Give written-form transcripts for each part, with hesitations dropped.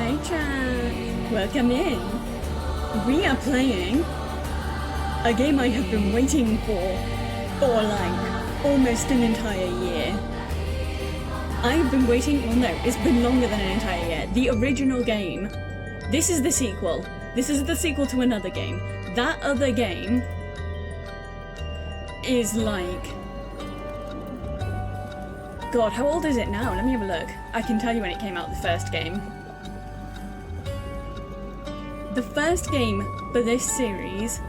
Hi chat, welcome in. We are playing a game I have been waiting for like almost an entire year. I've been waiting, well no, it's been longer than an entire year. The original game, this is the sequel. This is the sequel to another game. That other game is like, God, how old is it now? Let me have a look. I can tell you when it came out, the first game. The first game for this series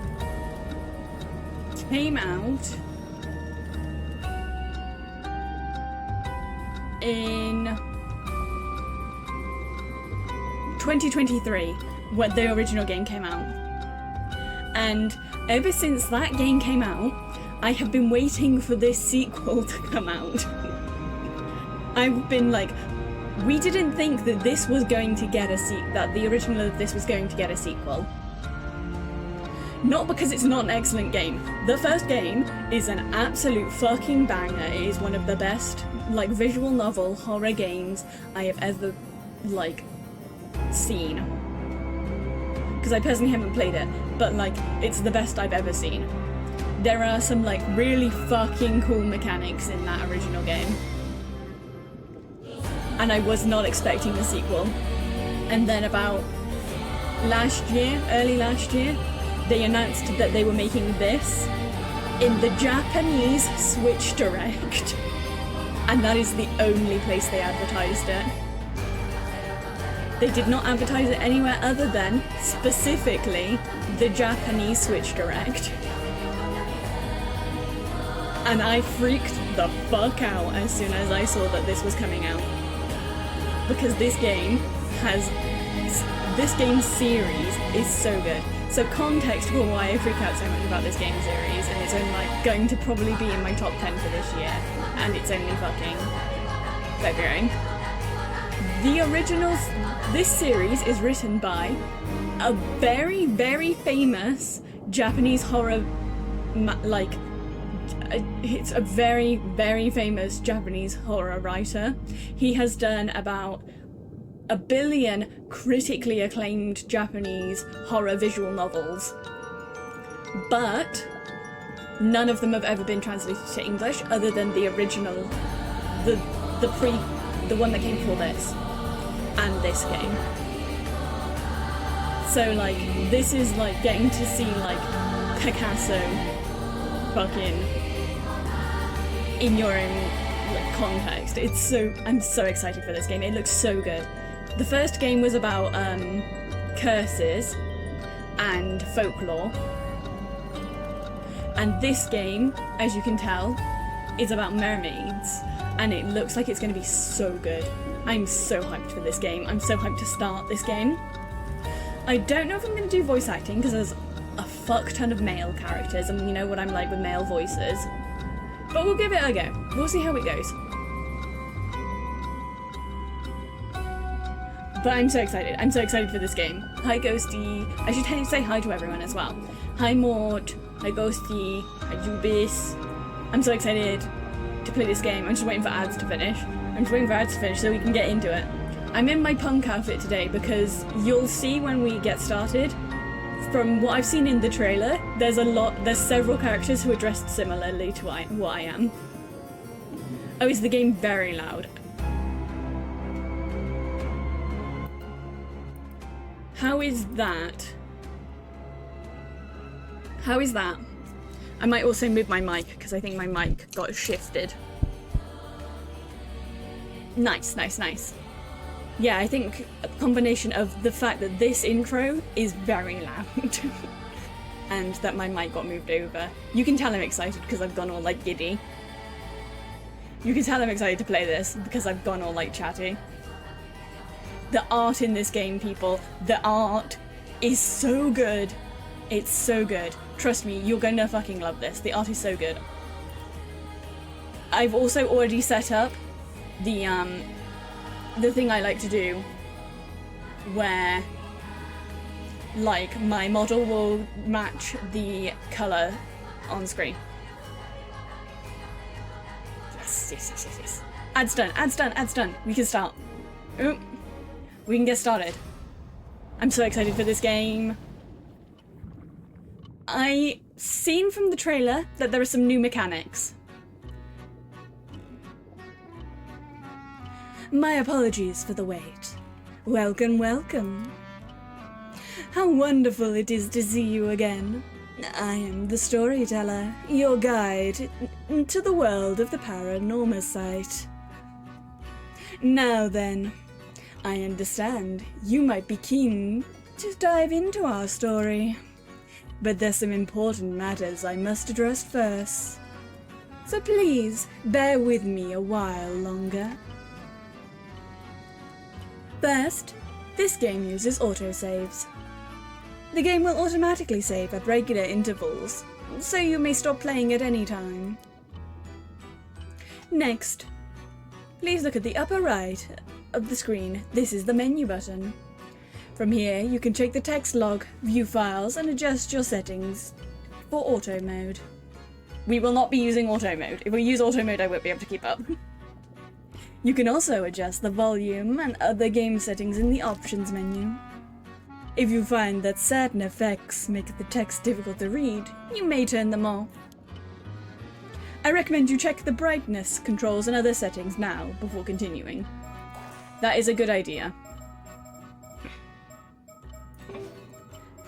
came out in 2023, when the original game came out. And ever since that game came out, I have been waiting for this sequel to come out. I've been like, we didn't think that this was going to get a that the original of this was going to get a sequel. Not because it's not an excellent game. The first game is an absolute fucking banger. It is one of the best, like, visual novel horror games I have ever, like, seen. Because I personally haven't played it, but, like, it's the best I've ever seen. There are some, like, really fucking cool mechanics in that original game. And I was not expecting the sequel. And then about last year, early last year, they announced that they were making this in the Japanese Switch Direct. And that is the only place they advertised it. They did not advertise it anywhere other than, specifically, the Japanese Switch Direct. And I freaked the fuck out as soon as I saw that this was coming out. Because this game series is so good. So context for why I freak out so much about this game series, and it's only like going to probably be in my top 10 for this year, and it's only fucking February. The originals, this series is written by a very, very famous Japanese horror, it's a very, very famous Japanese horror writer. He has done about 1 billion critically acclaimed Japanese horror visual novels, but none of them have ever been translated to English other than the original, the one that came before this, and this game. So like, this is like getting to see like Picasso fucking in your own like context. It's so, I'm so excited for this game. It looks so good. The first game was about curses and folklore, and this game, as you can tell, is about mermaids, and it looks like it's going to be so good. I'm so hyped for this game. I'm so hyped to start this game. I don't know if I'm going to do voice acting because there's a fuck ton of male characters, and you know what I'm like with male voices, but we'll give it a go. We'll see how it goes. But I'm so excited. I'm so excited for this game. Hi Ghosty. I should say hi to everyone as well. Hi Mort. Hi Ghosty. Hi Jubis. I'm so excited to play this game. I'm just waiting for ads to finish. So we can get into it. I'm in my punk outfit today because you'll see when we get started, from what I've seen in the trailer, there's several characters who are dressed similarly to what I am. Oh, is the game very loud? How is that? How is that? I might also move my mic because I think my mic got shifted. Nice, nice, nice. Yeah, I think a combination of the fact that this intro is very loud and that my mic got moved over. You can tell I'm excited because I've gone all like giddy. You can tell I'm excited to play this because I've gone all like chatty. The art in this game, people, the art is so good. It's so good. Trust me, you're gonna fucking love this. The art is so good. I've also already set up the thing I like to do where like my model will match the colour on screen. Yes. Ads done. We can start. Oop. We can get started. I'm so excited for this game. I seen from the trailer that there are some new mechanics. My apologies for the wait. Welcome, welcome. How wonderful it is to see you again. I am the storyteller, your guide to the world of the Paranormasight. Now then, I understand you might be keen to dive into our story, but there's some important matters I must address first. So please, bear with me a while longer. First, this game uses autosaves. The game will automatically save at regular intervals, so you may stop playing at any time. Next, please look at the upper right of the screen. This is the menu button. From here, you can check the text log, view files, and adjust your settings for auto mode. We will not be using auto mode. If we use auto mode, I won't be able to keep up. You can also adjust the volume and other game settings in the options menu. If you find that certain effects make the text difficult to read, you may turn them off. I recommend you check the brightness controls and other settings now before continuing. That is a good idea.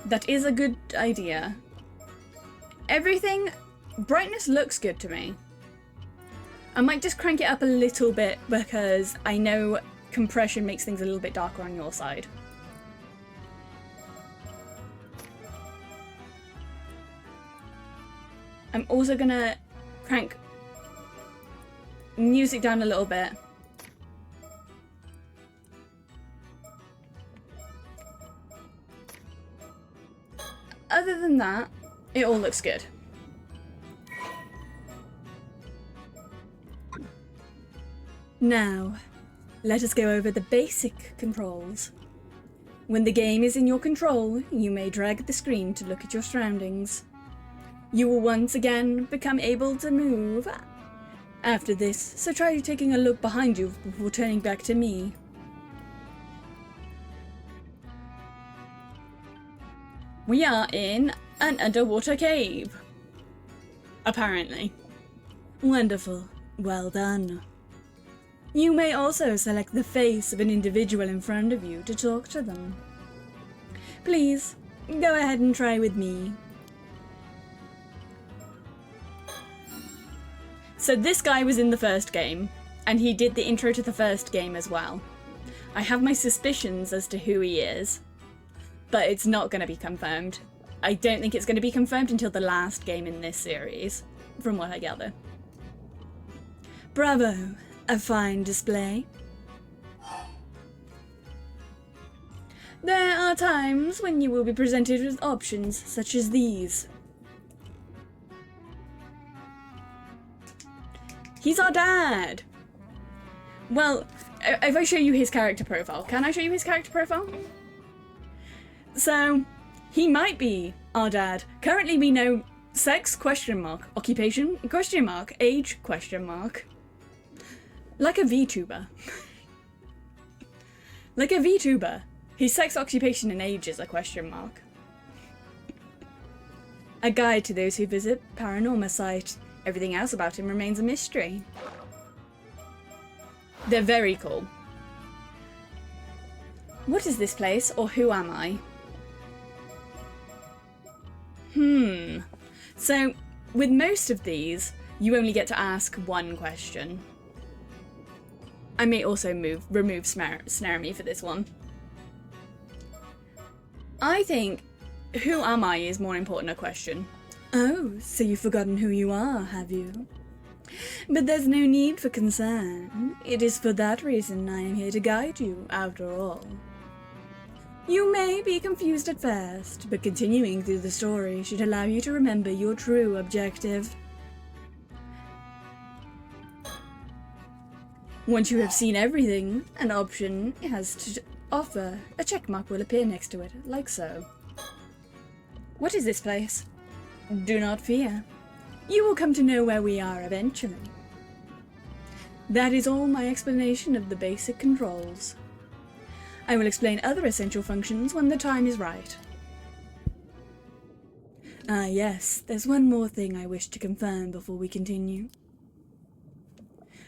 That is a good idea. Everything, brightness looks good to me. I might just crank it up a little bit because I know compression makes things a little bit darker on your side. I'm also gonna crank music down a little bit. Other than that, it all looks good. Now, let us go over the basic controls. When the game is in your control, you may drag the screen to look at your surroundings. You will once again become able to move after this, so try taking a look behind you before turning back to me. We are in an underwater cave. Apparently. Wonderful. Well done. You may also select the face of an individual in front of you to talk to them. Please, go ahead and try with me. So this guy was in the first game, and he did the intro to the first game as well. I have my suspicions as to who he is, but it's not going to be confirmed. I don't think it's going to be confirmed until the last game in this series, from what I gather. Bravo! A fine display. There are times when you will be presented with options such as these. He's our dad! Well, if I show you his character profile, can I show you his character profile? So, he might be our dad. Currently we know sex, question mark, occupation, question mark, age, question mark. Like a VTuber. Like a VTuber. His sex, occupation, and age is a question mark. A guide to those who visit Paranormasight. Everything else about him remains a mystery. They're very cool. What is this place, or who am I? So, with most of these, you only get to ask one question. I may also remove Snare Me for this one. I think, who am I is more important a question. Oh, so you've forgotten who you are, have you? But there's no need for concern. It is for that reason I am here to guide you, after all. You may be confused at first, but continuing through the story should allow you to remember your true objective. Once you have seen everything an option has to offer, a checkmark will appear next to it, like so. What is this place? Do not fear. You will come to know where we are eventually. That is all my explanation of the basic controls. I will explain other essential functions when the time is right. Ah yes, there's one more thing I wish to confirm before we continue.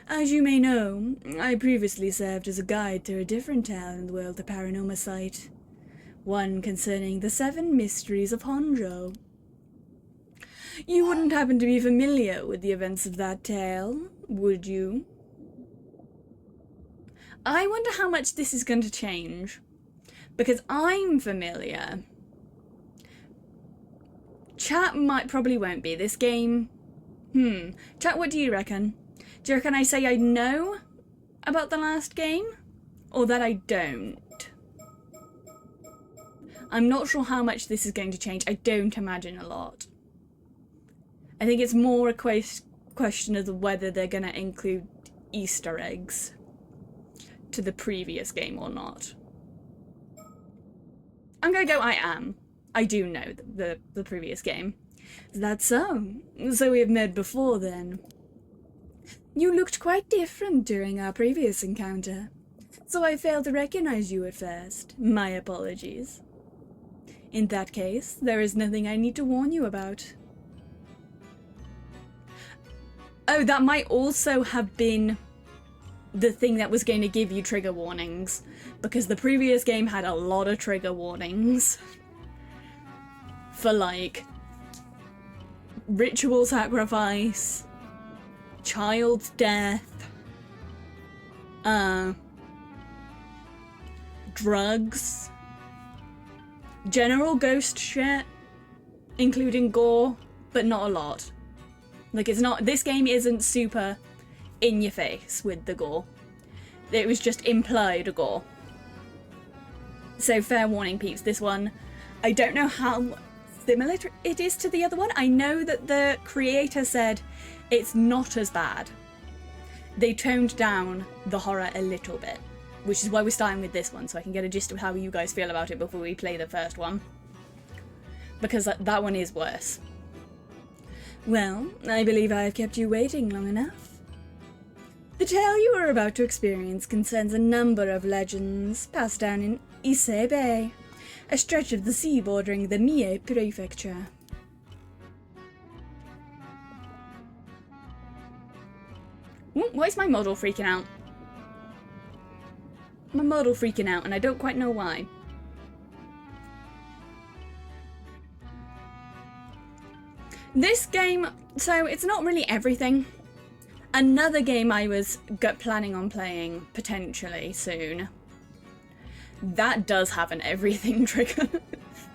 As you may know, I previously served as a guide to a different tale in the world of Paranormasight, one concerning the 7 mysteries of Honjo. You wouldn't happen to be familiar with the events of that tale, would you? I wonder how much this is going to change, because I'm familiar. Chat probably won't be. This game... Chat, what do you reckon? Do you reckon I say I know about the last game? Or that I don't? I'm not sure how much this is going to change. I don't imagine a lot. I think it's more a question of whether they're going to include Easter eggs to the previous game or not. I'm going to go I am. I do know the previous game. Is that so? So we have met before then. You looked quite different during our previous encounter, so I failed to recognize you at first. My apologies. In that case, there is nothing I need to warn you about. Oh, that might also have been the thing that was going to give you trigger warnings, because the previous game had a lot of trigger warnings. For, like, ritual sacrifice, child death, drugs, general ghost shit, including gore, but not a lot. Like, it's not, this game isn't super in your face with the gore. It was just implied gore. So fair warning, peeps, this one, I don't know how similar it is to the other one. I know that the creator said it's not as bad. They toned down the horror a little bit, which is why we're starting with this one, so I can get a gist of how you guys feel about it before we play the first one. Because that one is worse. Well, I believe I have kept you waiting long enough. The tale you are about to experience concerns a number of legends passed down in Ise Bay, a stretch of the sea bordering the Mie Prefecture. Why is my model freaking out? My model freaking out, and I don't quite know why. This game, so it's not really everything. Another game I was planning on playing potentially soon, that does have an everything trigger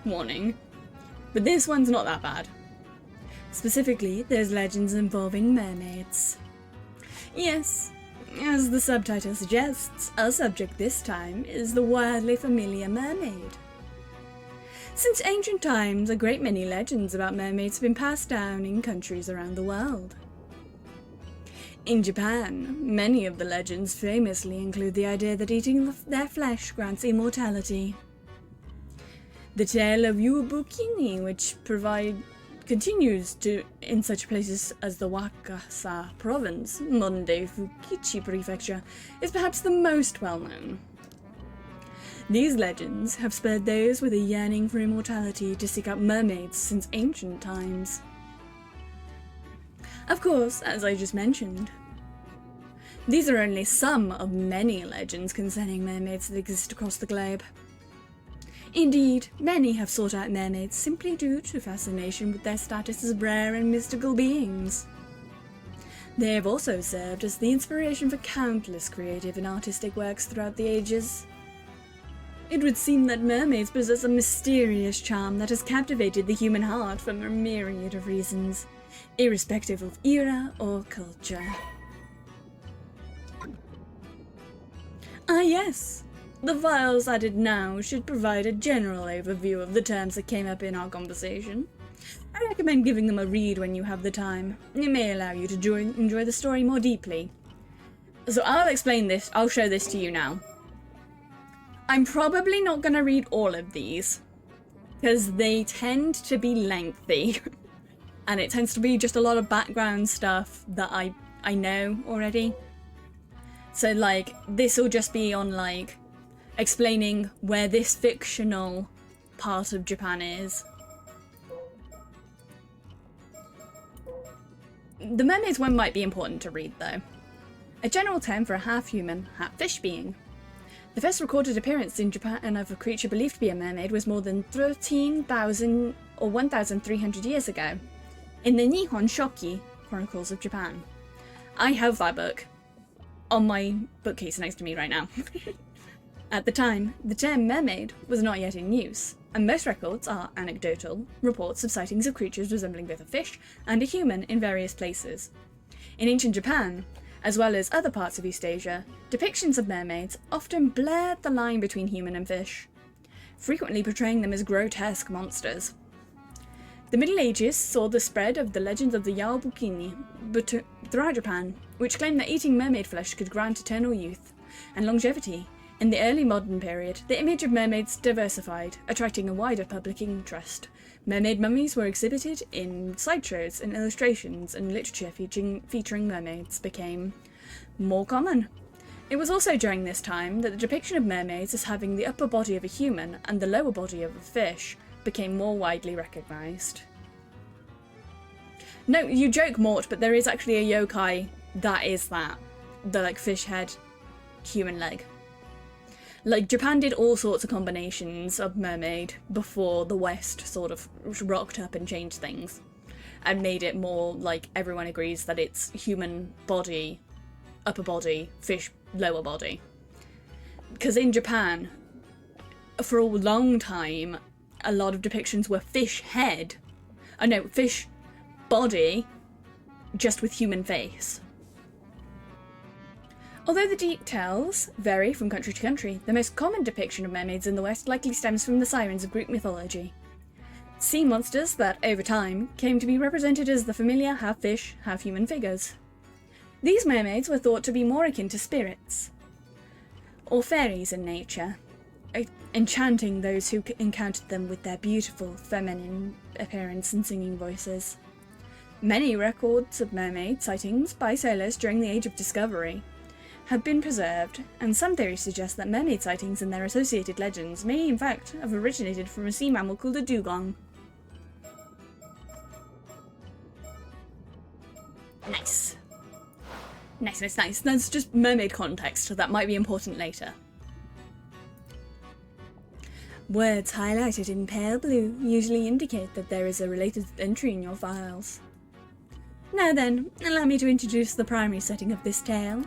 warning, but this one's not that bad. Specifically, there's legends involving mermaids. Yes, as the subtitle suggests, our subject this time is the wildly familiar mermaid. Since ancient times, a great many legends about mermaids have been passed down in countries around the world. In Japan, many of the legends famously include the idea that eating their flesh grants immortality. The tale of Yubukini, which continues to in such places as the Wakasa province, modern-day Fukichi prefecture, is perhaps the most well-known. These legends have spurred those with a yearning for immortality to seek out mermaids since ancient times. Of course, as I just mentioned, these are only some of many legends concerning mermaids that exist across the globe. Indeed, many have sought out mermaids simply due to fascination with their status as rare and mystical beings. They have also served as the inspiration for countless creative and artistic works throughout the ages. It would seem that mermaids possess a mysterious charm that has captivated the human heart for a myriad of reasons, irrespective of era or culture. Ah yes, the files added now should provide a general overview of the terms that came up in our conversation. I recommend giving them a read when you have the time. It may allow you to enjoy the story more deeply. So I'll explain this, I'll show this to you now. I'm probably not going to read all of these, because they tend to be lengthy, and it tends to be just a lot of background stuff that I know already. So like, this will just be on like explaining where this fictional part of Japan is. The mermaids one might be important to read though. A general term for a half-human, half-fish being. The first recorded appearance in Japan of a creature believed to be a mermaid was more than 13,000 or 1,300 years ago, in the Nihon Shoki Chronicles of Japan. I have that book on my bookcase next to me right now. At the time, the term mermaid was not yet in use, and most records are anecdotal reports of sightings of creatures resembling both a fish and a human in various places. In ancient Japan, as well as other parts of East Asia, depictions of mermaids often blurred the line between human and fish, frequently portraying them as grotesque monsters. The Middle Ages saw the spread of the legends of the Yaobukini throughout Japan, which claimed that eating mermaid flesh could grant eternal youth and longevity. In the early modern period, the image of mermaids diversified, attracting a wider public interest. Mermaid mummies were exhibited in sideshows and illustrations, and literature featuring mermaids became more common. It was also during this time that the depiction of mermaids as having the upper body of a human and the lower body of a fish became more widely recognised. No, you joke, Mort, but there is actually a yokai that is that. The, like, fish head, human leg. Like, Japan did all sorts of combinations of mermaid before the West sort of rocked up and changed things. And made it more like everyone agrees that it's human body, upper body, fish, lower body. Because in Japan, for a long time, a lot of depictions were fish head. Fish body, just with human face. Although the details vary from country to country, the most common depiction of mermaids in the West likely stems from the sirens of Greek mythology. Sea monsters that, over time, came to be represented as the familiar half-fish, half-human figures. These mermaids were thought to be more akin to spirits, or fairies in nature, enchanting those who encountered them with their beautiful feminine appearance and singing voices. Many records of mermaid sightings by sailors during the Age of Discovery have been preserved, and some theories suggest that mermaid sightings and their associated legends may in fact have originated from a sea mammal called a dugong. Nice. Nice. That's just mermaid context, so that might be important later. Words highlighted in pale blue usually indicate that there is a related entry in your files. Now then, allow me to introduce the primary setting of this tale.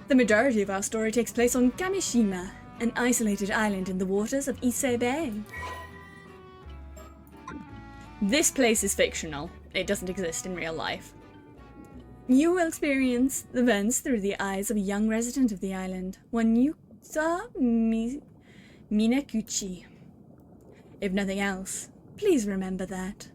The majority of our story takes place on Kamishima, an isolated island in the waters of Ise Bay. This place is fictional. It doesn't exist in real life. You will experience the events through the eyes of a young resident of the island, one Yusa Minakuchi. If nothing else, please remember that.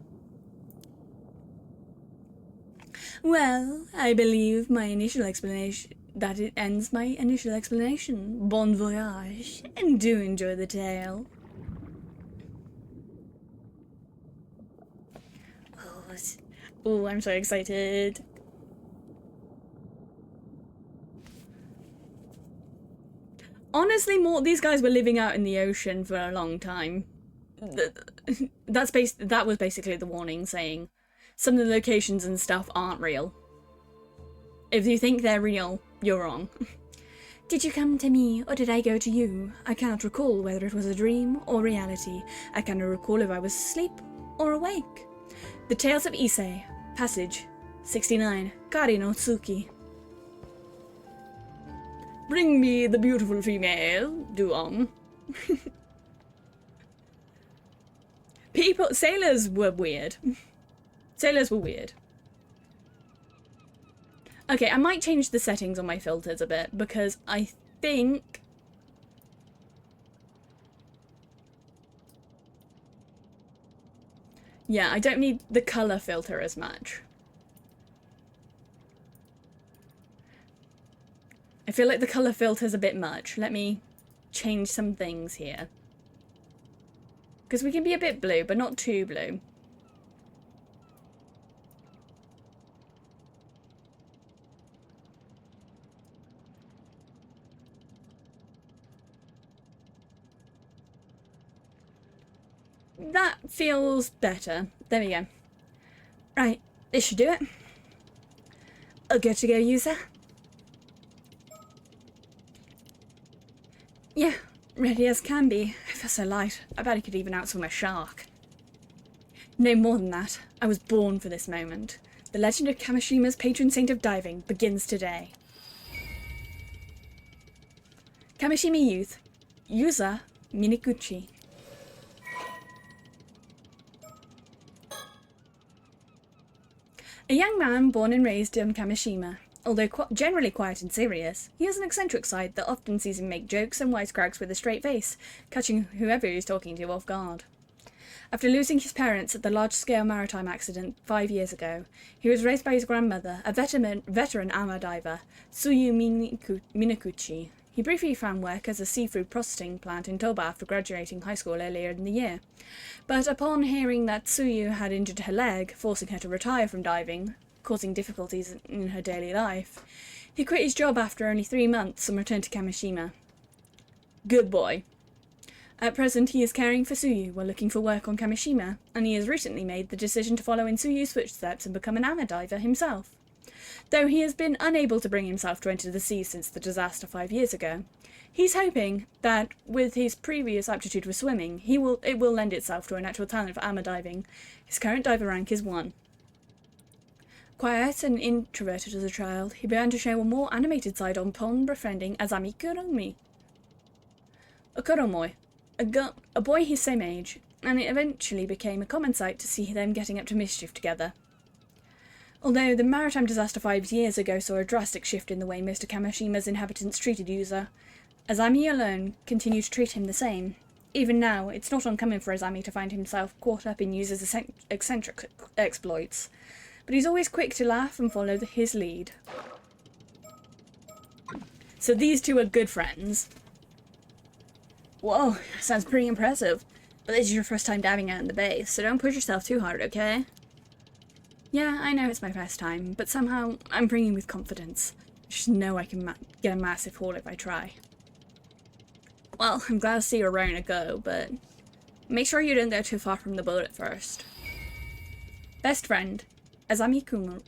Well, I believe my initial explanation that it ends my initial explanation. Bon voyage, and do enjoy the tale. Oh, I'm so excited. Honestly, these guys were living out in the ocean for a long time. That was basically the warning saying some of the locations and stuff aren't real. If you think they're real, you're wrong. Did you come to me, or did I go to you? I cannot recall whether it was a dream or reality. I cannot recall if I was asleep or awake. The Tales of Ise, Passage 69, Kari no Tsuki. Bring me the beautiful female, Duong. Sailors were weird. Sailors were weird. Okay, I might change the settings on my filters a bit, because I think... yeah, I don't need the colour filter as much. I feel like the colour filter's a bit much. Let me change some things here. Because we can be a bit blue, but not too blue. That feels better. There we go. Right, this should do it. All good to go, user? Yeah, ready as can be. I feel so light. I bet I could even outswim a shark. No more than that. I was born for this moment. The legend of Kamashima's patron saint of diving begins today. Kamishima Youth, Yuza Minikuchi. A young man born and raised in Kamishima. Although generally quiet and serious, he has an eccentric side that often sees him make jokes and wisecracks with a straight face, catching whoever he's talking to off guard. After losing his parents at the large-scale maritime accident 5 years ago, he was raised by his grandmother, a veteran ama diver, Tsuyu Minakuchi. He briefly found work as a seafood processing plant in Toba after graduating high school earlier in the year. But upon hearing that Tsuyu had injured her leg, forcing her to retire from diving, causing difficulties in her daily life, he quit his job after only 3 months and returned to Kamishima. Good boy. At present, he is caring for Tsuyu while looking for work on Kamishima, and he has recently made the decision to follow in Tsuyu's footsteps and become an ama diver himself. Though he has been unable to bring himself to enter the sea since the disaster 5 years ago, he's hoping that, with his previous aptitude for swimming, it will lend itself to a natural talent for ama diving. His current diver rank is 1. Quiet and introverted as a child, he began to show a more animated side upon befriending Azami Kuromoi, a boy his same age, and it eventually became a common sight to see them getting up to mischief together. Although the maritime disaster 5 years ago saw a drastic shift in the way most of Kamashima's inhabitants treated Yuza, Azami alone continued to treat him the same. Even now, it's not uncommon for Azami to find himself caught up in Yuza's eccentric exploits, but he's always quick to laugh and follow his lead. So these two are good friends. Whoa, sounds pretty impressive. But this is your first time diving out in the bay, so don't push yourself too hard, okay? Yeah, I know it's my first time, but somehow I'm bringing with confidence. I just know I can get a massive haul if I try. Well, I'm glad to see you're raring to go, but make sure you don't go too far from the boat at first. Best friend, Azami Kamoi.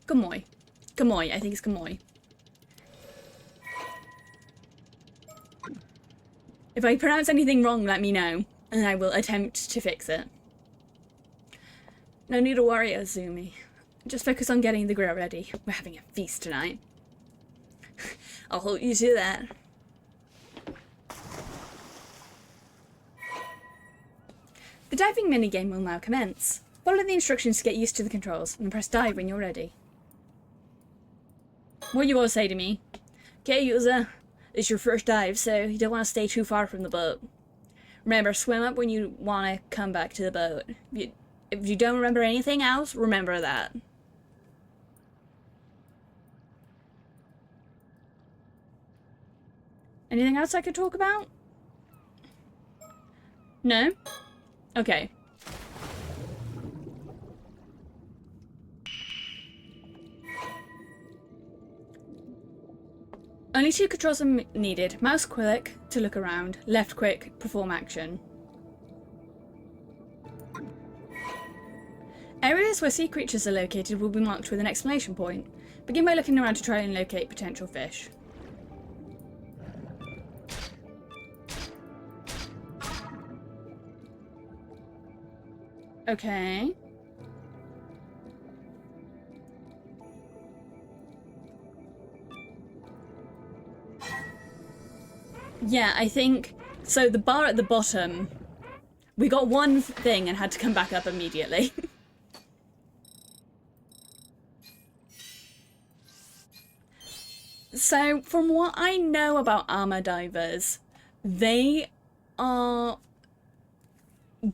Kamoi, I think it's Kamoi. If I pronounce anything wrong, let me know, and I will attempt to fix it. No need to worry, Azumi. Just focus on getting the grill ready. We're having a feast tonight. I'll hold you to that. The diving minigame will now commence. Follow the instructions to get used to the controls, and press dive when you're ready. What you all say to me? Okay, user. It's your first dive, so you don't want to stay too far from the boat. Remember, swim up when you want to come back to the boat. If you don't remember anything else, remember that. Anything else I could talk about? No? Okay. Only 2 controls are needed. Mouse click to look around, left click, perform action. Areas where sea creatures are located will be marked with an exclamation point. Begin by looking around to try and locate potential fish. Okay. Yeah, I think... So the bar at the bottom, we got one thing and had to come back up immediately. So, from what I know about ama divers, they are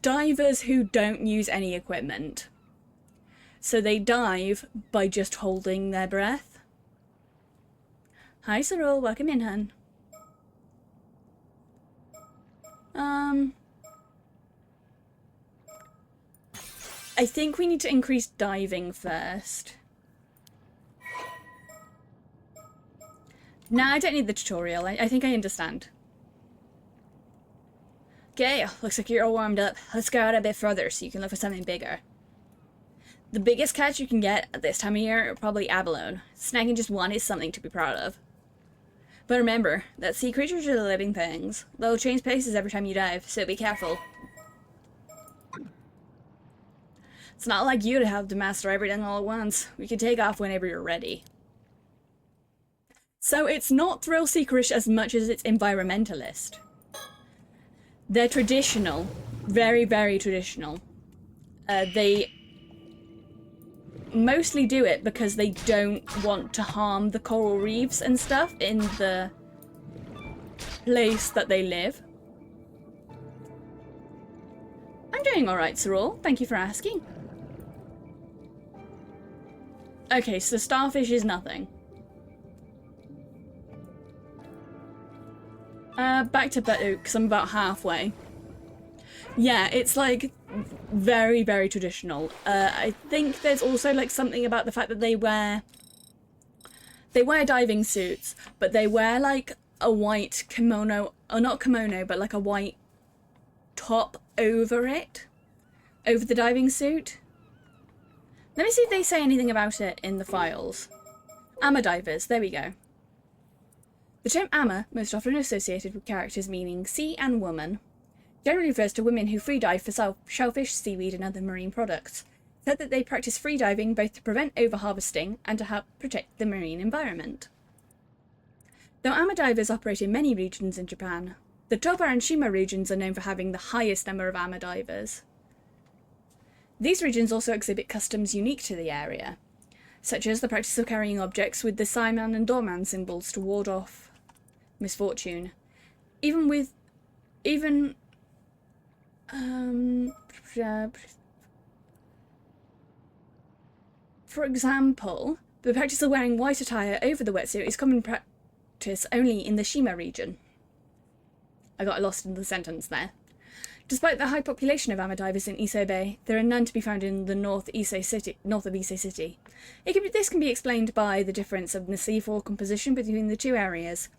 divers who don't use any equipment. So they dive by just holding their breath. Hi, Cyril. Welcome in, hun. I think we need to increase diving first. No, I don't need the tutorial. I think I understand. Okay, looks like you're all warmed up. Let's go out a bit further so you can look for something bigger. The biggest catch you can get at this time of year are probably abalone. Snagging just one is something to be proud of. But remember, that sea creatures are living things. They'll change places every time you dive, so be careful. It's not like you to have to master everything all at once. We can take off whenever you're ready. So it's not thrill-seekerish as much as it's environmentalist. They're traditional. Very, very traditional. They mostly do it because they don't want to harm the coral reefs and stuff in the place that they live. I'm doing alright, Sorrel. Thank you for asking. Okay, so starfish is nothing. Back to Betu, because I'm about halfway. Yeah, it's like very, very traditional. I think there's also like something about the fact that they wear diving suits, but they wear like a white kimono, or not kimono, but like a white top over it, over the diving suit. Let me see if they say anything about it in the files. Ama divers, there we go. The term ama, most often associated with characters meaning sea and woman, generally refers to women who freedive for shellfish, seaweed and other marine products. Said that they practice freediving both to prevent overharvesting and to help protect the marine environment. Though ama divers operate in many regions in Japan, the Toba and Shima regions are known for having the highest number of ama divers. These regions also exhibit customs unique to the area, such as the practice of carrying objects with the Saiman and Doorman symbols to ward off misfortune. For example, the practice of wearing white attire over the wetsuit is common practice only in the Shima region. I got lost in the sentence there. Despite the high population of ama divers in Ise Bay, there are none to be found in the north of Ise City. This can be explained by the difference of the seafloor composition between the two areas.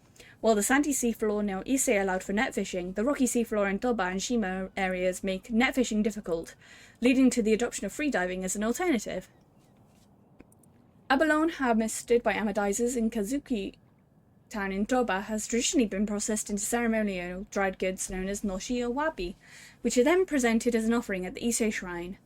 While the sandy seafloor near Ise allowed for net fishing, the rocky seafloor in Toba and Shima areas make net fishing difficult, leading to the adoption of freediving as an alternative. Abalone harvested by ama divers in Kazuki town in Toba has traditionally been processed into ceremonial dried goods known as noshi or wabi, which are then presented as an offering at the Ise shrine.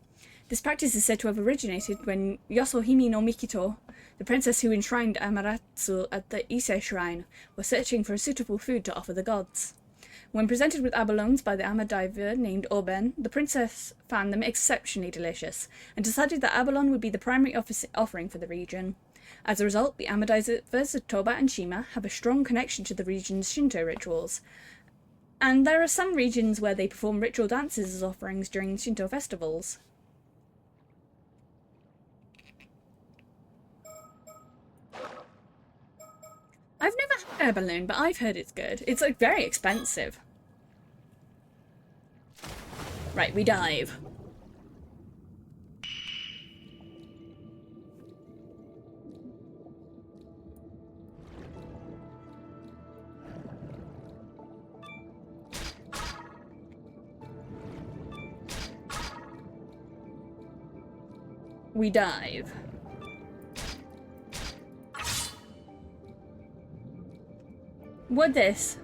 This practice is said to have originated when Yosohime no Mikito, the princess who enshrined Amaterasu at the Ise shrine, was searching for a suitable food to offer the gods. When presented with abalones by the ama diver named Oben, the princess found them exceptionally delicious, and decided that abalone would be the primary offering for the region. As a result, the ama divers of Toba and Shima have a strong connection to the region's Shinto rituals, and there are some regions where they perform ritual dances as offerings during Shinto festivals. I've never had abalone, but I've heard it's good. It's like very expensive. Right, we dive. We dive. What this?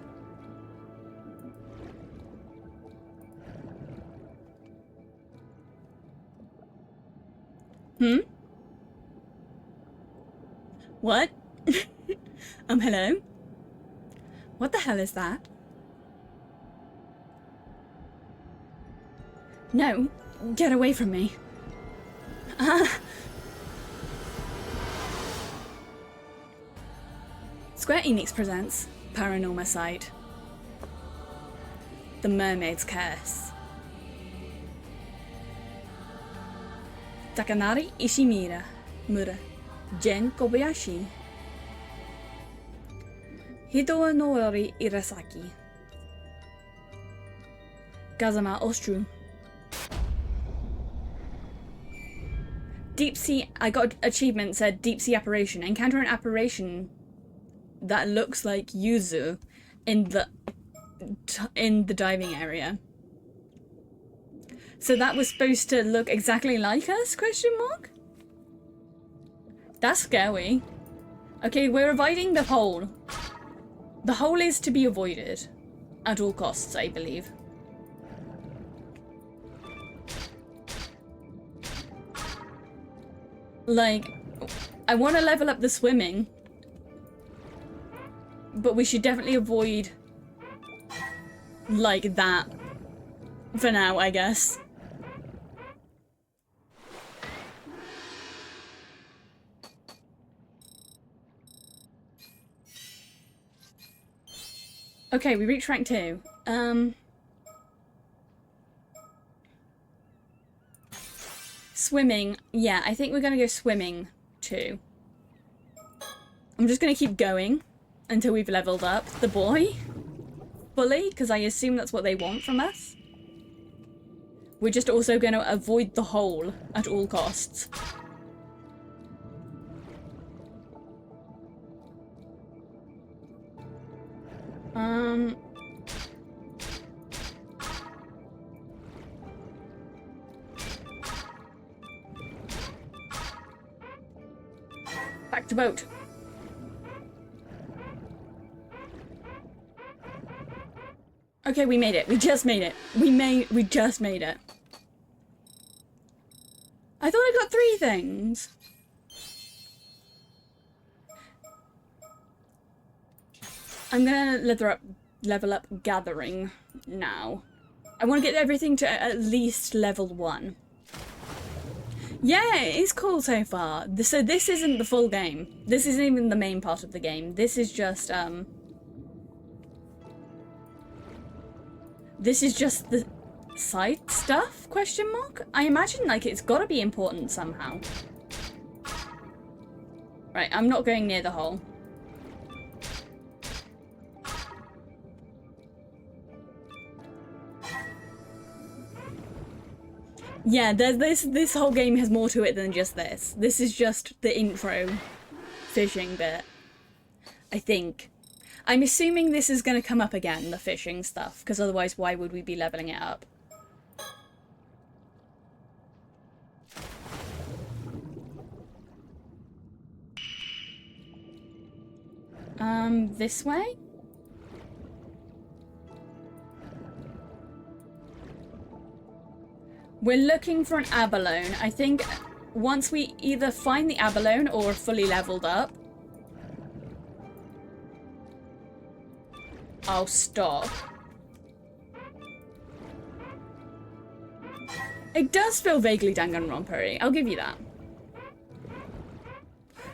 What? Hello? What the hell is that? No, get away from me. Square Enix presents Paranormasight, The Mermaid's Curse. Takanari Ishimura, Jen Kobayashi, Hitonori Irasaki, Kazama Ostru. Deep Sea, I got achievement said Deep Sea Apparition. Encounter an apparition that looks like Yuzu in the diving area. So that was supposed to look exactly like us, question mark? That's scary. Okay, we're avoiding the hole. The hole is to be avoided. At all costs, I believe. Like, I want to level up the swimming. But we should definitely avoid, like, that. For now, I guess. Okay, we reached rank 2. Swimming. Yeah, I think we're gonna go swimming too. I'm just gonna keep going until we've leveled up the boy fully, because I assume that's what they want from us. We're just also gonna avoid the hole at all costs. Back to boat. Okay, we made it. We just made it. We just made it. I thought I got 3 things. I'm gonna level up gathering now. I want to get everything to at least level 1. Yeah, it's cool so far. So this isn't the full game. This isn't even the main part of the game. This is just, this is just the side stuff, question mark? I imagine, like, it's gotta be important somehow. Right, I'm not going near the hole. Yeah, this whole game has more to it than just this. This is just the intro fishing bit, I think. I'm assuming this is going to come up again, the fishing stuff, because otherwise why would we be leveling it up? This way? We're looking for an abalone. I think once we either find the abalone or are fully leveled up, I'll stop. It does feel vaguely Danganronpa-y. I'll give you that.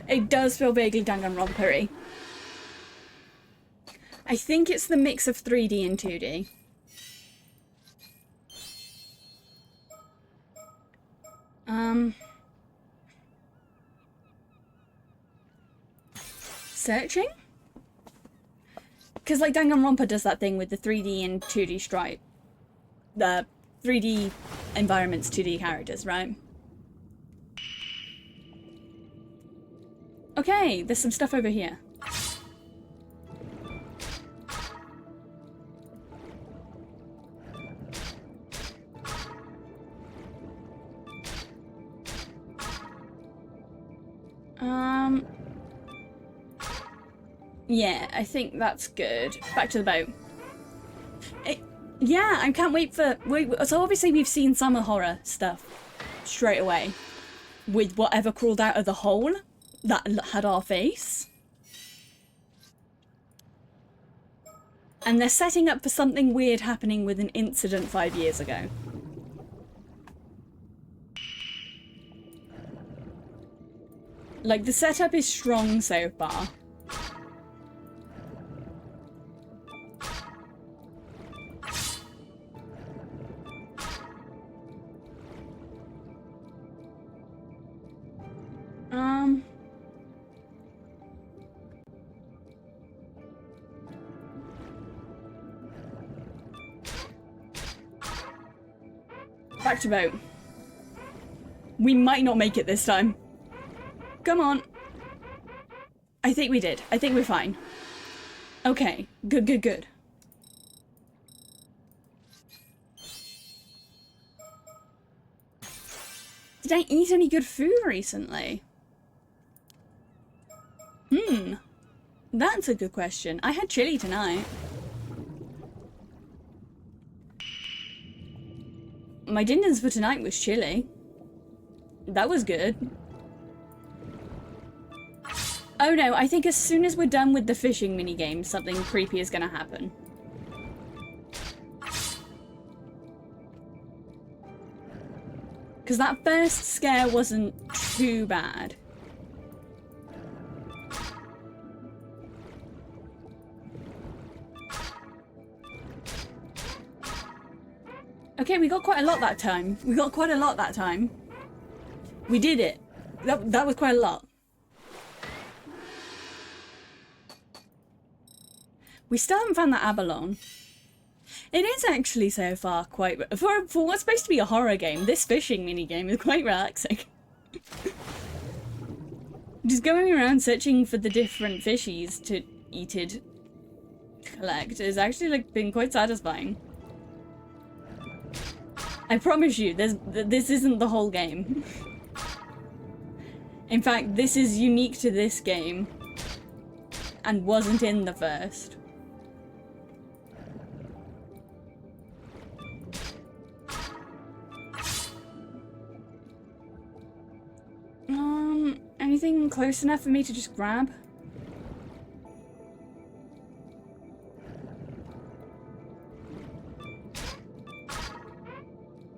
It does feel vaguely Danganronpa-y. I think it's the mix of 3D and 2D. Searching? Because, like, Danganronpa does that thing with the 3D and 2D stripe. The 3D environments, 2D characters, right? Okay, there's some stuff over here. Yeah, I think that's good. Back to the boat. Yeah, I can't wait for... So obviously we've seen summer horror stuff straight away. With whatever crawled out of the hole that had our face. And they're setting up for something weird happening with an incident 5 years ago. Like, the setup is strong so far. Back to boat. We might not make it this time. Come on. I think we did. I think we're fine. Okay. Good, good, good. Did I eat any good food recently? That's a good question. I had chili tonight. My dinners for tonight was chili. That was good. Oh no, I think as soon as we're done with the fishing minigame, something creepy is gonna happen. Because that first scare wasn't too bad. Okay, we got quite a lot that time. We got quite a lot that time. We did it. That was quite a lot. We still haven't found that abalone. It is actually so far quite... For what's supposed to be a horror game, this fishing minigame is quite relaxing. Just going around searching for the different fishies to collect has actually like been quite satisfying. I promise you, this isn't the whole game. In fact, this is unique to this game and wasn't in the first. Anything close enough for me to just grab?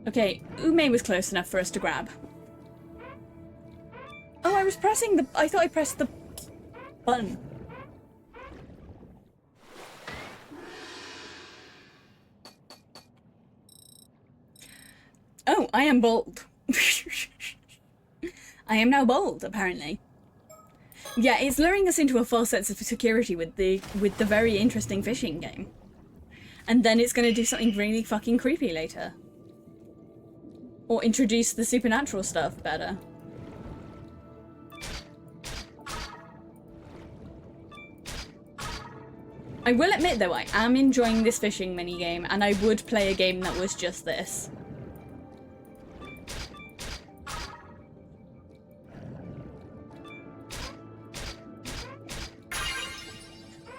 Okay, Ume was close enough for us to grab. Oh, I was pressing the... I thought I pressed the button. Oh, I am bold. I am now bold, apparently. Yeah, it's luring us into a false sense of security with the very interesting fishing game. And then it's going to do something really fucking creepy later. Or introduce the supernatural stuff better. I will admit though, I am enjoying this fishing minigame, and I would play a game that was just this.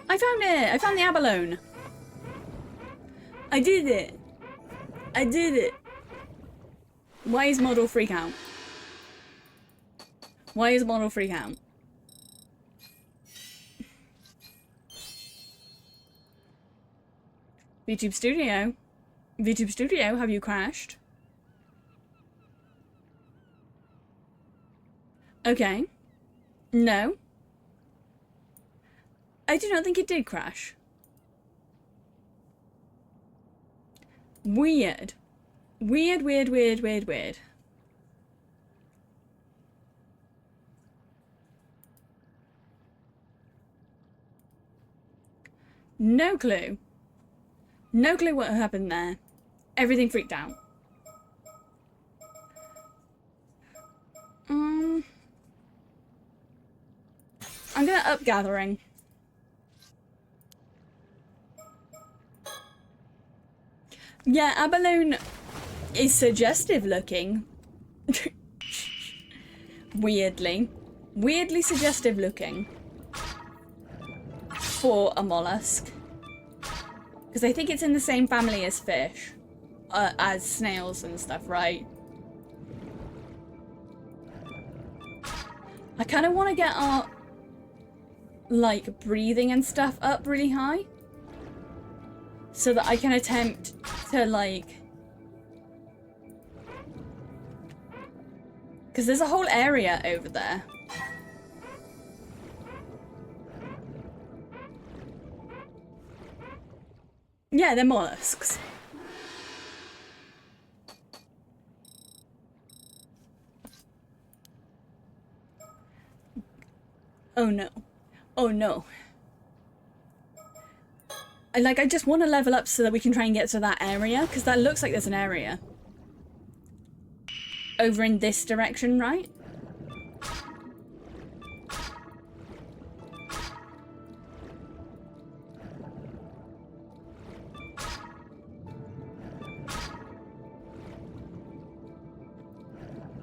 I found it! I found the abalone! I did it! I did it! Why is model freak out? Why is model freak out? VTube Studio? VTube Studio, have you crashed? Okay. No. I do not think it did crash. Weird. Weird, weird, weird, weird, weird. No clue. No clue what happened there. Everything freaked out. I'm gonna up gathering. Yeah, abalone is suggestive looking. Weirdly. Weirdly suggestive looking. For a mollusk. Because I think it's in the same family as fish. As snails and stuff, right? I kind of want to get our, like, breathing and stuff up really high. So that I can attempt to, like... Because there's a whole area over there. Yeah, they're mollusks. Oh no. Oh no. I just want to level up so that we can try and get to that area, because that looks like there's an area. Over in this direction, right?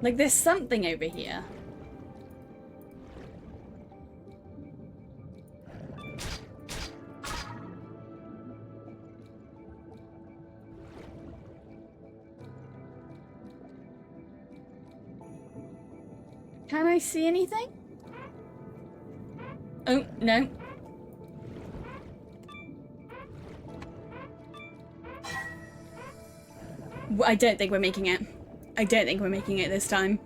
Like, there's something over here. Can I see anything? Oh, no. I don't think we're making it. I don't think we're making it this time.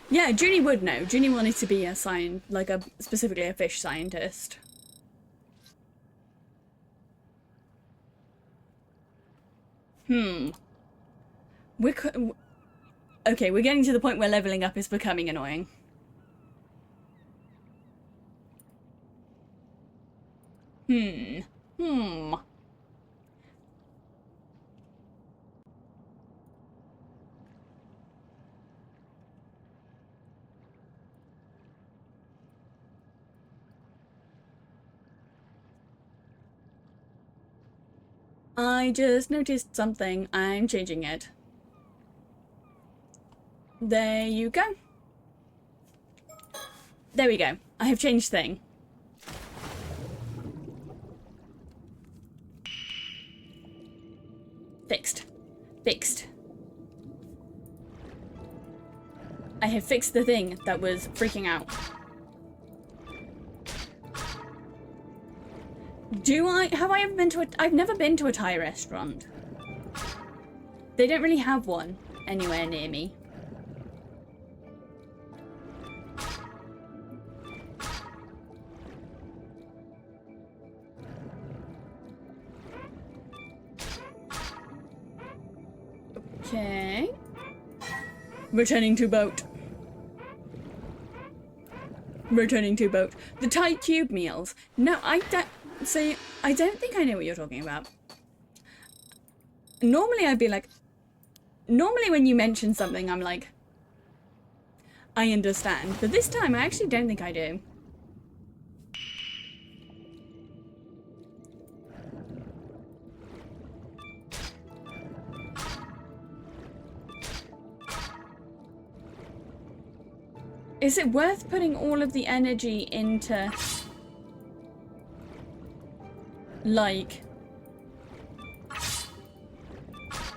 Yeah, Junie would know. Junie wanted to be a specifically a fish scientist. Okay, we're getting to the point where leveling up is becoming annoying. I just noticed something. I'm changing it. There you go. There we go. I have changed thing. Fixed. Fixed. I have fixed the thing that was freaking out. Have I ever been to I've never been to a Thai restaurant. They don't really have one anywhere near me. Okay. Returning to boat. Returning to boat. The Thai cube meals. No, I don't think I know what you're talking about. Normally I'd be like, normally when you mention something, I'm like, I understand. But this time I actually don't think I do. Is it worth putting all of the energy into, like,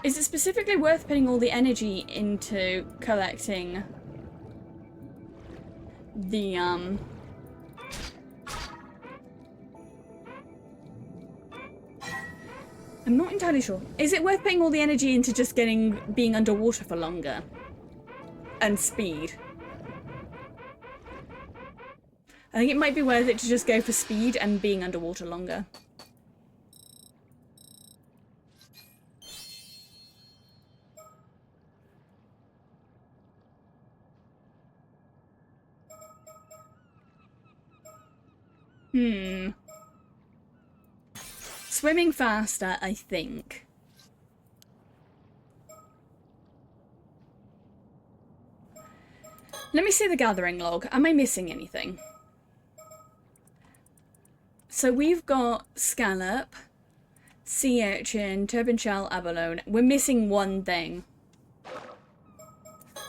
is it specifically worth putting all the energy into collecting the, I'm not entirely sure. Is it worth putting all the energy into just being underwater for longer? And speed? I think it might be worth it to just go for speed and being underwater longer. Swimming faster, I think. Let me see the gathering log. Am I missing anything? So we've got scallop, sea urchin, turban shell, abalone. We're missing one thing.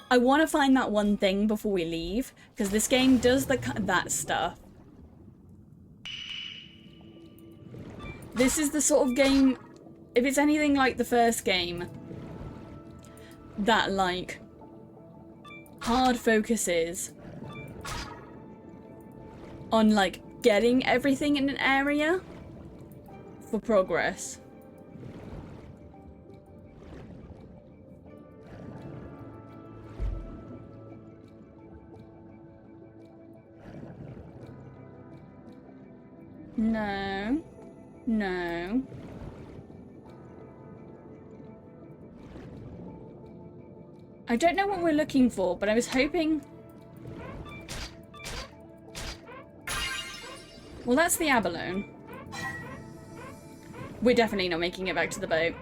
I want to find that one thing before we leave, because this game does that stuff. This is the sort of game, if it's anything like the first game, that, like, hard focuses on, like, getting everything in an area for progress. No. No. I don't know what we're looking for, but I was hoping... Well, that's the abalone. We're definitely not making it back to the boat.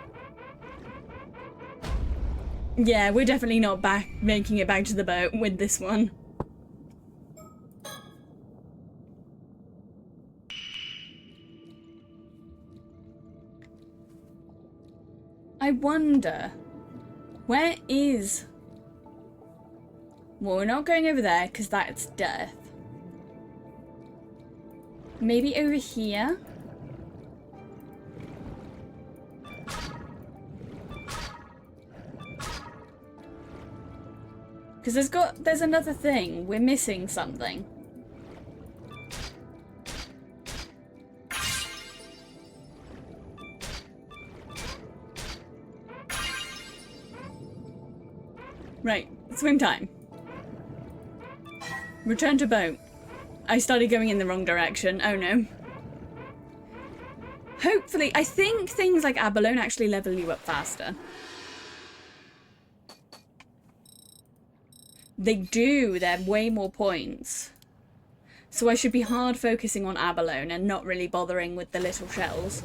Yeah, we're definitely not making it back to the boat with this one. I wonder Where is... Well, we're not going over there because that's death. Maybe over here? Because there's another thing. We're missing something. Right, swim time. Return to boat. I started going in the wrong direction. Oh no. Hopefully, I think things like abalone actually level you up faster. They do, they're way more points. So I should be hard focusing on abalone and not really bothering with the little shells.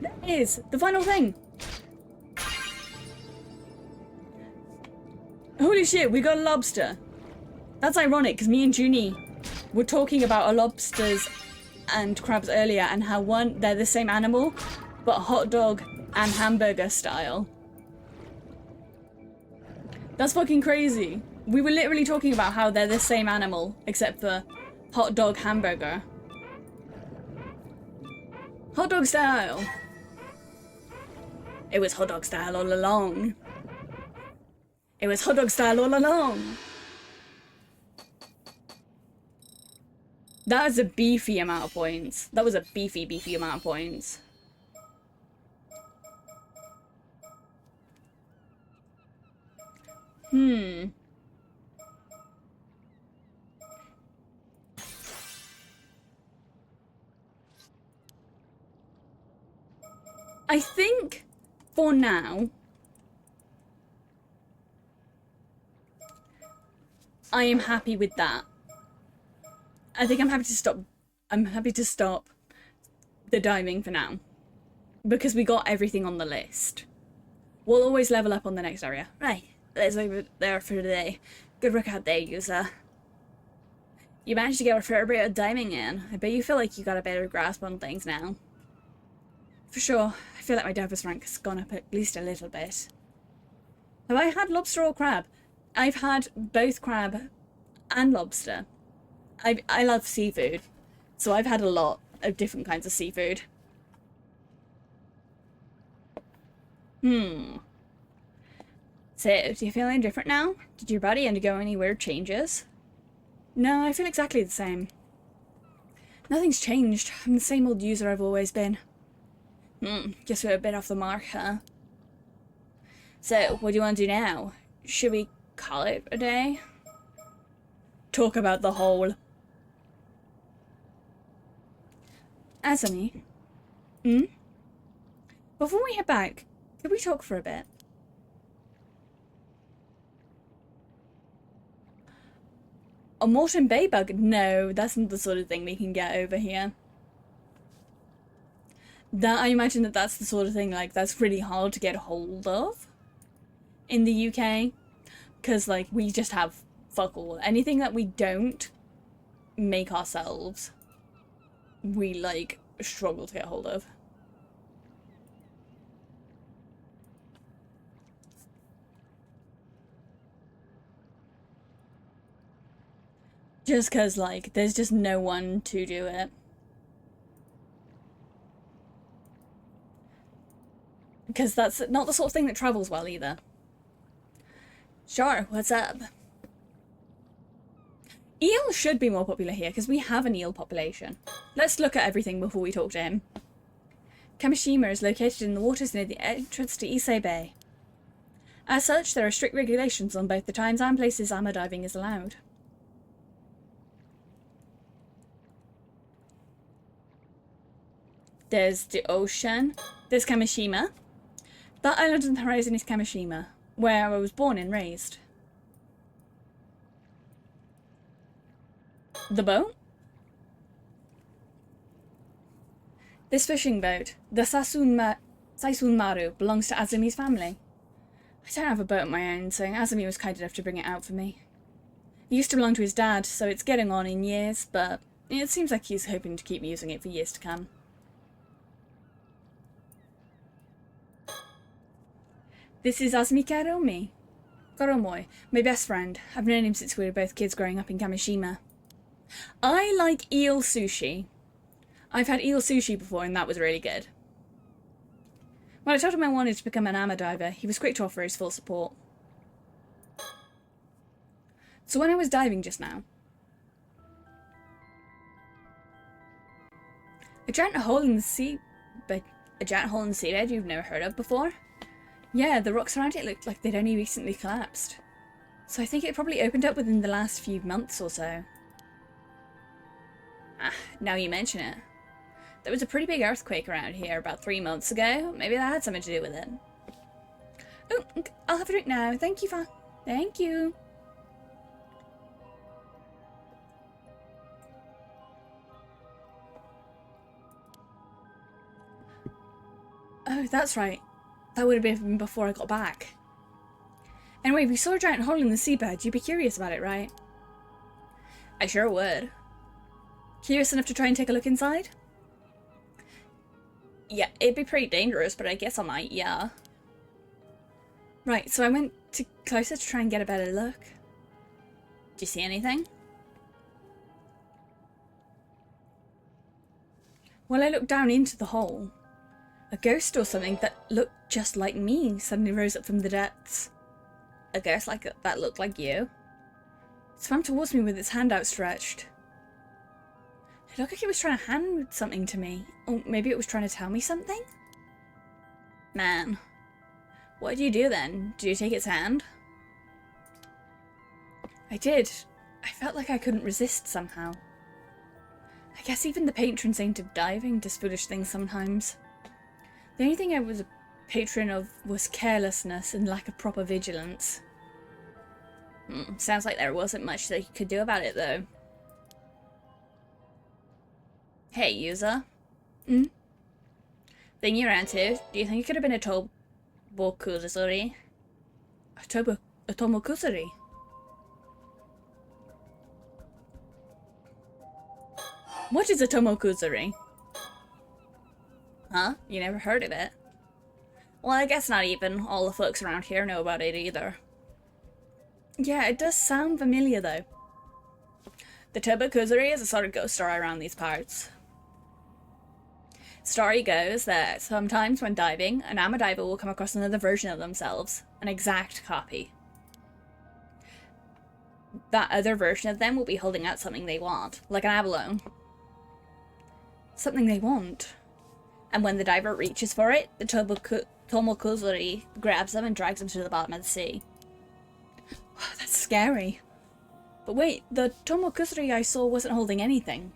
There it is, the final thing. Holy shit, we got a lobster. That's ironic because me and Junie were talking about lobsters and crabs earlier and how they're the same animal, but hot dog and hamburger style. That's fucking crazy. We were literally talking about how they're the same animal, except for hot dog hamburger. Hot dog style. It was hot dog style all along. It was hot dog style all along. That is a beefy amount of points. That was a beefy amount of points. I think for now I am happy with that. I think I'm happy to stop. I'm happy to stop the diving for now. Because we got everything on the list. We'll always level up on the next area. Right, that's over there for today. Good work out there, user. You managed to get a fair bit of diving in. I bet you feel like you got a better grasp on things now. For sure, I feel like my divers rank has gone up at least a little bit. Have I had lobster or crab? I've had both crab and lobster. I love seafood, so I've had a lot of different kinds of seafood. So, do you feel any different now? Did your body undergo any weird changes? No, I feel exactly the same. Nothing's changed. I'm the same old user I've always been. Guess we're a bit off the mark, huh? So, what do you want to do now? Should we call it a day? Talk about the whole. Azumi? Before we head back, could we talk for a bit? A Morton Bay bug? No, that's not the sort of thing we can get over here. I imagine that's the sort of thing, like, that's really hard to get hold of in the UK. Because, like, we just have fuck all. Anything that we don't make ourselves, we, like, struggle to get hold of. Just because, like, there's just no one to do it. Because that's not the sort of thing that travels well, either. Sure, what's up? Eel should be more popular here, because we have an eel population. Let's look at everything before we talk to him. Kamishima is located in the waters near the entrance to Issei Bay. As such, there are strict regulations on both the times and places armor diving is allowed. There's the ocean. There's Kamishima. That island on the horizon is Kamishima, where I was born and raised. The boat? This fishing boat, the Saisun Maru, belongs to Azumi's family. I don't have a boat of my own, so Azumi was kind enough to bring it out for me. It used to belong to his dad, so it's getting on in years, but it seems like he's hoping to keep using it for years to come. This is Karomoy, my best friend. I've known him since we were both kids growing up in Kamishima. I like eel sushi. I've had eel sushi before and that was really good. When I told him I wanted to become an ama diver, he was quick to offer his full support. So when I was diving just now, a giant hole in the seabed you've never heard of before? Yeah, the rocks around it looked like they'd only recently collapsed. So I think it probably opened up within the last few months or so. Ah, now you mention it. There was a pretty big earthquake around here about 3 months ago. Maybe that had something to do with it. Oh, I'll have a drink now. Thank you, Thank you. Oh, that's right. That would have been before I got back. Anyway, if you saw a giant hole in the seabed, you'd be curious about it, right? I sure would. Curious enough to try and take a look inside? Yeah, it'd be pretty dangerous, but I guess I might, yeah. Right, so I went closer to try and get a better look. Do you see anything? Well, I looked down into the hole. A ghost or something that looked just like me suddenly rose up from the depths. A ghost that looked like you? It swam towards me with its hand outstretched. It looked like it was trying to hand something to me. Or maybe it was trying to tell me something? Man. What did you do then? Did you take its hand? I did. I felt like I couldn't resist somehow. I guess even the patron saint of diving does foolish things sometimes. The only thing I was a patron of was carelessness and lack of proper vigilance. Sounds like there wasn't much that you could do about it, though. Hey, user. Thing you're into, do you think it could have been a Tomokuzuri? A Tomokuzuri? What is a Tomokuzuri? Huh? You never heard of it? Well, I guess not even all the folks around here know about it either. Yeah, it does sound familiar though. The Tomokuzuri is a sort of ghost story around these parts. Story goes that sometimes when diving, an ama diver will come across another version of themselves, an exact copy. That other version of them will be holding out something they want, like an abalone. Something they want. And when the diver reaches for it, the Tomokuzuri grabs them and drags them to the bottom of the sea. That's scary. But wait, the Tomokuzuri I saw wasn't holding anything.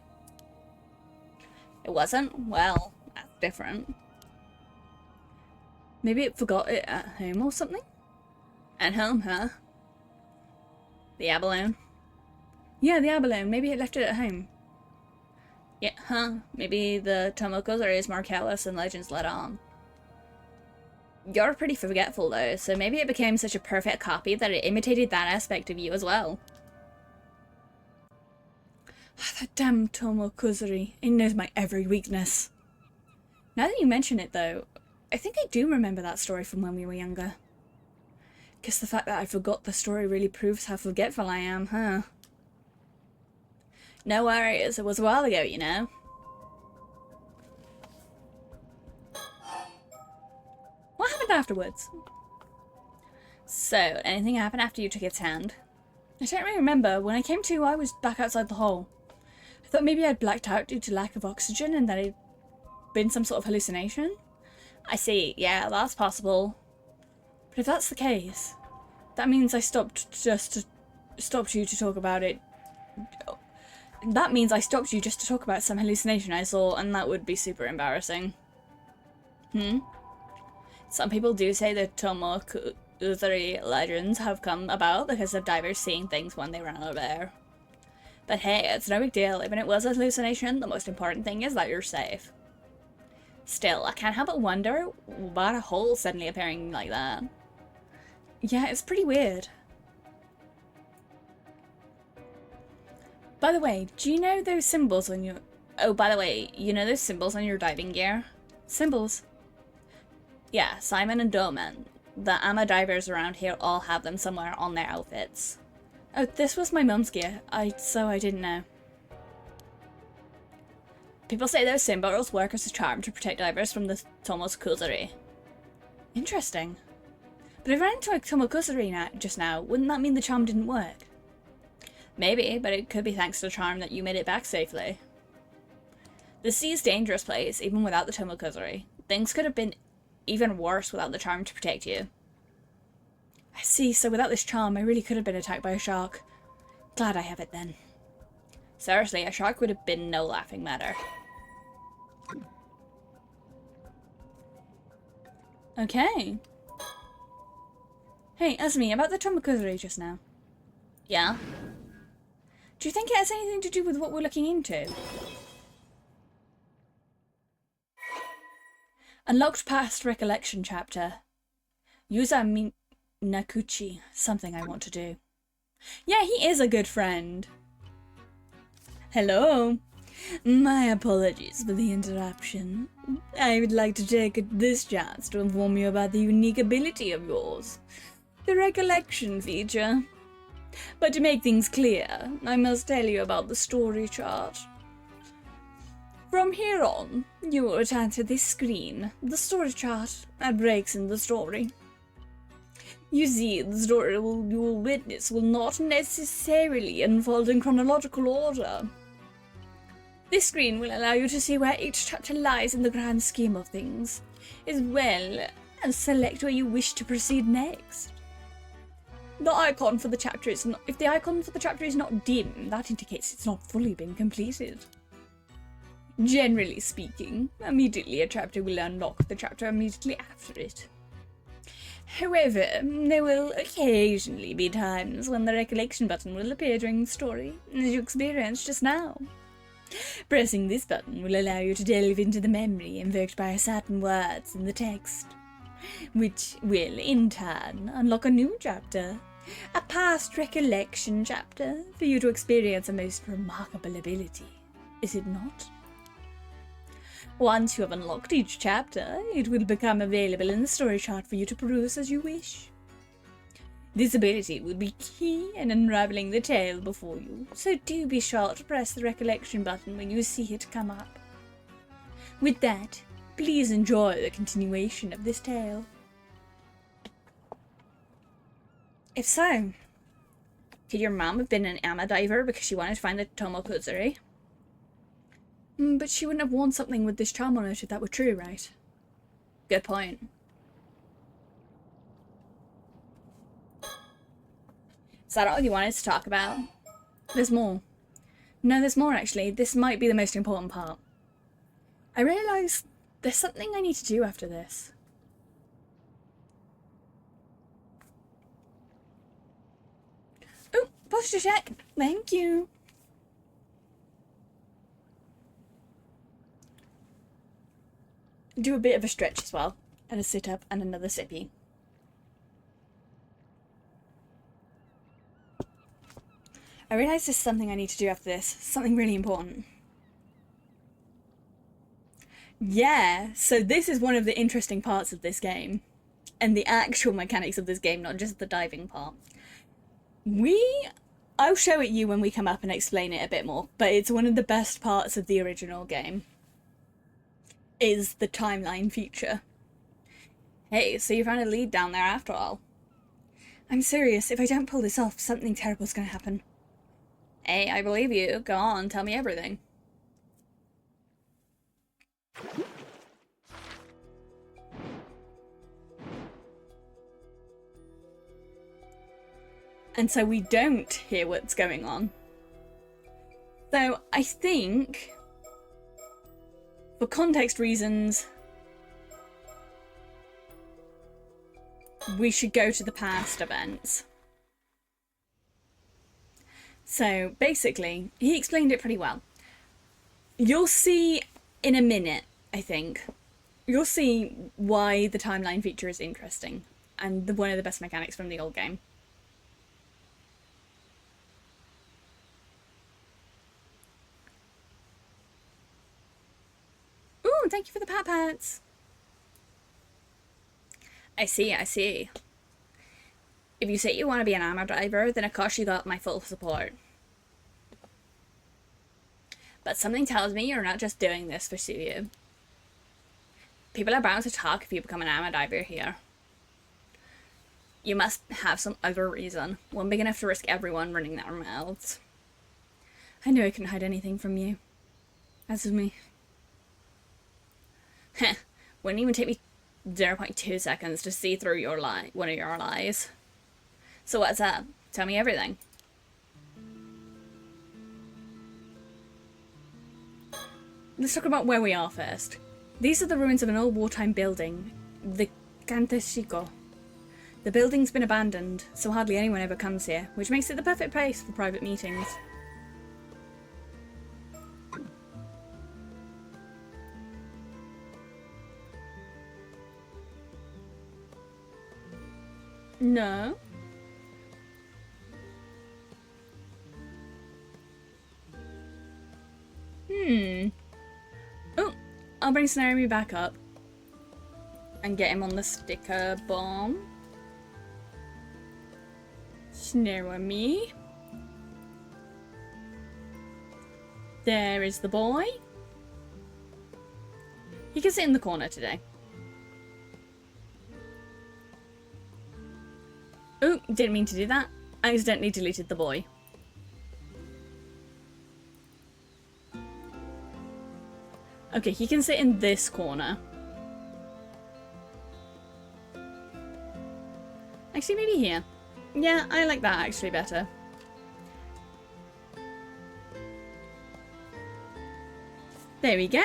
It wasn't? Well, that's different. Maybe it forgot it at home or something? At home, huh? The abalone? Yeah, the abalone. Maybe it left it at home. Yeah, huh? Maybe the Tomokuzuri is more careless than legends let on. You're pretty forgetful though, so maybe it became such a perfect copy that it imitated that aspect of you as well. That damn Tomokuzuri. It knows my every weakness. Now that you mention it though, I think I do remember that story from when we were younger. Guess the fact that I forgot the story really proves how forgetful I am, huh? No worries, it was a while ago, you know. What happened afterwards? So, anything happened after you took its hand? I don't really remember. When I came to, I was back outside the hole. I thought maybe I'd blacked out due to lack of oxygen and that it'd been some sort of hallucination. I see, yeah, that's possible. But if that's the case, that means I stopped you to talk about it. That means I stopped you just to talk about some hallucination I saw, and that would be super embarrassing. Some people do say that Tomokuzuri legends have come about because of divers seeing things when they run out of air. But hey, it's no big deal. Even if it was a hallucination, the most important thing is that you're safe. Still, I can't help but wonder about a hole suddenly appearing like that. Yeah, it's pretty weird. By the way, do you know those symbols on your... Oh, by the way, you know those symbols on your diving gear? Symbols? Yeah, Simon and Doman. The Ama divers around here all have them somewhere on their outfits. Oh, this was my mum's gear, so I didn't know. People say those symbols work as a charm to protect divers from the Tomokuzuri. Interesting. But if I ran into a Tomokuzuri just now, wouldn't that mean the charm didn't work? Maybe, but it could be thanks to the charm that you made it back safely. The sea is a dangerous place, even without the Tomokuzuri. Things could have been even worse without the charm to protect you. I see, so without this charm, I really could have been attacked by a shark. Glad I have it then. Seriously, a shark would have been no laughing matter. Okay. Hey, Azumi, about the Tomokuzuri just now. Yeah? Do you think it has anything to do with what we're looking into? Unlocked past recollection chapter. Yuza Nakuchi. Something I want to do. Yeah, he is a good friend. Hello. My apologies for the interruption. I would like to take this chance to inform you about the unique ability of yours. The recollection feature. But to make things clear, I must tell you about the story chart. From here on, you will return to this screen, the story chart, at breaks in the story. You see, the story you will witness will not necessarily unfold in chronological order. This screen will allow you to see where each chapter lies in the grand scheme of things, as well as select where you wish to proceed next. The icon for the chapter is not, if the icon for the chapter is not dim, that indicates it's not fully been completed. Generally speaking, immediately a chapter will unlock the chapter immediately after it. However, there will occasionally be times when the recollection button will appear during the story, as you experienced just now. Pressing this button will allow you to delve into the memory invoked by certain words in the text, which will, in turn, unlock a new chapter, a past recollection chapter, for you to experience a most remarkable ability, is it not? Once you have unlocked each chapter, it will become available in the story chart for you to peruse as you wish. This ability will be key in unraveling the tale before you, so do be sure to press the recollection button when you see it come up. With that, please enjoy the continuation of this tale. If so, could your mom have been an ama diver because she wanted to find the Tomokuzuri? But she wouldn't have worn something with this charm on it if that were true, right? Good point. Is that all you wanted to talk about? There's more. No, there's more actually. This might be the most important part. I realise there's something I need to do after this. Oh, posture check. Thank you. Do a bit of a stretch as well, and a sit up and another sippy. I realise there's something I need to do after this, something really important. Yeah, so this is one of the interesting parts of this game, and the actual mechanics of this game, not just the diving part. I'll show it you when we come up and explain it a bit more, but it's one of the best parts of the original game. Is the timeline feature. Hey, so you found a lead down there after all. I'm serious, if I don't pull this off, something terrible's gonna happen. Hey, I believe you. Go on, tell me everything. And so we don't hear what's going on. So I think, for context reasons, we should go to the past events. So basically, he explained it pretty well. You'll see in a minute, I think, you'll see why the timeline feature is interesting and one of the best mechanics from the old game. pets. I see, I see. If you say you want to be an armor diver, then of course you got my full support. But something tells me you're not just doing this for Suyu. People are bound to talk if you become an armor diver here. You must have some other reason, one big enough to risk everyone running their mouths. I knew I couldn't hide anything from you. As with me. Heh, wouldn't even take me 0.2 seconds to see through your one of your lies. So what's up? Tell me everything. Let's talk about where we are first. These are the ruins of an old wartime building, the Canteshiko. The building's been abandoned, so hardly anyone ever comes here, which makes it the perfect place for private meetings. No. Oh, I'll bring Snaremy back up and get him on the sticker bomb. Snaremy. There is the boy. He can sit in the corner today. Oh, didn't mean to do that. I accidentally deleted the boy. Okay, he can sit in this corner. Actually, maybe here. Yeah, I like that actually better. There we go.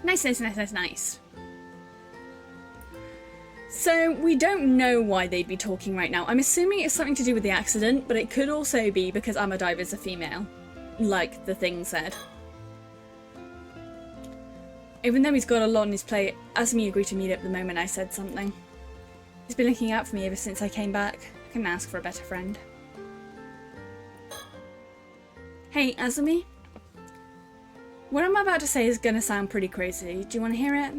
Nice, nice, nice, nice, nice. So, we don't know why they'd be talking right now. I'm assuming it's something to do with the accident, but it could also be because armor diver's a female. Like the thing said. Even though he's got a lot on his plate, Asumi agreed to meet up the moment I said something. He's been looking out for me ever since I came back. I couldn't ask for a better friend. Hey, Asumi. What I'm about to say is gonna sound pretty crazy. Do you want to hear it?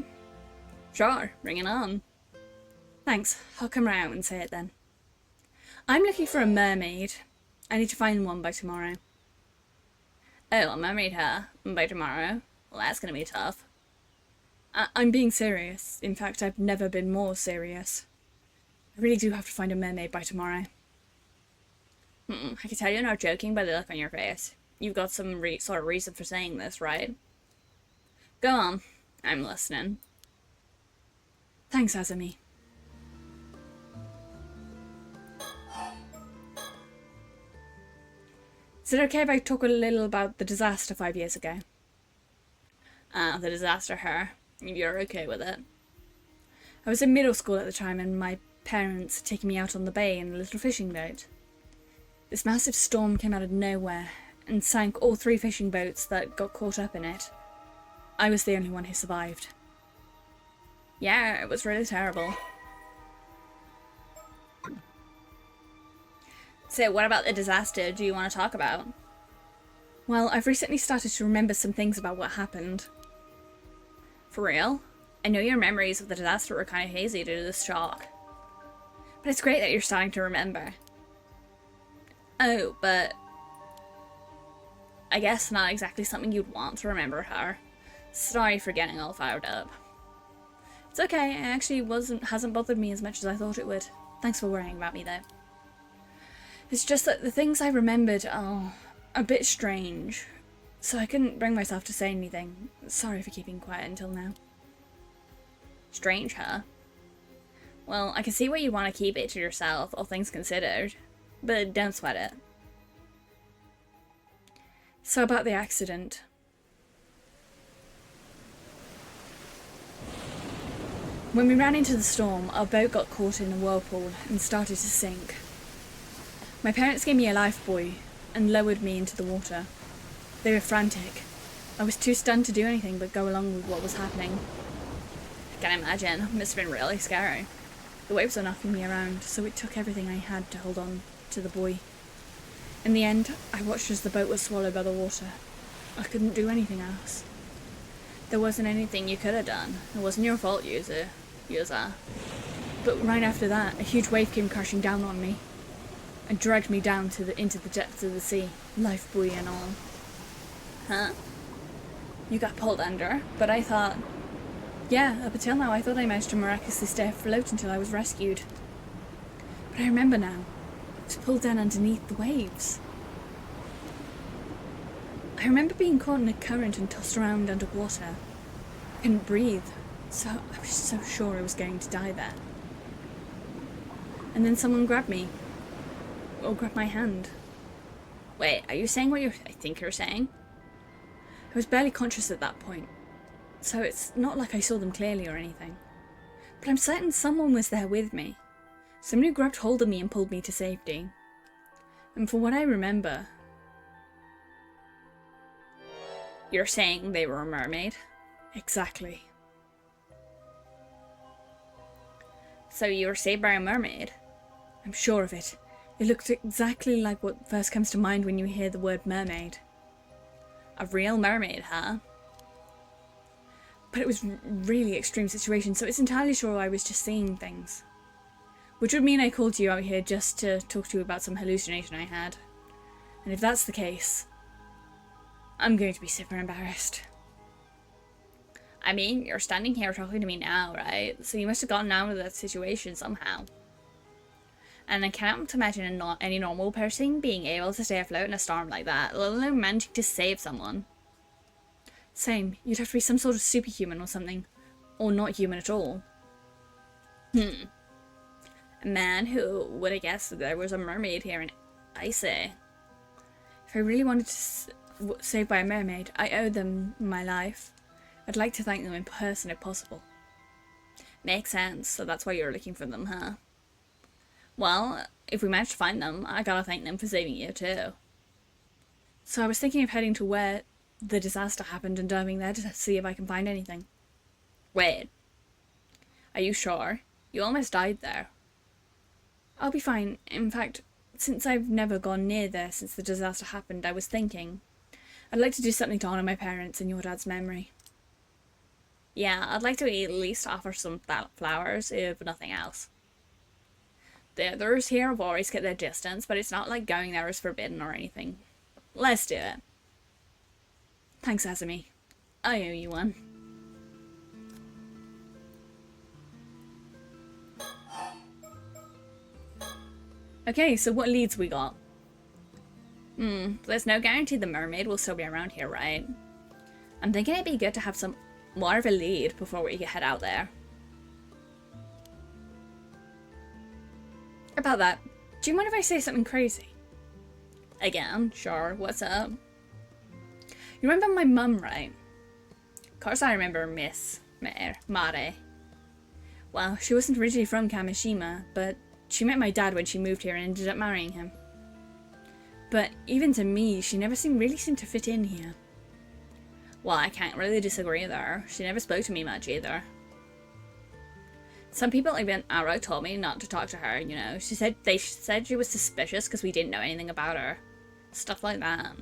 Sure, bring it on. Thanks, I'll come round and say it then. I'm looking for a mermaid. I need to find one by tomorrow. Oh, a mermaid, huh? By tomorrow? Well, that's gonna be tough. I'm being serious. In fact, I've never been more serious. I really do have to find a mermaid by tomorrow. I can tell you're not joking by the look on your face. You've got some sort of reason for saying this, right? Go on. I'm listening. Thanks, Asumi. Is it okay if I talk a little about the disaster 5 years ago? The disaster, her. You're okay with it. I was in middle school at the time and my parents had taken me out on the bay in a little fishing boat. This massive storm came out of nowhere and sank all 3 fishing boats that got caught up in it. I was the only one who survived. Yeah, it was really terrible. So what about the disaster do you want to talk about? Well, I've recently started to remember some things about what happened. For real? I know your memories of the disaster were kind of hazy due to the shock. But it's great that you're starting to remember. Oh, but I guess not exactly something you'd want to remember her. Sorry for getting all fired up. It's okay, it actually hasn't bothered me as much as I thought it would. Thanks for worrying about me though. It's just that the things I remembered are a bit strange, so I couldn't bring myself to say anything. Sorry for keeping quiet until now. Strange, huh? Well, I can see why you want to keep it to yourself, all things considered, but don't sweat it. So about the accident. When we ran into the storm, our boat got caught in a whirlpool and started to sink. My parents gave me a lifebuoy and lowered me into the water. They were frantic. I was too stunned to do anything but go along with what was happening. I can imagine, it must have been really scary. The waves were knocking me around, so it took everything I had to hold on to the buoy. In the end, I watched as the boat was swallowed by the water. I couldn't do anything else. There wasn't anything you could have done. It wasn't your fault, user. But right after that, a huge wave came crashing down on me and dragged me down into the depths of the sea, life buoy and all. Huh? You got pulled under, but I thought... Yeah, up until now I thought I managed to miraculously stay afloat until I was rescued. But I remember now. I was pulled down underneath the waves. I remember being caught in a current and tossed around underwater. I couldn't breathe, so I was so sure I was going to die there. And then someone grabbed me. Or grabbed my hand. Wait, are you saying what I think you're saying? I was barely conscious at that point, so it's not like I saw them clearly or anything. But I'm certain someone was there with me. Somebody grabbed hold of me and pulled me to safety. And for what I remember... You're saying they were a mermaid? Exactly. So you were saved by a mermaid? I'm sure of it. It looked exactly like what first comes to mind when you hear the word mermaid. A real mermaid, huh? But it was really extreme situation, so it's entirely sure I was just seeing things. Which would mean I called you out here just to talk to you about some hallucination I had. And if that's the case, I'm going to be super embarrassed. I mean, you're standing here talking to me now, right? So you must have gotten out of that situation somehow. And I can't imagine any normal person being able to stay afloat in a storm like that, let alone managing to save someone. Same. You'd have to be some sort of superhuman or something. Or not human at all. A man who would have guessed that there was a mermaid here in Icy. If I really wanted to saved by a mermaid, I owe them my life. I'd like to thank them in person if possible. Makes sense, so that's why you're looking for them, huh? Well, if we manage to find them, I gotta thank them for saving you too. So I was thinking of heading to where the disaster happened and diving there to see if I can find anything. Wait. Are you sure? You almost died there. I'll be fine. In fact, since I've never gone near there since the disaster happened, I was thinking I'd like to do something to honour my parents and your dad's memory. Yeah, I'd like to at least offer some flowers, if nothing else. The others here have always kept their distance, but it's not like going there is forbidden or anything. Let's do it. Thanks, Azumi. I owe you one. Okay, so what leads we got? There's no guarantee the mermaid will still be around here, right? I'm thinking it'd be good to have some more of a lead before we head out there. About that, do you mind if I say something crazy? Again, sure, what's up? You remember my mum, right? Of course I remember Miss Mare. Well, she wasn't originally from Kamishima, but she met my dad when she moved here and ended up marrying him. But even to me, she never really seemed to fit in here. Well, I can't really disagree there. She never spoke to me much either. Some people even outright told me not to talk to her, you know. They said she was suspicious because we didn't know anything about her. Stuff like that.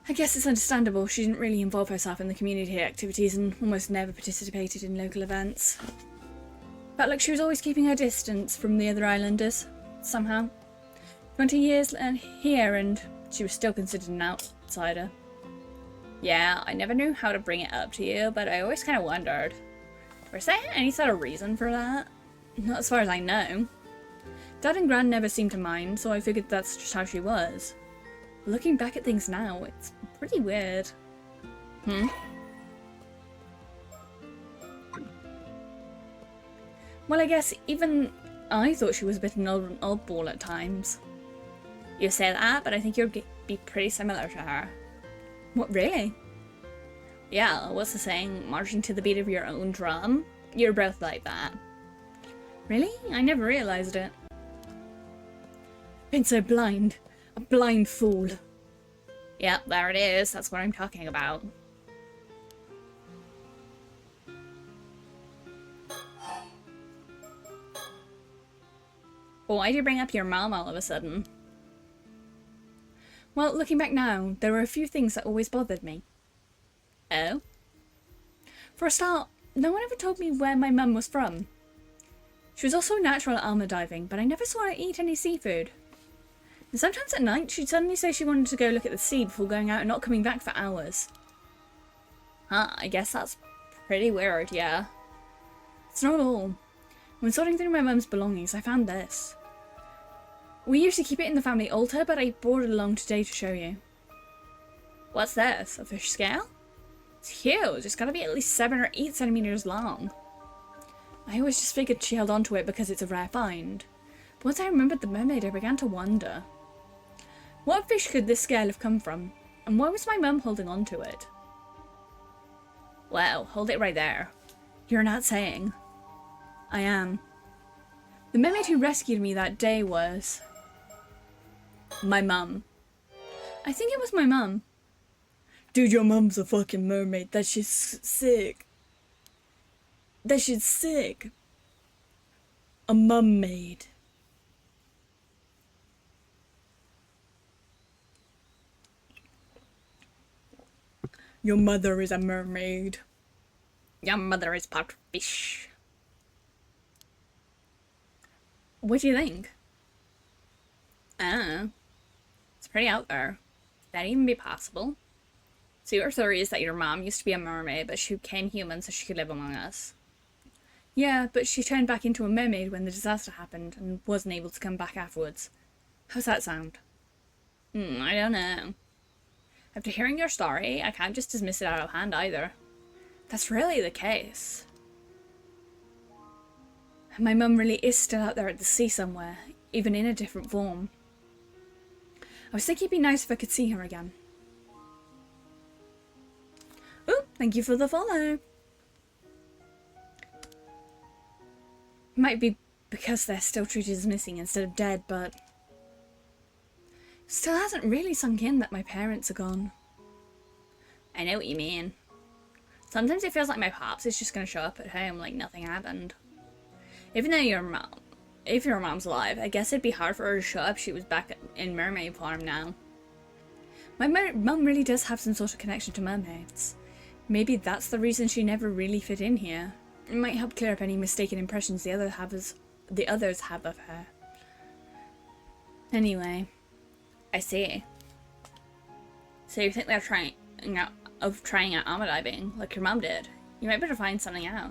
I guess it's understandable. She didn't really involve herself in the community activities and almost never participated in local events. Felt like she was always keeping her distance from the other islanders, somehow. 20 years here and she was still considered an outsider. Yeah, I never knew how to bring it up to you, but I always kind of wondered. Was there any sort of reason for that? Not as far as I know. Dad and Gran never seemed to mind, so I figured that's just how she was. Looking back at things now, it's pretty weird. Well, I guess even I thought she was a bit an oddball at times. You say that, but I think you'd be pretty similar to her. What, really? Yeah, what's the saying? Marching to the beat of your own drum? You're both like that. Really? I never realised it. Been so blind. A blind fool. Yep, there it is. That's what I'm talking about. Well, why'd you bring up your mom all of a sudden? Well, looking back now, there were a few things that always bothered me. Oh? For a start, no one ever told me where my mum was from. She was also natural at armour diving, but I never saw her eat any seafood. And sometimes at night, she'd suddenly say she wanted to go look at the sea before going out and not coming back for hours. Huh, I guess that's pretty weird, yeah. It's not all. When sorting through my mum's belongings, I found this. We used to keep it in the family altar, but I brought it along today to show you. What's this? A fish scale? It's huge. It's gotta be at least 7 or 8 centimeters long. I always just figured she held onto it because it's a rare find. But once I remembered the mermaid, I began to wonder. What fish could this scale have come from? And why was my mum holding onto it? Well, hold it right there. You're not saying. I am. The mermaid who rescued me that day was... my mum. I think it was my mum. Dude, your mum's a fucking mermaid. That shit's sick. That shit's sick. A mum-maid. Your mother is a mermaid. Your mother is part fish. What do you think? I don't know. It's pretty out there. Could that even be possible? So your theory is that your mom used to be a mermaid, but she became human so she could live among us. Yeah, but she turned back into a mermaid when the disaster happened and wasn't able to come back afterwards. How's that sound? I don't know. After hearing your story, I can't just dismiss it out of hand either. That's really the case. My mum really is still out there at the sea somewhere, even in a different form. I was thinking it'd be nice if I could see her again. Oh, thank you for the follow. Might be because they're still treated as missing instead of dead, but... still hasn't really sunk in that my parents are gone. I know what you mean. Sometimes it feels like my pops is just gonna show up at home like nothing happened. Even though if your mom's alive, I guess it'd be hard for her to show up if she was back in mermaid form now. My mum really does have some sort of connection to mermaids. Maybe that's the reason she never really fit in here. It might help clear up any mistaken impressions the others have of her. Anyway, I see. So you think they're trying out armor diving, like your mum did? You might better find something out.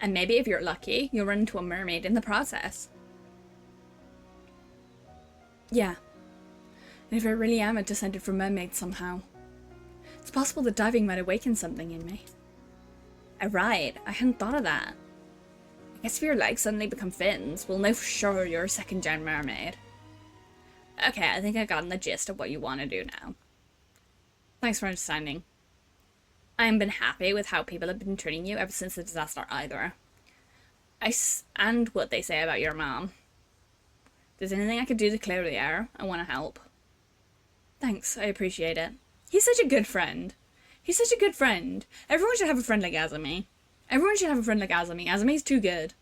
And maybe if you're lucky, you'll run into a mermaid in the process. Yeah. And if I really am a descendant from mermaids somehow, it's possible that diving might awaken something in me. Right, I hadn't thought of that. I guess if your legs suddenly become fins, we'll know for sure you're a second-gen mermaid. Okay, I think I've gotten the gist of what you want to do now. Thanks for understanding. I haven't been happy with how people have been treating you ever since the disaster either. And what they say about your mom. If there's anything I could do to clear the air, I want to help. Thanks, I appreciate it. He's such a good friend. He's such a good friend. Everyone should have a friend like Azumi. Everyone should have a friend like Azumi. Azumi's too good.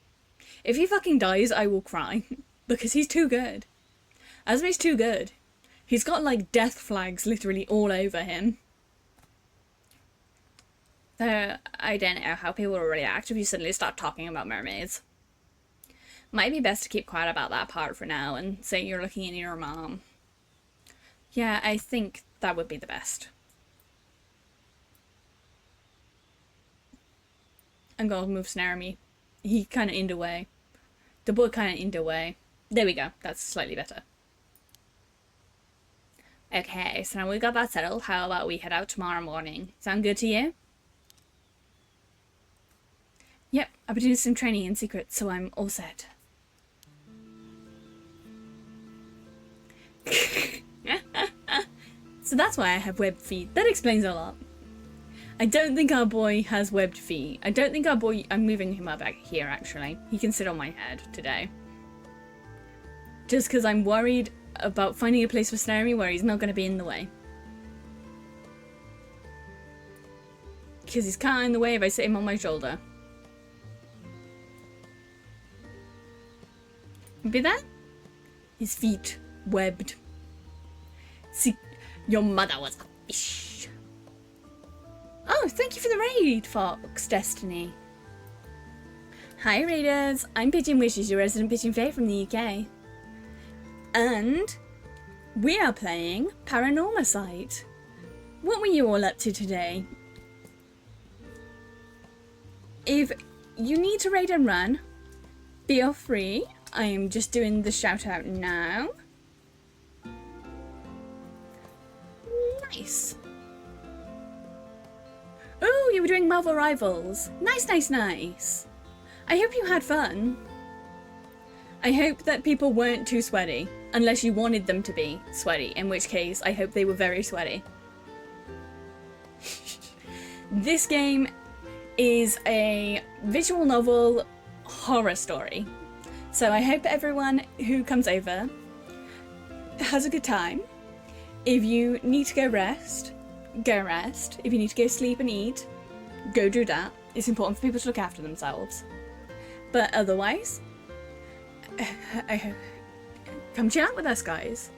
If he fucking dies, I will cry. Because he's too good. Azumi's too good. He's got, like, death flags literally all over him. So, I don't know how people will react if you suddenly start talking about mermaids. Might be best to keep quiet about that part for now and say you're looking into your mom. Yeah, I think that would be the best. I'm gonna move Snarmy. He kind of aimed away. The boy kind of aimed away. There we go. That's slightly better. Okay, so now we got that settled. How about we head out tomorrow morning? Sound good to you? Yep, I've been doing some training in secret, so I'm all set. So that's why I have webbed feet. That explains a lot. I don't think our boy has webbed feet. I don't think our boy... I'm moving him up back here, actually. He can sit on my head today. Just because I'm worried about finding a place for Snarmy where he's not going to be in the way. Because he's kind of in the way if I sit him on my shoulder. Be that? His feet webbed. See, Your mother was a fish. Oh, thank you for the raid, Fox Destiny. Hi raiders, I'm Pigeon Wishes, your resident Pigeon Fae from the UK. And we are playing Paranormasight. What were you all up to today? If you need to raid and run, feel free. I am just doing the shout out now. Nice. Oh, you were doing Marvel Rivals. Nice, nice, nice. I hope you had fun. I hope that people weren't too sweaty, unless you wanted them to be sweaty, in which case I hope they were very sweaty. This game is a visual novel horror story. So I hope everyone who comes over has a good time. If you need to go rest, go rest. If you need to go sleep and eat, go do that. It's important for people to look after themselves. But otherwise, come chill out with us, guys.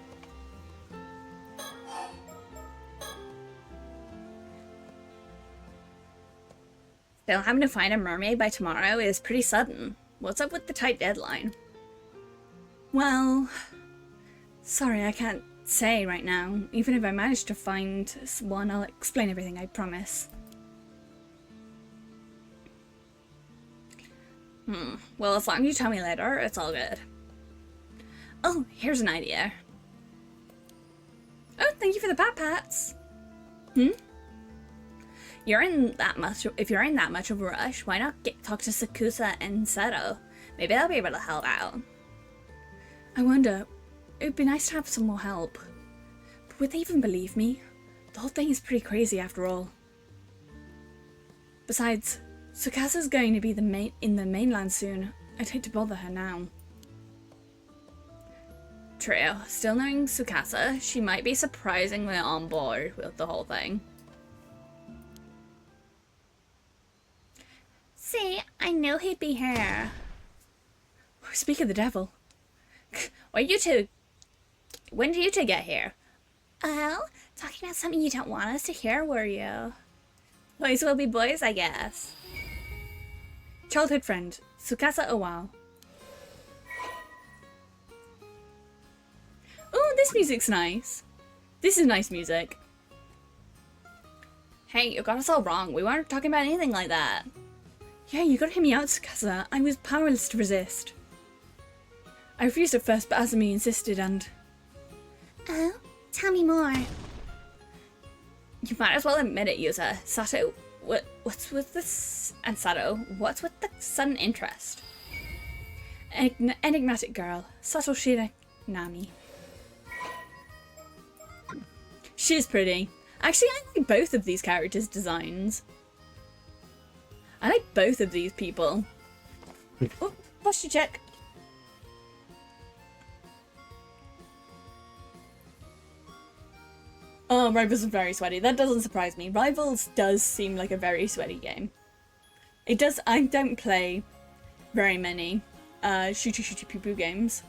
Still having to find a mermaid by tomorrow is pretty sudden. What's up with the tight deadline? Well, sorry, I can't say right now. Even if I manage to find one, I'll explain everything, I promise. Well, as long as you tell me later, it's all good. Oh, here's an idea. Oh, thank you for the pats. If you're in that much of a rush, why not talk to Sakusa and Seto? Maybe they'll be able to help out. I wonder, it would be nice to have some more help. But would they even believe me? The whole thing is pretty crazy after all. Besides, Sukasa's going to be in the mainland soon. I'd hate to bother her now. True. Still knowing Tsukasa, she might be surprisingly on board with the whole thing. See, I knew he'd be here. Speak of the devil. When did you two get here? Oh, talking about something you don't want us to hear, were you? Boys will be boys, I guess. Childhood friend, Tsukasa Owao. Oh, this music's nice. This is nice music. Hey, you got us all wrong. We weren't talking about anything like that. Yeah, you gotta hear me out, Tsukasa. I was powerless to resist. I refused at first, but Azumi insisted and... Oh? Tell me more. You might as well admit it, Yusa. Sato, what's with this... And Sato, what's with the sudden interest? Enigmatic girl. Satoshi Nami. She's pretty. Actually, I like both of these characters' designs. I like both of these people. Oh, posture check. Oh, Rivals is very sweaty. That doesn't surprise me. Rivals does seem like a very sweaty game. It does. I don't play very many shooty poo poo games.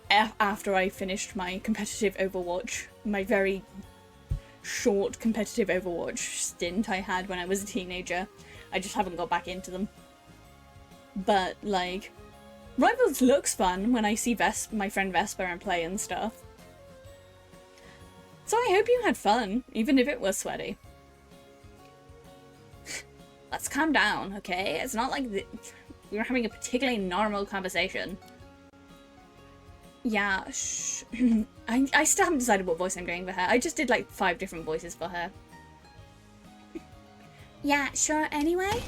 After I finished my competitive Overwatch, my very short competitive Overwatch stint I had when I was a teenager, I just haven't got back into them. But like, Rivals looks fun when I see my friend Vesper and play and stuff. So I hope you had fun, even if it was sweaty. Let's calm down, okay? It's not like we were having a particularly normal conversation. Yeah, shh. I still haven't decided what voice I'm doing for her. I just did like 5 different voices for her. Yeah, sure, anyway?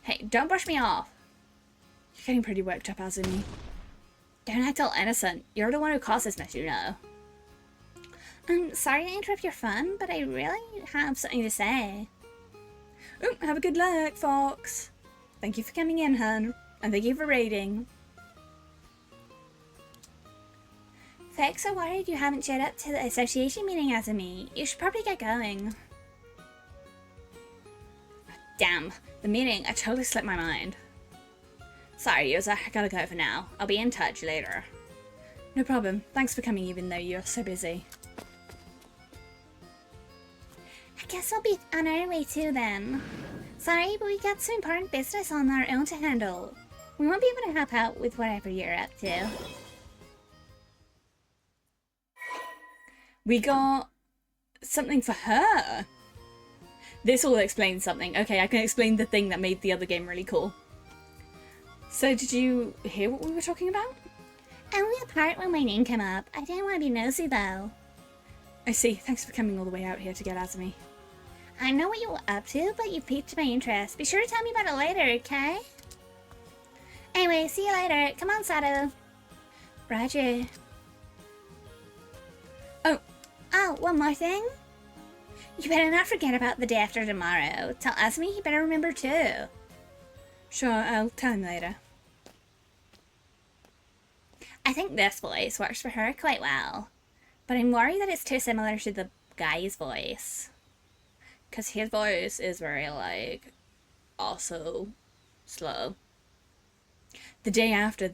Hey, don't brush me off. You're getting pretty worked up, Azumi. Don't act all innocent. You're the one who caused this mess, you know. I'm sorry to interrupt your fun, but I really have something to say. Oh, have a good luck, Fox. Thank you for coming in, hun. And thank you for raiding. Folks are worried you haven't showed up to the association meeting, Azumi. You should probably get going. Damn, the meeting, I totally slipped my mind. Sorry, Yosa, I gotta go for now. I'll be in touch later. No problem. Thanks for coming even though you're so busy. I guess we'll be on our way too then. Sorry, but we got some important business on our own to handle. We won't be able to help out with whatever you're up to. We got something for her. This will explain something. Okay, I can explain the thing that made the other game really cool. So did you hear what we were talking about? Only the part when my name came up. I didn't want to be nosy though. I see. Thanks for coming all the way out here to get at me. I know what you were up to, but you piqued my interest. Be sure to tell me about it later, okay? Anyway, see you later. Come on, Sato. Roger. Oh, one more thing. You better not forget about the day after tomorrow. Tell Asmi he better remember too. Sure, I'll tell him later. I think this voice works for her quite well. But I'm worried that it's too similar to the guy's voice. Because his voice is very, like, also slow. The day after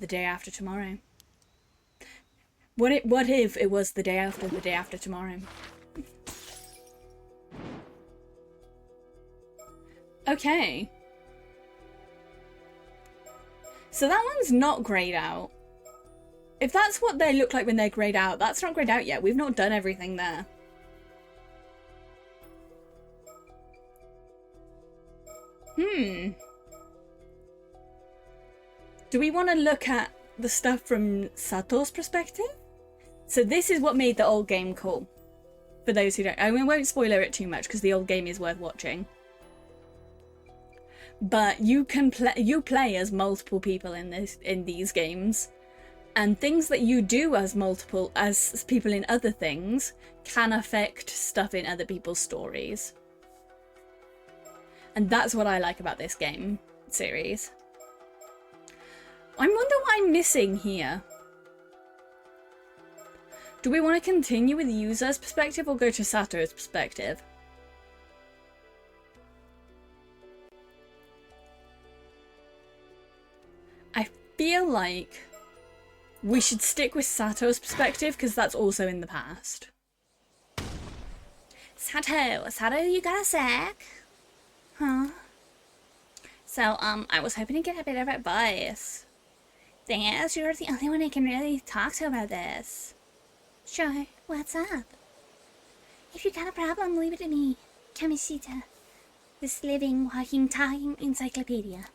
tomorrow. What if it was the day after tomorrow? Okay. So that one's not grayed out. If that's what they look like when they're grayed out, that's not grayed out yet. We've not done everything there. Do we want to look at the stuff from Sato's perspective? So this is what made the old game cool. For those who don't, I mean, I won't spoiler it too much because the old game is worth watching. But you play as multiple people in these games, and things that you do as people in other things can affect stuff in other people's stories. And that's what I like about this game series. I wonder what I'm missing here. Do we want to continue with the user's perspective or go to Sato's perspective? I feel like we should stick with Sato's perspective because that's also in the past. Sato, you got a sec? Huh? So, I was hoping to get a bit of advice. Thing is, you're the only one I can really talk to about this. Sure, what's up? If you got a problem, leave it to me, Kamishita. This living, walking, talking encyclopedia.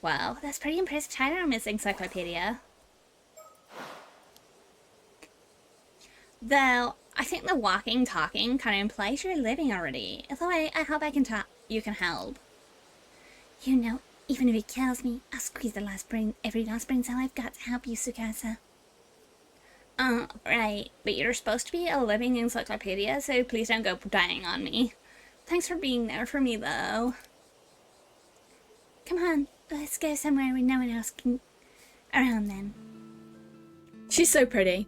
Wow, that's pretty impressive title on this encyclopedia. Though, I think the walking, talking kind of implies you're living already. Although I hope you can help. You know, even if it kills me, I'll squeeze every last brain cell I've got to help you, Tsukasa. Right, but you're supposed to be a living encyclopedia, so please don't go dying on me. Thanks for being there for me, though. Come on, let's go somewhere where no one else can around then. She's so pretty.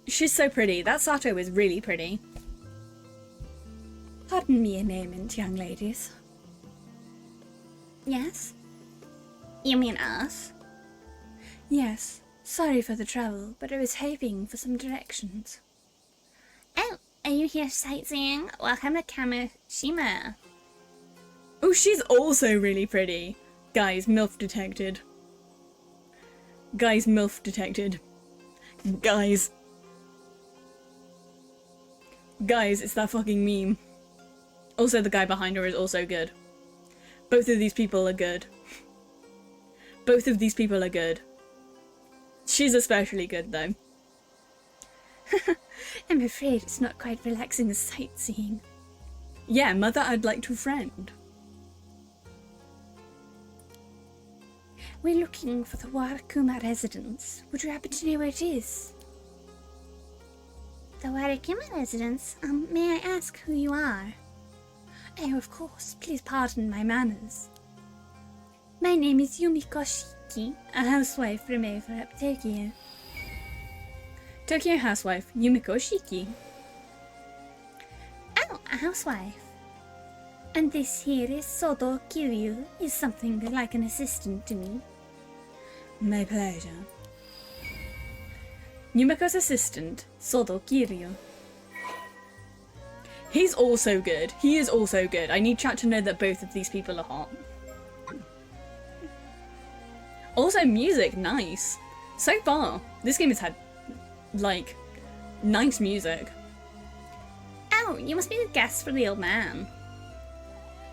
She's so pretty. That Sato is really pretty. Pardon me a moment, young ladies. Yes? You mean us? Yes. Sorry for the trouble, but I was hoping for some directions. Oh, are you here sightseeing? Welcome to Kamishima. Oh, she's also really pretty. Guys, MILF detected. Guys, MILF detected. Guys. Guys, it's that fucking meme. Also, the guy behind her is also good. Both of these people are good. Both of these people are good. She's especially good, though. I'm afraid it's not quite relaxing as sightseeing. Yeah, mother, I'd like to friend. We're looking for the Warakuma residence. Would you happen to know where it is? The Warakuma residence? May I ask who you are? Oh, of course. Please pardon my manners. My name is Yumiko Shiki, a housewife from over at Tokyo. Tokyo housewife, Yumiko Shiki. Oh, a housewife. And this here is Soto Kiryu, is something like an assistant to me. My pleasure. Yumiko's assistant, Soto Kiryu. He's also good. He is also good. I need chat to know that both of these people are hot. Also, music, nice. So far, this game has had, like, nice music. Oh, you must be the guest for the old man.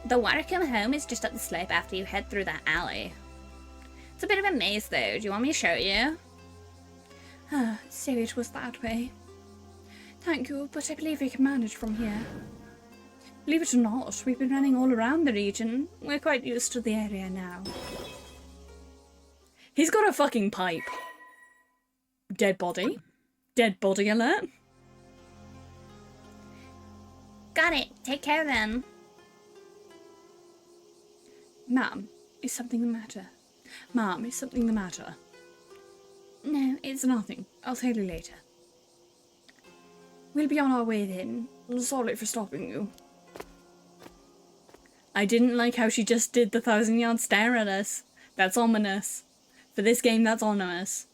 The Watercombe home is just up the slope after you head through that alley. It's a bit of a maze though, do you want me to show you? So it was that way. Thank you, but I believe we can manage from here. Believe it or not, we've been running all around the region. We're quite used to the area now. He's got a fucking pipe. Dead body. Dead body alert. Got it. Take care then. Ma'am, is something the matter? Ma'am, is something the matter? No, It's nothing. I'll tell you later. We'll be on our way then. I'm sorry for stopping you. I didn't like how she just did the 1,000-yard stare at us. That's ominous. For this game, that's ominous.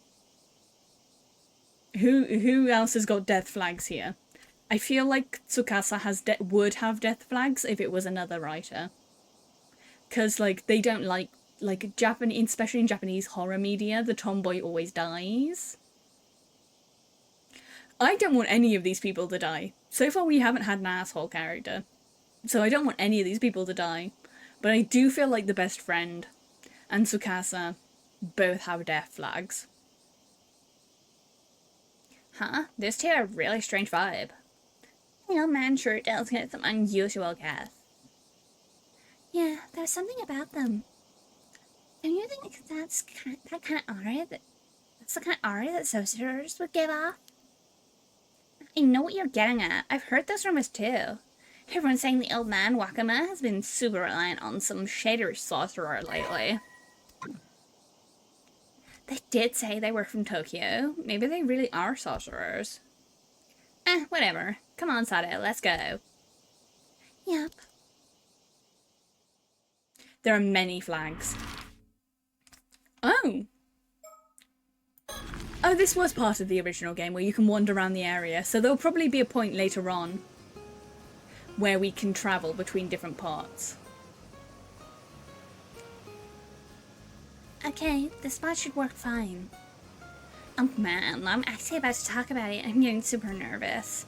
Who else has got death flags here? I feel like Tsukasa would have death flags if it was another writer. Because, like, they don't like Japanese, especially in Japanese horror media, the tomboy always dies. I don't want any of these people to die. So far we haven't had an asshole character. So I don't want any of these people to die. But I do feel like the best friend and Tsukasa both have death flags. Huh? Those two are a really strange vibe. The old man sure does get some unusual gas. Yeah, there's something about them. Don't you think that's that kind of aura that's the kind of aura that sorcerers would give off? I know what you're getting at. I've heard those rumors too. Everyone's saying the old man Wakama has been super reliant on some shader sorcerer lately. They did say they were from Tokyo. Maybe they really are sorcerers. Whatever. Come on, Sato, let's go. Yep. There are many flags. Oh! Oh, this was part of the original game where you can wander around the area, so there'll probably be a point later on where we can travel between different parts. Okay, this spot should work fine. Oh man, I'm actually about to talk about it. I'm getting super nervous.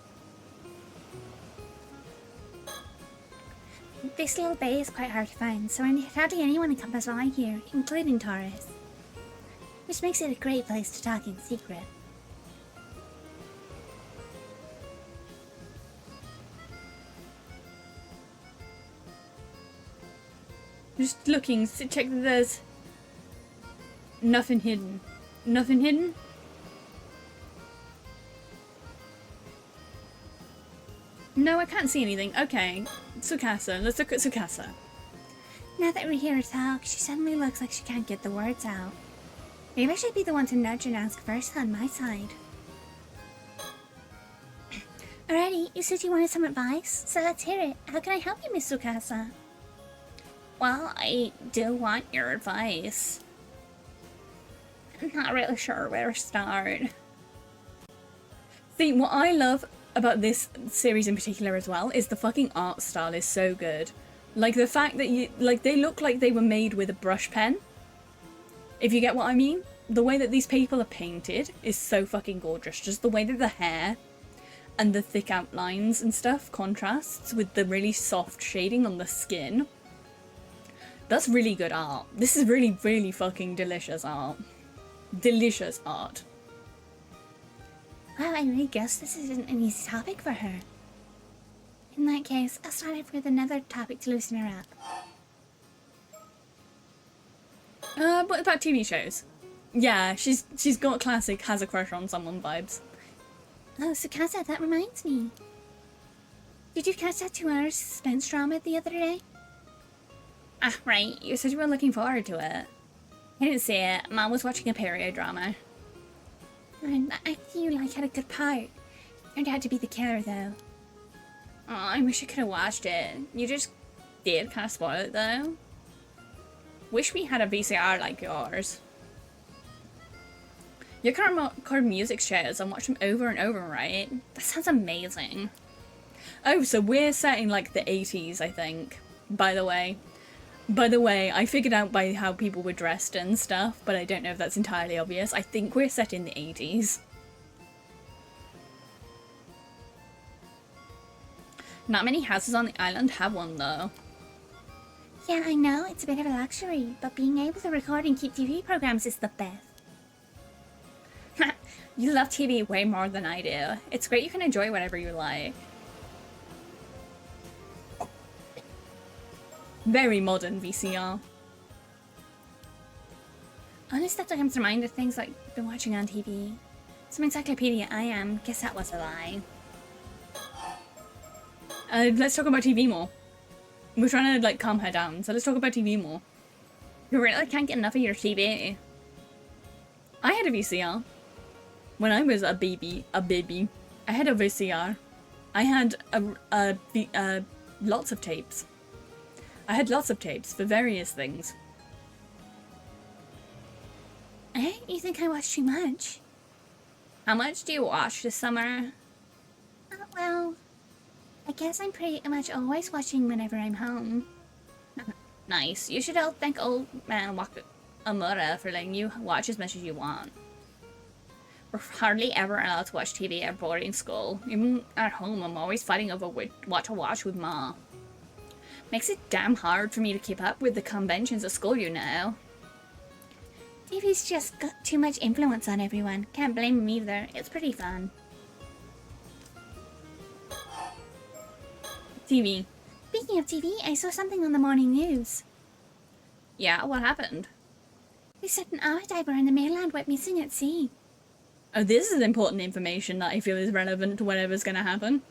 This little bay is quite hard to find, so I hardly anyone comes by here, including tourists. Which makes it a great place to talk in secret. Just looking, check that there's nothing hidden. Nothing hidden? No, I can't see anything. Okay, Tsukasa. Let's look at Tsukasa. Now that we hear her talk, she suddenly looks like she can't get the words out. Maybe I should be the one to nudge and ask first on my side. Alrighty, you said you wanted some advice, so let's hear it. How can I help you, Miss Tsukasa? Well, I do want your advice. I'm not really sure where to start. See, what I love about this series in particular as well is the fucking art style is so good. Like the fact that they look like they were made with a brush pen. If you get what I mean. The way that these people are painted is so fucking gorgeous. Just the way that the hair and the thick outlines and stuff contrasts with the really soft shading on the skin. That's really good art. This is really, really fucking delicious art. Delicious art. Wow, I really guess this isn't an easy topic for her. In that case, I'll start off with another topic to loosen her up. What about TV shows? Yeah, she's got classic has a crush on someone vibes. Oh, Tsukasa, that reminds me. Did you catch that 2-hour suspense drama the other day? Ah, right. You said you were looking forward to it. I didn't see it. Mom was watching a period drama. And I feel like had a good part. Turned out to be the killer, though. Oh, I wish I could have watched it. You just did kind of spoil it, though. Wish we had a VCR like yours. You can record music shares and watch them over and over, right? That sounds amazing. Oh, so we're set in like the 80s, I think. By the way. By the way, I figured out by how people were dressed and stuff, but I don't know if that's entirely obvious. I think we're set in the 80s. Not many houses on the island have one, though. Yeah, I know, it's a bit of a luxury, but being able to record and keep TV programs is the best. You love TV way more than I do. It's great you can enjoy whatever you like. Very modern VCR. Only stuff that comes to mind are things like been watching on TV. Some encyclopedia I am. Guess that was a lie. Let's talk about TV more. We're trying to like calm her down, so let's talk about TV more. You really can't get enough of your TV. I had a VCR. When I was a baby, I had a VCR. I had lots of tapes. I had lots of tapes for various things. Eh? You think I watch too much? How much do you watch this summer? Well, I guess I'm pretty much always watching whenever I'm home. Nice. You should all thank old man Amura for letting you watch as much as you want. We're hardly ever allowed to watch TV at boarding school. Even at home, I'm always fighting over what to watch with Ma. Makes it damn hard for me to keep up with the conventions at school, you know. TV's just got too much influence on everyone. Can't blame him either. It's pretty fun. TV. Speaking of TV, I saw something on the morning news. Yeah, what happened? They said an hour diver on the mainland went missing at sea. Oh, this is important information that I feel is relevant to whatever's gonna happen.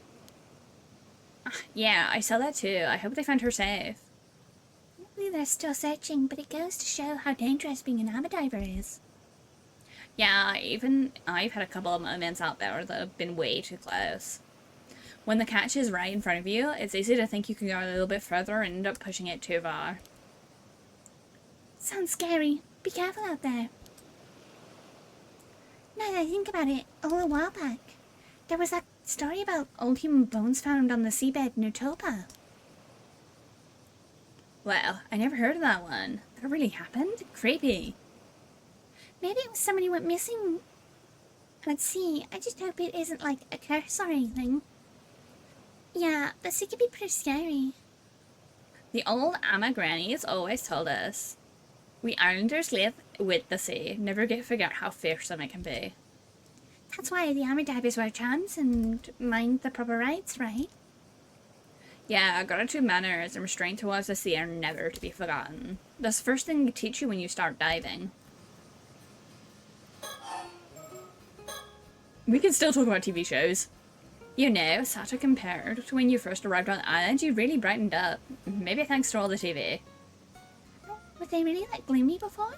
Yeah, I saw that too. I hope they found her safe. Maybe they're still searching, but it goes to show how dangerous being an amateur diver is. Yeah, even I've had a couple of moments out there that have been way too close. When the catch is right in front of you, it's easy to think you can go a little bit further and end up pushing it too far. Sounds scary. Be careful out there. Now that I think about it, a little while back, there was that story about old human bones found on the seabed near Topa. Well, I never heard of that one. That really happened? Creepy. Maybe it was somebody went missing at sea. I just hope it isn't like a curse or anything. Yeah, the sea could be pretty scary. The old Ama grannies always told us, we islanders live with the sea. Never forget how fearsome it can be. That's why the army divers wear charms and mind the proper rites, right? Yeah, gratitude, manners, and restraint towards the sea are never to be forgotten. That's the first thing they teach you when you start diving. We can still talk about TV shows. You know, Sato, compared to when you first arrived on the island, you really brightened up. Maybe thanks to all the TV. Were they really like gloomy before?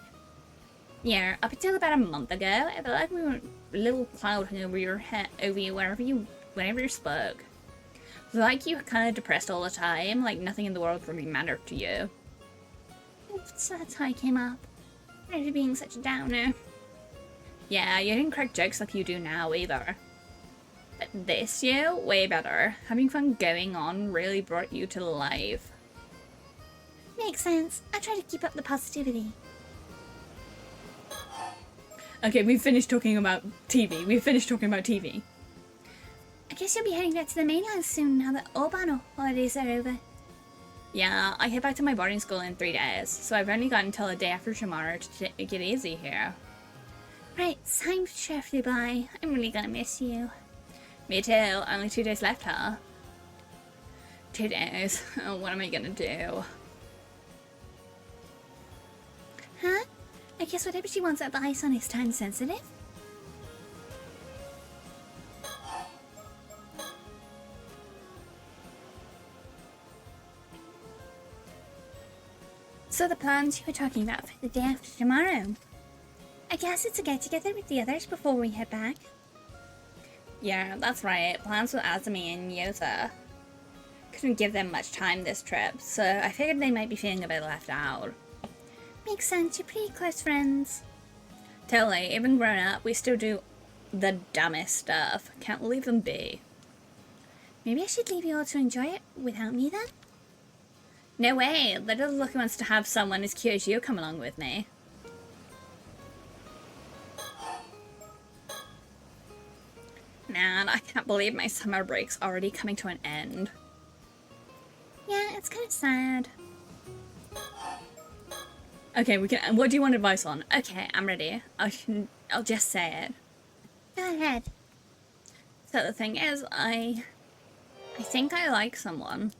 Yeah, up until about a month ago, I felt like we were a little cloud hung over your head, over you whenever you spoke. It was like you were kind of depressed all the time, like nothing in the world really mattered to you. So that's how I came up. After being such a downer. Yeah, you didn't crack jokes like you do now either. But this year, way better. Having fun going on really brought you to life. Makes sense. I try to keep up the positivity. Okay, we've finished talking about TV. I guess you'll be heading back to the mainland soon now that Obano holidays are over. Yeah, I head back to my boarding school in 3 days, so I've only got until the day after tomorrow to take it easy here. Right, time sure flew by. I'm really gonna miss you. Me too. Only 2 days left, huh? 2 days. Oh, what am I gonna do? Huh? I guess whatever she wants advice on is time sensitive. So the plans you were talking about for the day after tomorrow? I guess it's a get-together with the others before we head back. Yeah, that's right. Plans with Azumi and Yota. Couldn't give them much time this trip, so I figured they might be feeling a bit left out. Makes sense, you're pretty close friends. Totally, even grown up, we still do the dumbest stuff. Can't leave them be. Maybe I should leave you all to enjoy it without me then? No way! Little Lucky wants to have someone as cute as you come along with me. Man, I can't believe my summer break's already coming to an end. Yeah, it's kind of sad. Okay, we can. What do you want advice on? Okay, I'm ready. I'll just say it. Go ahead. So the thing is, I think I like someone.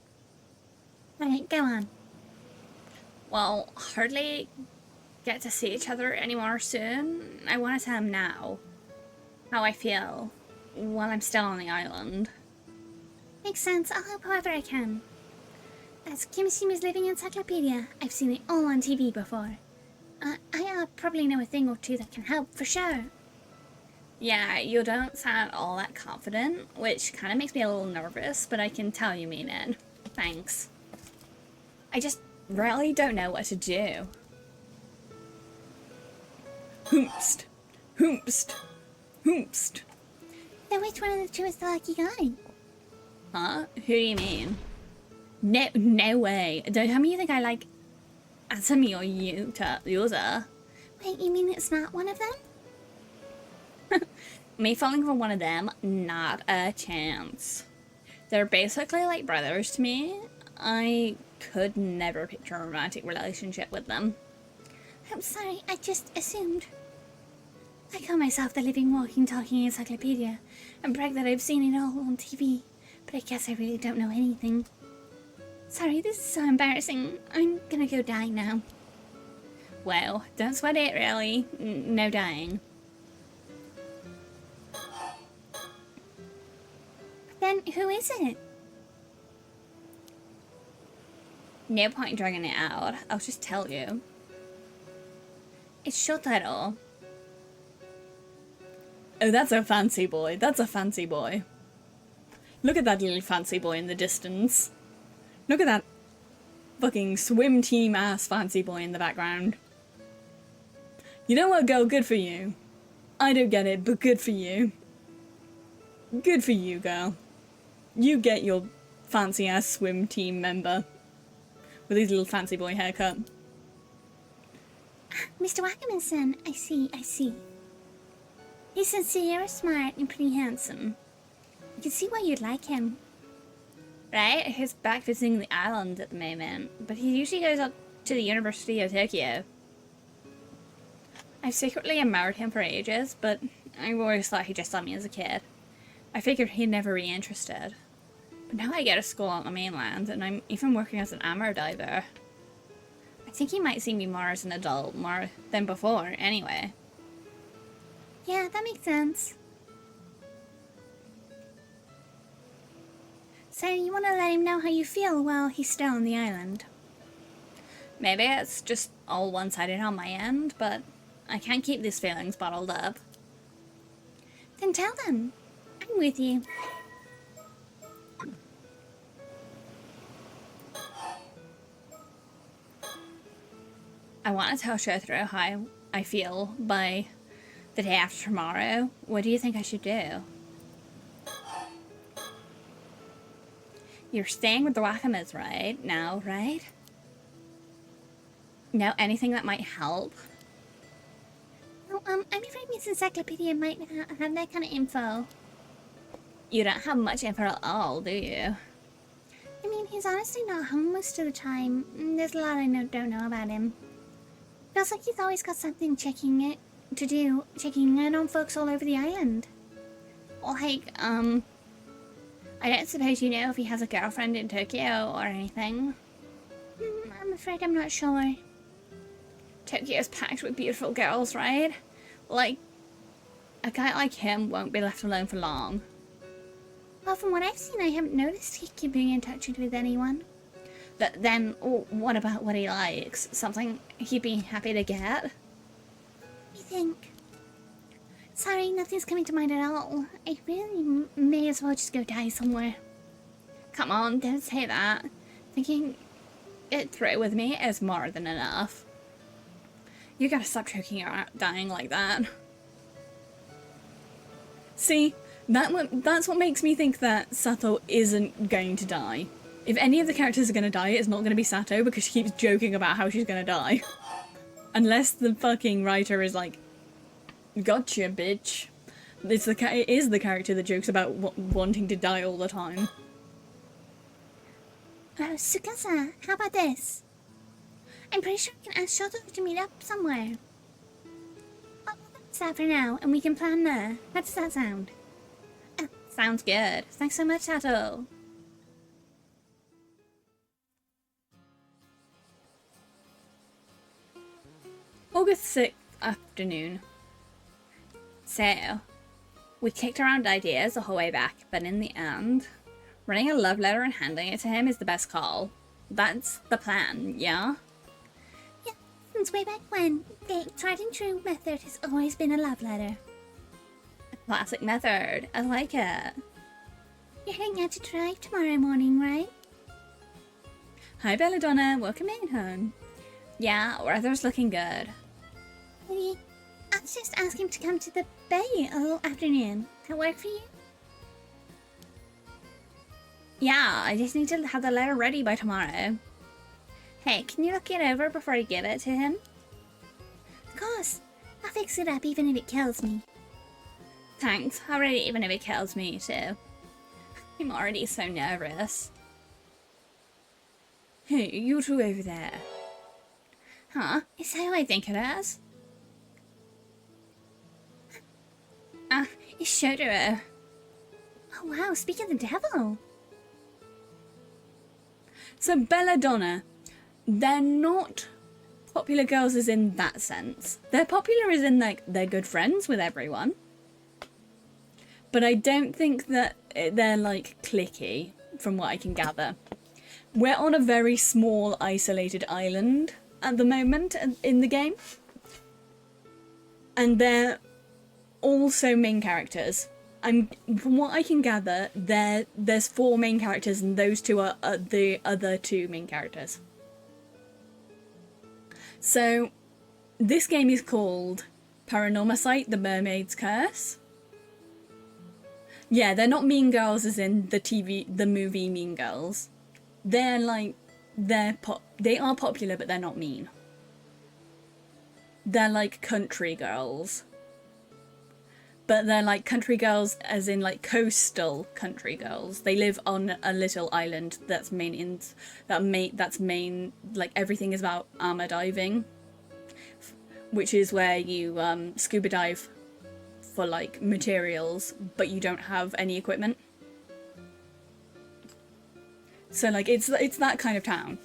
Right, go on. Well, hardly get to see each other anymore soon. I want to tell him now how I feel while I'm still on the island. Makes sense. I'll help however I can. As Kimishimi's living encyclopedia, I've seen it all on TV before. I probably know a thing or two that can help, for sure. Yeah, you don't sound all that confident, which kind of makes me a little nervous, but I can tell you mean it. Thanks. I just really don't know what to do. Hoomst. Hoomst. Hoomst. So which one of the two is the lucky guy? Huh? Who do you mean? No way. Don't tell me you think I like Asami or Yuza. Wait, you mean it's not one of them? Me falling for one of them? Not a chance. They're basically like brothers to me. I could never picture a romantic relationship with them. I'm sorry, I just assumed. I call myself the living, walking, talking encyclopedia and brag that I've seen it all on TV, but I guess I really don't know anything. Sorry, this is so embarrassing. I'm gonna go die now. Well, don't sweat it, really. No dying. But then, who is it? No point dragging it out. I'll just tell you. It's Shotaro. Oh, that's a fancy boy. That's a fancy boy. Look at that little fancy boy in the distance. Look at that fucking swim team ass fancy boy in the background. You know what, girl? Good for you. I don't get it, but good for you. Good for you, girl. You get your fancy ass swim team member with his little fancy boy haircut. Mr. Wackerman-san, I see. He's sincere, smart, and pretty handsome. I can see why you'd like him. Right? He's back visiting the island at the moment, but he usually goes up to the University of Tokyo. I've secretly admired him for ages, but I always thought he just saw me as a kid. I figured he'd never be interested. But now I go to school on the mainland, and I'm even working as an amateur diver. I think he might see me more as an adult, more than before, anyway. Yeah, that makes sense. So you want to let him know how you feel while he's still on the island? Maybe it's just all one-sided on my end, but I can't keep these feelings bottled up. Then tell them. I'm with you. I want to tell Shotaro how I feel by the day after tomorrow. What do you think I should do? You're staying with the Wakamas right now, right? No, anything that might help? Oh, I'm afraid Miss Encyclopedia might not have that kind of info. You don't have much info at all, do you? I mean, he's honestly not home most of the time. There's a lot I don't know about him. Feels like he's always got something checking in on folks all over the island. Like, I don't suppose you know if he has a girlfriend in Tokyo or anything. I'm afraid I'm not sure. Tokyo's packed with beautiful girls, right? Like, a guy like him won't be left alone for long. Well, from what I've seen, I haven't noticed he keeping in touch with anyone. But then, what about what he likes? Something he'd be happy to get? You think? Sorry, nothing's coming to mind at all. I really may as well just go die somewhere. Come on, don't say that. Thinking it through with me is more than enough. You gotta stop choking out dying like that. See? That's what makes me think that Sato isn't going to die. If any of the characters are going to die, it's not going to be Sato because she keeps joking about how she's going to die. Unless the fucking writer is like, gotcha, bitch. It is the character that jokes about wanting to die all the time. Oh, Tsukasa, how about this? I'm pretty sure we can ask Shoto to meet up somewhere. I'll do that for now, and we can plan there. How does that sound? Sounds good. Thanks so much, Sato. August 6th afternoon. So, we kicked around ideas the whole way back, but in the end, running a love letter and handing it to him is the best call. That's the plan, yeah? Yeah, since way back when, the tried and true method has always been a love letter. A classic method. I like it. You're heading out to drive tomorrow morning, right? Hi, Belladonna. Welcome in home. Yeah, weather's looking good. Maybe I'll just ask him to come to the bay a little afternoon. That work for you? Yeah, I just need to have the letter ready by tomorrow. Hey, can you look it over before I give it to him? Of course. I'll fix it up even if it kills me. Thanks. Already, even if it kills me, too. I'm already so nervous. Hey, you two over there. Huh? Is that who I think it is? It's Shotaro. Oh wow, speak of the devil. So Belladonna, they're not popular girls as in that sense. They're popular as in like they're good friends with everyone. But I don't think that they're like cliquey, from what I can gather. We're on a very small isolated island at the moment in the game. And they're also main characters. From what I can gather, there's 4 main characters and those 2 are the other 2 main characters. So, this game is called Paranormasight, the Mermaid's Curse. Yeah, they're not mean girls as in the movie Mean Girls. They're like, they are popular, but they're not mean. They're like country girls. But they're like country girls as in like coastal country girls. They live on a little island that's main like everything is about armor diving, which is where you scuba dive for like materials, but you don't have any equipment. So like it's that kind of town.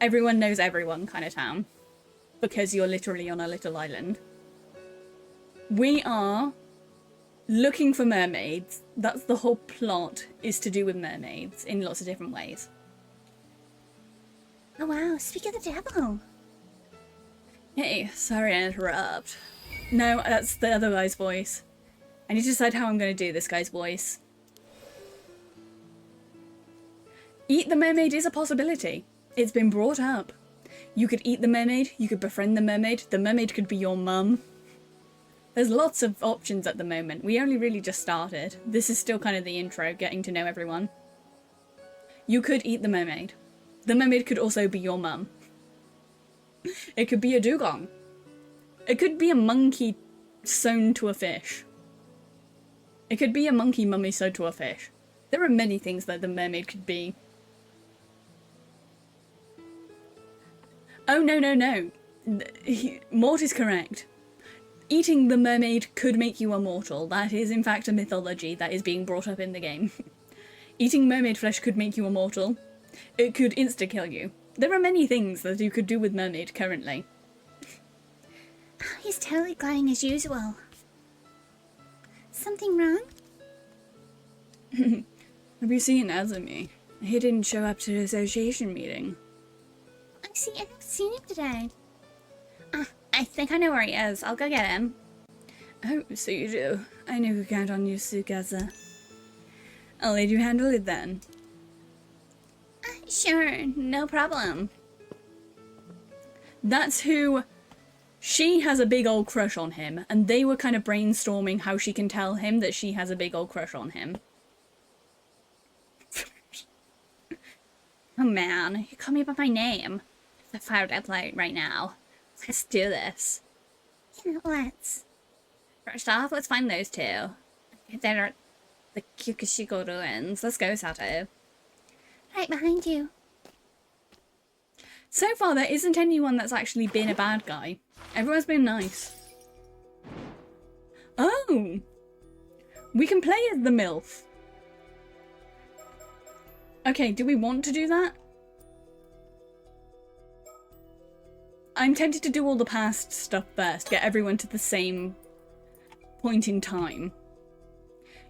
Everyone knows everyone kind of town, because you're literally on a little island. We are looking for mermaids. That's the whole plot, is to do with mermaids in lots of different ways. Oh wow, speak of the devil. Hey, sorry to interrupt. No, that's the other guy's voice. I need to decide how I'm going to do this guy's voice. Eat the mermaid is a possibility. It's been brought up. You could eat the mermaid, you could befriend the mermaid could be your mum. There's lots of options at the moment. We only really just started. This is still kind of the intro, getting to know everyone. You could eat the mermaid. The mermaid could also be your mum. It could be a dugong. It could be a monkey sewn to a fish. It could be a monkey mummy sewed to a fish. There are many things that the mermaid could be. Oh, no. Mort is correct. Eating the mermaid could make you immortal. That is, in fact, a mythology that is being brought up in the game. Eating mermaid flesh could make you immortal. It could insta-kill you. There are many things that you could do with mermaid currently. He's totally gliding as usual. Something wrong? Have you seen Azumi? He didn't show up to the association meeting. I haven't seen him today. I think I know where he is. I'll go get him. Oh, so you do. I know who count on you, Tsukasa. I'll let you handle it then. Sure, no problem. That's who she has a big old crush on him, and they were kind of brainstorming how she can tell him that she has a big old crush on him. Oh man, you call me by my name. I fired up right now. Let's do this. Yeah, let's. First off, let's find those two. They're at the Kyokushiko ruins. Let's go, Sato. Right behind you. So far, there isn't anyone that's actually been a bad guy. Everyone's been nice. Oh! We can play as the MILF. Okay, do we want to do that? I'm tempted to do all the past stuff first, get everyone to the same point in time.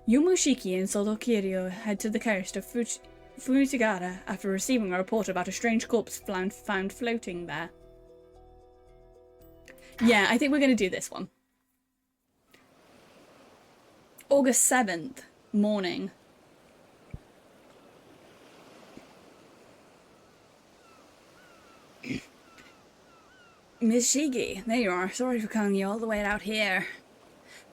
Yomoshiki and Sodokiryo head to the coast of Fujigara after receiving a report about a strange corpse found floating there. Yeah, I think we're going to do this one. August 7th, morning. Miss Shigi, there you are. Sorry for calling you all the way out here.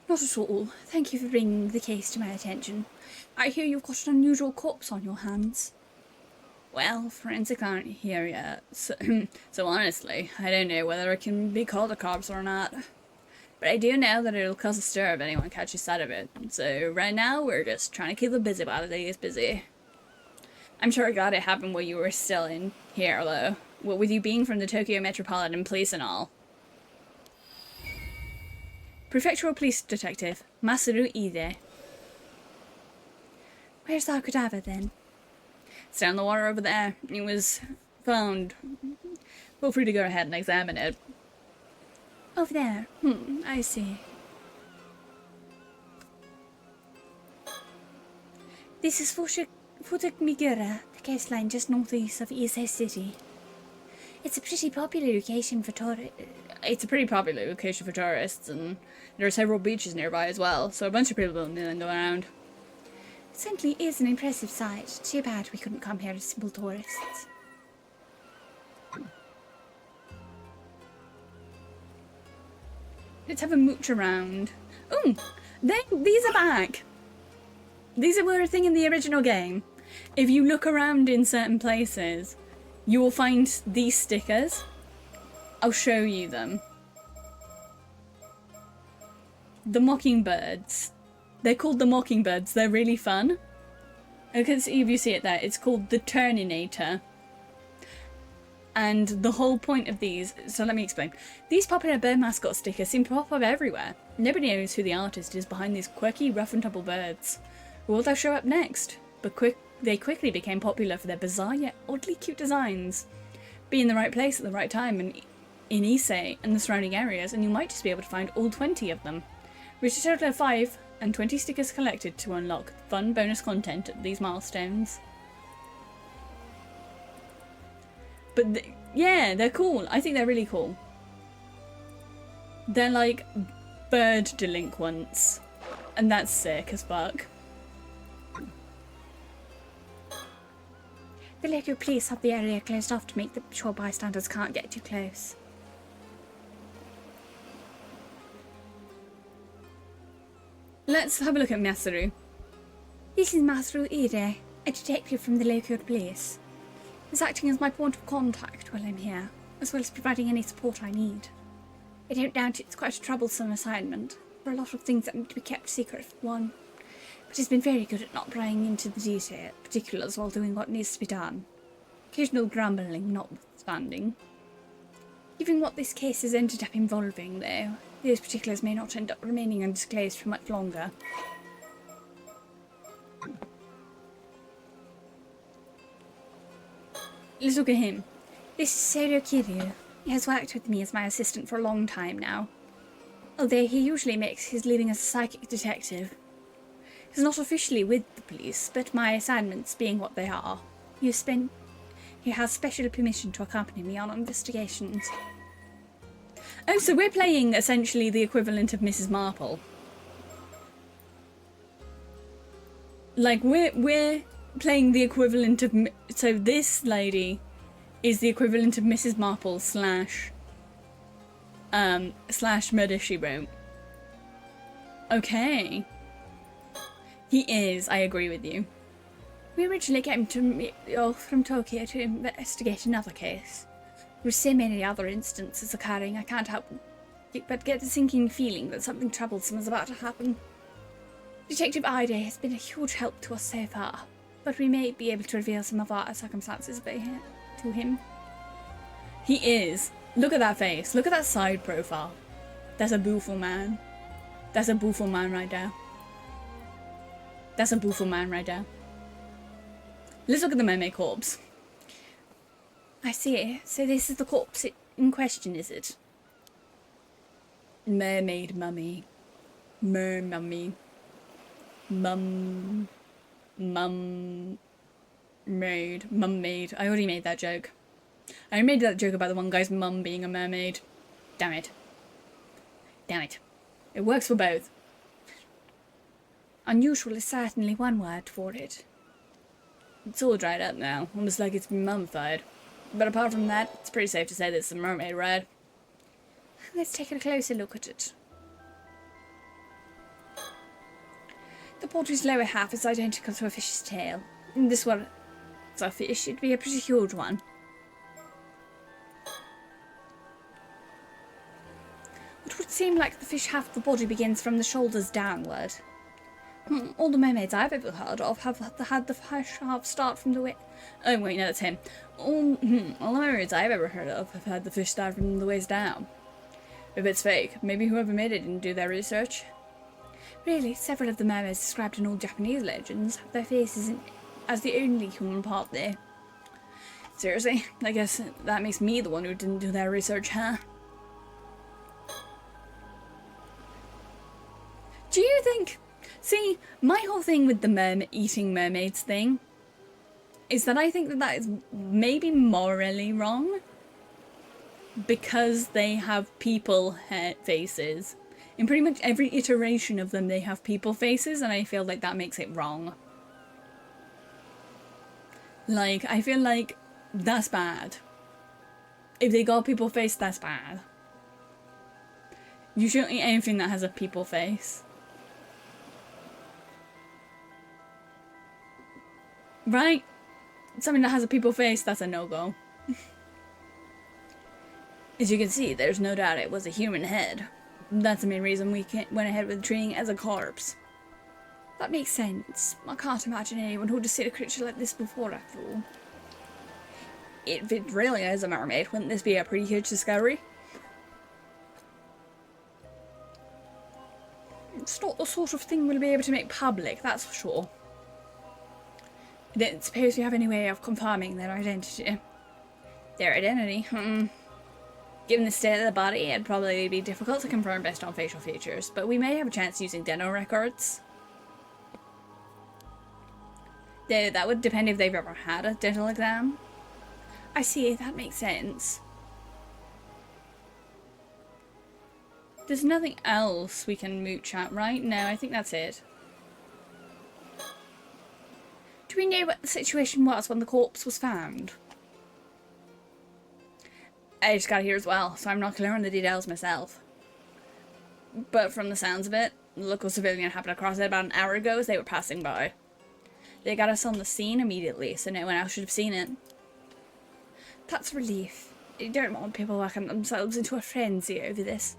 Not at all. Thank you for bringing the case to my attention. I hear you've got an unusual corpse on your hands. Well, forensic aren't here yet, so honestly, I don't know whether it can be called a corpse or not. But I do know that it'll cause a stir if anyone catches sight of it, so right now we're just trying to keep the busybodies busy. I'm sure glad it happened while you were still in here, though. What with you being from the Tokyo Metropolitan Police and all. Prefectural Police Detective, Masaru Ide. Where's our cadaver, then? It's down the water over there. It was found. Feel free to go ahead and examine it. Over there. I see. This is Futagmigura, the coastline just northeast of Ise City. It's a pretty popular location for tourists. It's a pretty popular location for tourists, and there are several beaches nearby as well, so a bunch of people will go around. It certainly is an impressive sight. Too bad we couldn't come here as simple tourists. Let's have a mooch around. Ooh, these are back. These were a thing in the original game. If you look around in certain places, you will find these stickers. I'll show you them. The mockingbirds. They're called the mockingbirds. They're really fun. I can see if you see it there. It's called the Turninator. And the whole point of these, so let me explain. These popular bird mascot stickers seem to pop up everywhere. Nobody knows who the artist is behind these quirky, rough and tumble birds. Will they show up next? But they quickly became popular for their bizarre yet oddly cute designs. Be in the right place at the right time in Ise and the surrounding areas, and you might just be able to find all 20 of them. Reach a total of 5 and 20 stickers collected to unlock fun bonus content at these milestones. But yeah, they're cool. I think they're really cool. They're like bird delinquents, and that's sick as fuck. The local police have the area closed off to make sure bystanders can't get too close. Let's have a look at Masaru. This is Masaru Ide, a detective from the local police. He's acting as my point of contact while I'm here, as well as providing any support I need. I don't doubt it's quite a troublesome assignment. There are a lot of things that need to be kept secret for one, but he's been very good at not prying into the particulars while doing what needs to be done. Occasional grumbling notwithstanding. Given what this case has ended up involving, though, those particulars may not end up remaining undisclosed for much longer. Let's look at him. This is Soro Kiryu. He has worked with me as my assistant for a long time now. Although he usually makes his living as a psychic detective. He's not officially with the police, but my assignments being what they are, he has special permission to accompany me on investigations. Oh, so we're playing essentially the equivalent of Mrs. Marple. Like, we're playing the equivalent of... So this lady is the equivalent of Mrs. Marple / slash Murder, She Wrote. Okay. He is, I agree with you. We originally came from Tokyo to investigate another case. With so many other instances occurring, I can't help but get the sinking feeling that something troublesome is about to happen. Detective Ida has been a huge help to us so far, but we may be able to reveal some of our circumstances to him. He is. Look at that face. Look at that side profile. That's a beautiful man. That's a beautiful man right there. That's a beautiful man right there. Let's look at the mermaid corpse. I see. So this is the corpse in question, is it? Mermaid mummy. Mermummy. Mum maid. I already made that joke. I made that joke about the one guy's mum being a mermaid. Damn it. Damn it. It works for both. Unusual is certainly one word for it. It's all dried up now, almost like it's been mummified. But apart from that, it's pretty safe to say that it's a mermaid, right? Let's take a closer look at it. The body's lower half is identical to a fish's tail. And this one, it's a fish, it'd be a pretty huge one. It would seem like the fish half of the body begins from the shoulders downward. All the mermaids I've ever heard of have had the fish half start from the waist. Oh wait, no, that's him. All the mermaids I've ever heard of have had the fish start from the waist down. If it's fake, maybe whoever made it didn't do their research. Really, several of the mermaids described in old Japanese legends have their faces as the only human part there. Seriously? I guess that makes me the one who didn't do their research, huh? Do you think... See, my whole thing with the eating mermaids thing is that I think that is maybe morally wrong because they have people faces. In pretty much every iteration of them, they have people faces, and I feel like that makes it wrong. Like, I feel like that's bad. If they got people face, that's bad. You shouldn't eat anything that has a people face. Right? Something that has a people face, that's a no-go. As you can see, there's no doubt it was a human head. That's the main reason we went ahead with treating it as a corpse. That makes sense. I can't imagine anyone who would have seen a creature like this before, after all. If it really is a mermaid, wouldn't this be a pretty huge discovery? It's not the sort of thing we'll be able to make public, that's for sure. I don't suppose you have any way of confirming their identity. Their identity? Given the state of the body, it'd probably be difficult to confirm based on facial features, but we may have a chance using dental records. That would depend if they've ever had a dental exam. I see, that makes sense. There's nothing else we can mooch at, right? No, I think that's it. Do we know what the situation was when the corpse was found? I just got here as well, so I'm not clear on the details myself. But from the sounds of it, the local civilian happened across it about an hour ago as they were passing by. They got us on the scene immediately, so no one else should have seen it. That's a relief. You don't want people working themselves into a frenzy over this.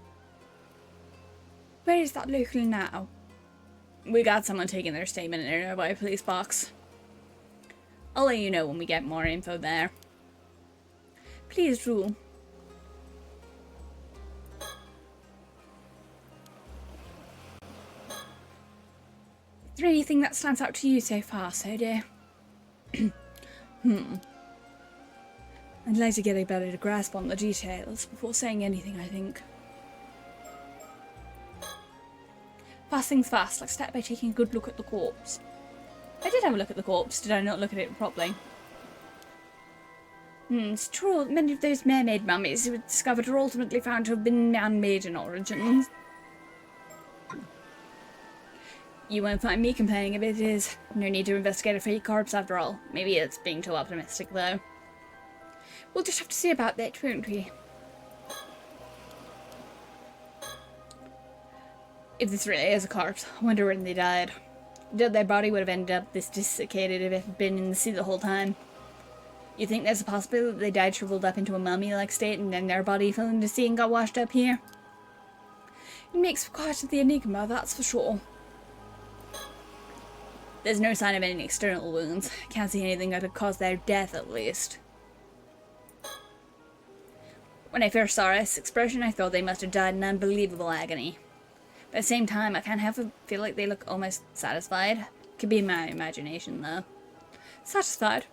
Where is that local now? We got someone taking their statement in a nearby police box. I'll let you know when we get more info there. Please do. Is there anything that stands out to you so far, Soda? I'd like to get a better grasp on the details before saying anything, I think. First things first, let's start by taking a good look at the corpse. I did have a look at the corpse, did I not look at it properly? It's true that many of those mermaid mummies who were discovered are ultimately found to have been man-made in origin. You won't find me complaining if it is. No need to investigate a fake corpse after all. Maybe it's being too optimistic, though. We'll just have to see about that, won't we? If this really is a corpse, I wonder when they died. Their body would have ended up this desiccated if it had been in the sea the whole time. You think there's a possibility that they died shriveled up into a mummy-like state and then their body fell into the sea and got washed up here? It makes for quite the enigma, that's for sure. There's no sign of any external wounds. Can't see anything that could cause their death, at least. When I first saw this expression, I thought they must have died in unbelievable agony. But at the same time, I can't help but feel like they look almost satisfied. Could be my imagination, though. Satisfied?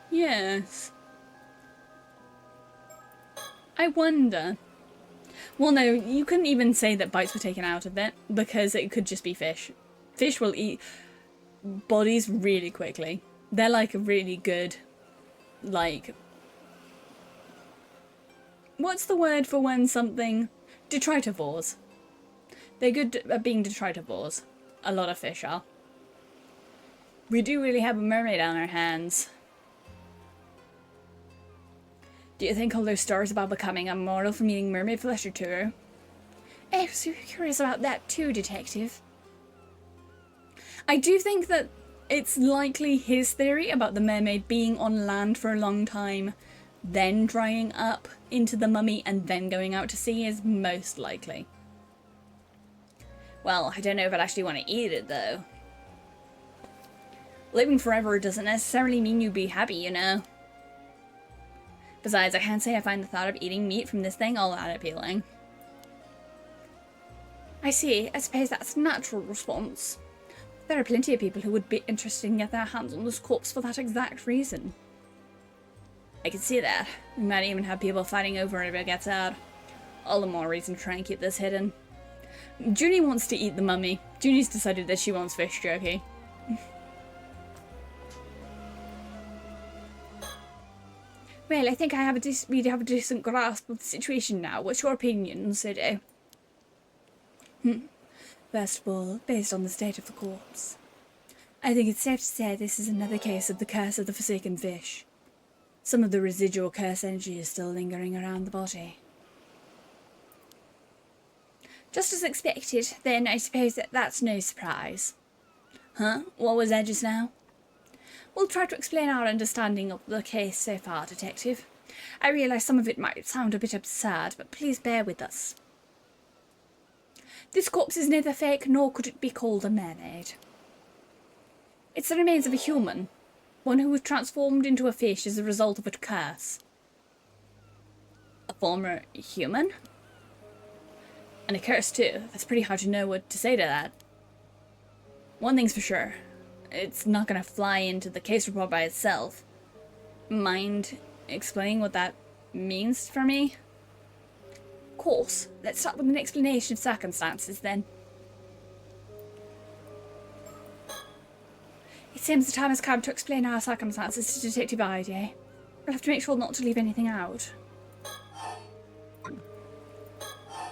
Yes. I wonder. Well, no, you couldn't even say that bites were taken out of it, because it could just be fish. Fish will eat bodies really quickly. They're like a really good, like... What's the word for when something... Detritivores. They're good at being detritivores. A lot of fish are. We do really have a mermaid on our hands. Do you think all those stories about becoming immortal from eating mermaid flesh are true? I was curious about that too, Detective. I do think that it's likely his theory about the mermaid being on land for a long time, then drying up into the mummy and then going out to sea is most likely. Well, I don't know if I'd actually want to eat it though. Living forever doesn't necessarily mean you'd be happy, you know. Besides, I can't say I find the thought of eating meat from this thing all that appealing. I see. I suppose that's a natural response. There are plenty of people who would be interested in getting their hands on this corpse for that exact reason. I can see that. We might even have people fighting over it if it gets out. All the more reason to try and keep this hidden. Junie wants to eat the mummy. Junie's decided that she wants fish jerky. Well, I think we have a decent grasp of the situation now. What's your opinion, Sidi? First of all, based on the state of the corpse, I think it's safe to say this is another case of the curse of the forsaken fish. Some of the residual curse energy is still lingering around the body. Just as expected, then I suppose that's no surprise. Huh? What was that just now? We'll try to explain our understanding of the case so far, Detective. I realise some of it might sound a bit absurd, but please bear with us. This corpse is neither fake nor could it be called a mermaid. It's the remains of a human, one who was transformed into a fish as a result of a curse. A former human? And a curse too. That's pretty hard to know what to say to that. One thing's for sure. It's not going to fly into the case report by itself. Mind explaining what that means for me? Of course. Let's start with an explanation of circumstances then. It seems the time has come to explain our circumstances to Detective ID. We'll have to make sure not to leave anything out.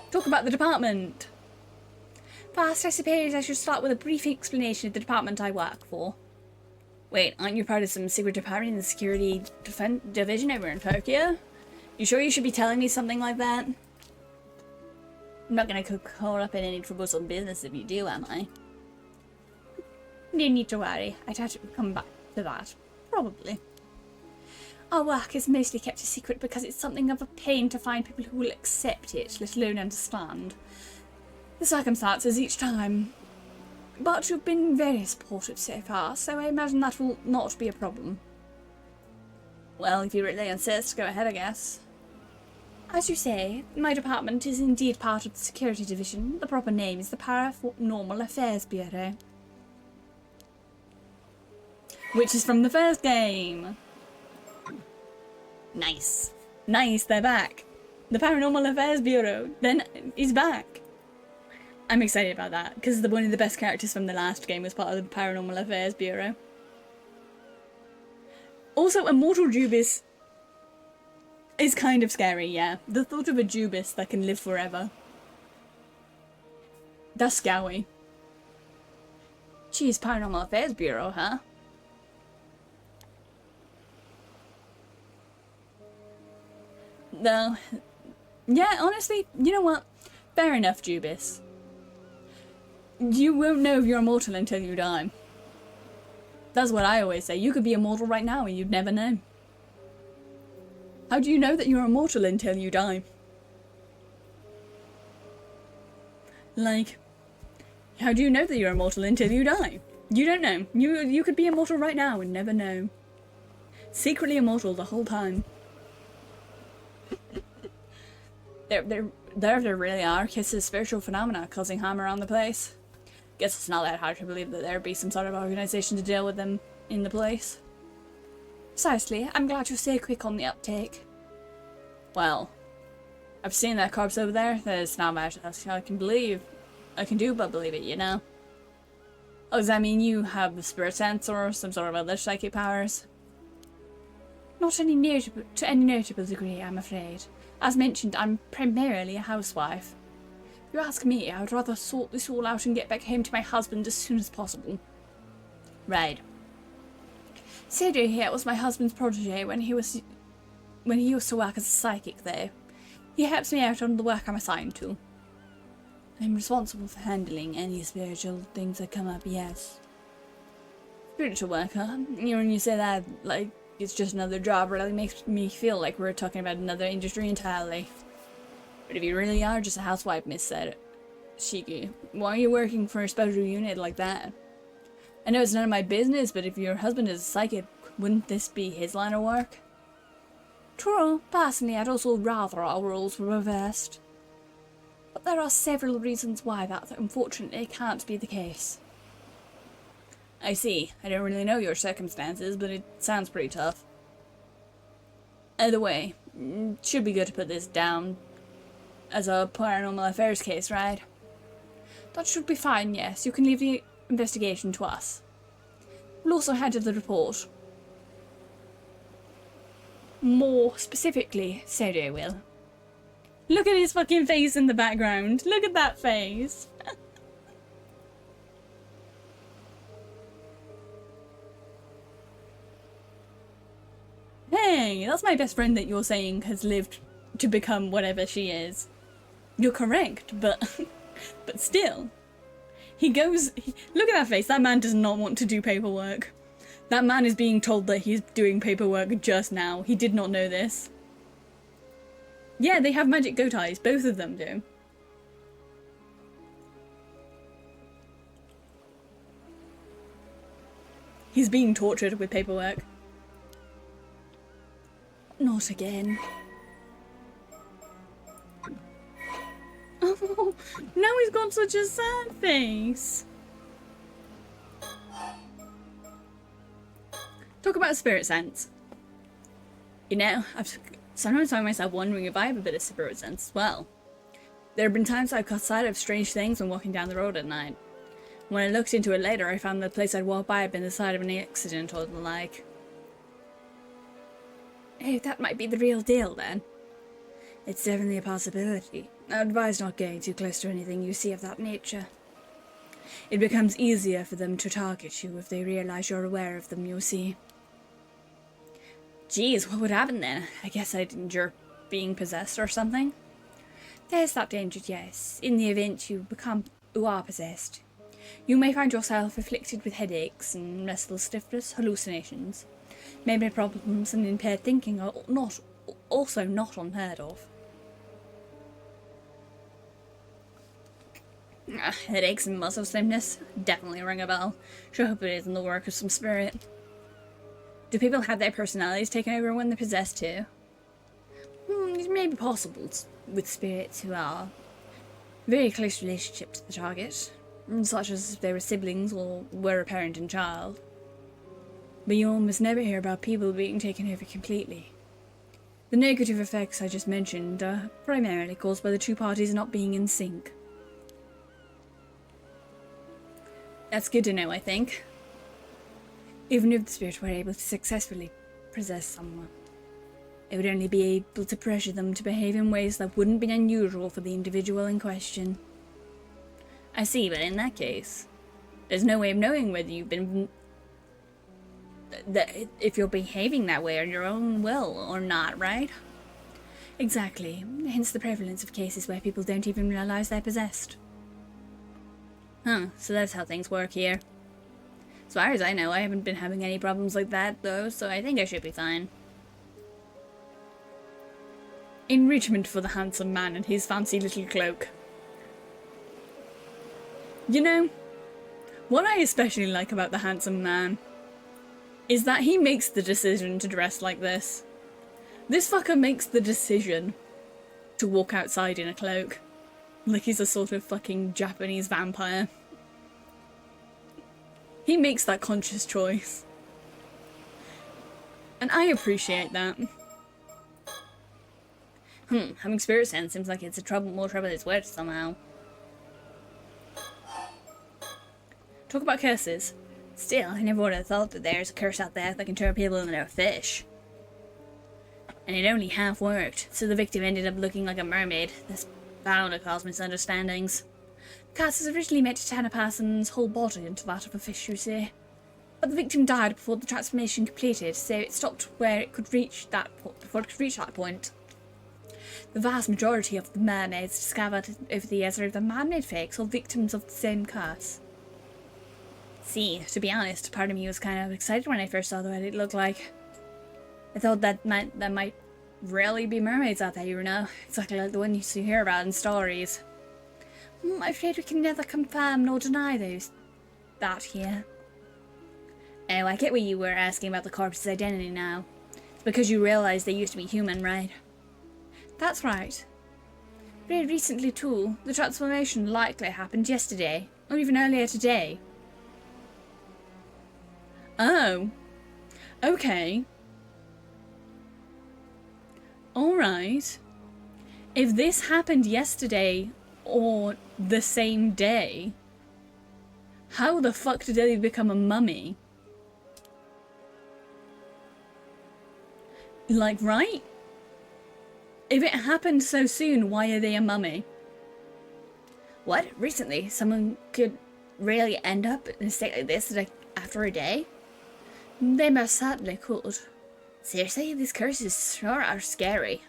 Talk about the department. First, I suppose I should start with a brief explanation of the department I work for. Wait, aren't you part of some secret department in the security division over in Tokyo? You sure you should be telling me something like that? I'm not gonna get caught up in any troublesome business if you do, am I? No need to worry. I'd have to come back to that. Probably. Our work is mostly kept a secret because it's something of a pain to find people who will accept it, let alone understand the circumstances each time. But you've been very supportive so far, so I imagine that will not be a problem. Well, if you really insist, go ahead, I guess. As you say, my department is indeed part of the security division. The proper name is the Paranormal Affairs Bureau. Which is from the first game. Nice. Nice, they're back. The Paranormal Affairs Bureau then is back. I'm excited about that, because one of the best characters from the last game was part of the Paranormal Affairs Bureau. Also, Immortal Jubis is kind of scary, yeah. The thought of a Jubis that can live forever. That's scary. Geez, Paranormal Affairs Bureau, huh? No. Yeah, honestly, you know what? Fair enough, Jubis. You won't know if you're immortal until you die. That's what I always say. You could be immortal right now and you'd never know. How do you know that you're immortal until you die? Like, how do you know that you're immortal until you die? You don't know. You could be immortal right now and never know. Secretly immortal the whole time. There really are cases of spiritual phenomena causing harm around the place. Guess it's not that hard to believe that there'd be some sort of organization to deal with them in the place. Precisely. I'm glad you're so quick on the uptake. Well, I've seen that corpse over there. There's not much else I can do but believe it, you know? Oh, does that mean you have the spirit sense or some sort of other psychic powers? Not to any notable degree, I'm afraid. As mentioned, I'm primarily a housewife. If you ask me, I would rather sort this all out and get back home to my husband as soon as possible. Right. Cedric here was my husband's protege when he used to work as a psychic there. He helps me out on the work I'm assigned to. I'm responsible for handling any spiritual things that come up, yes. Spiritual worker? When you say that, like, it's just another job, really makes me feel like we're talking about another industry entirely. But if you really are just a housewife, Miss Shiki, why are you working for a special unit like that? I know it's none of my business, but if your husband is a psychic, wouldn't this be his line of work? True, personally I'd also rather our roles were reversed. But there are several reasons why that unfortunately can't be the case. I see. I don't really know your circumstances, but it sounds pretty tough. Either way, it should be good to put this down as a paranormal affairs case, right? That should be fine, yes. You can leave the investigation to us. We'll also handle the report. More specifically, Sergio will. Look at his fucking face in the background. Look at that face. Hey, that's my best friend that you're saying has lived to become whatever she is. You're correct, but but still. Look at that face. That man does not want to do paperwork. That man is being told that he's doing paperwork just now. He did not know this. Yeah, they have magic goat eyes. Both of them do. He's being tortured with paperwork. Not again. Oh, now he's got such a sad face. Talk about spirit sense. You know, I've sometimes find myself wondering if I have a bit of spirit sense as well. There have been times I've caught sight of strange things when walking down the road at night. When I looked into it later, I found the place I'd walked by had been the site of an accident or the like. Hey, that might be the real deal then. It's definitely a possibility. I advise not going too close to anything you see of that nature. It becomes easier for them to target you if they realize you're aware of them, you see. Geez, what would happen then? I guess I'd endure being possessed or something? There's that danger, yes. In the event you are possessed. You may find yourself afflicted with headaches and restless stiffness, hallucinations. Memory problems and impaired thinking are also not unheard of. Headaches and muscle stiffness definitely ring a bell. Sure hope it isn't the work of some spirit. Do people have their personalities taken over when they're possessed too? It may be possible with spirits who are very close relationship to the target, such as if they were siblings or were a parent and child. But you almost never hear about people being taken over completely. The negative effects I just mentioned are primarily caused by the two parties not being in sync. That's good to know, I think. Even if the spirit were able to successfully possess someone, it would only be able to pressure them to behave in ways that wouldn't be unusual for the individual in question. I see, but in that case, there's no way of knowing whether you've been... if you're behaving that way on your own will or not, right? Exactly. Hence the prevalence of cases where people don't even realise they're possessed. Huh, so that's how things work here. As far as I know, I haven't been having any problems like that, though, so I think I should be fine. Enrichment for the handsome man and his fancy little cloak. You know, what I especially like about the handsome man is that he makes the decision to dress like this. This fucker makes the decision to walk outside in a cloak. Like he's a sort of fucking Japanese vampire. He makes that conscious choice. And I appreciate that. Having spirit sense seems like it's more trouble than it's worth somehow. Talk about curses. Still, I never would have thought that there's a curse out there that can turn people into a fish. And it only half worked, so the victim ended up looking like a mermaid. This bound to cause misunderstandings. The curse was originally meant to turn a person's whole body into that of a fish, you see. But the victim died before the transformation completed, so it stopped where it could reach before it could reach that point. The vast majority of the mermaids discovered over the years are either man-made fakes or victims of the same curse. See, to be honest, part of me was kind of excited when I first saw what it looked like. I thought that might really be mermaids out there, you know, exactly like the ones you hear about in stories. I'm afraid we can neither confirm nor deny that here. Oh, I get what you were asking about the corpse's identity now. It's because you realised they used to be human, right? That's right. Very recently too, the transformation likely happened yesterday, or even earlier today. Oh. Okay. Alright. If this happened yesterday, or the same day, how the fuck did they become a mummy? Like, right? If it happened so soon, why are they a mummy? What? Recently, someone could really end up in a state like this like after a day? They most certainly could. Seriously, these curses sure are scary.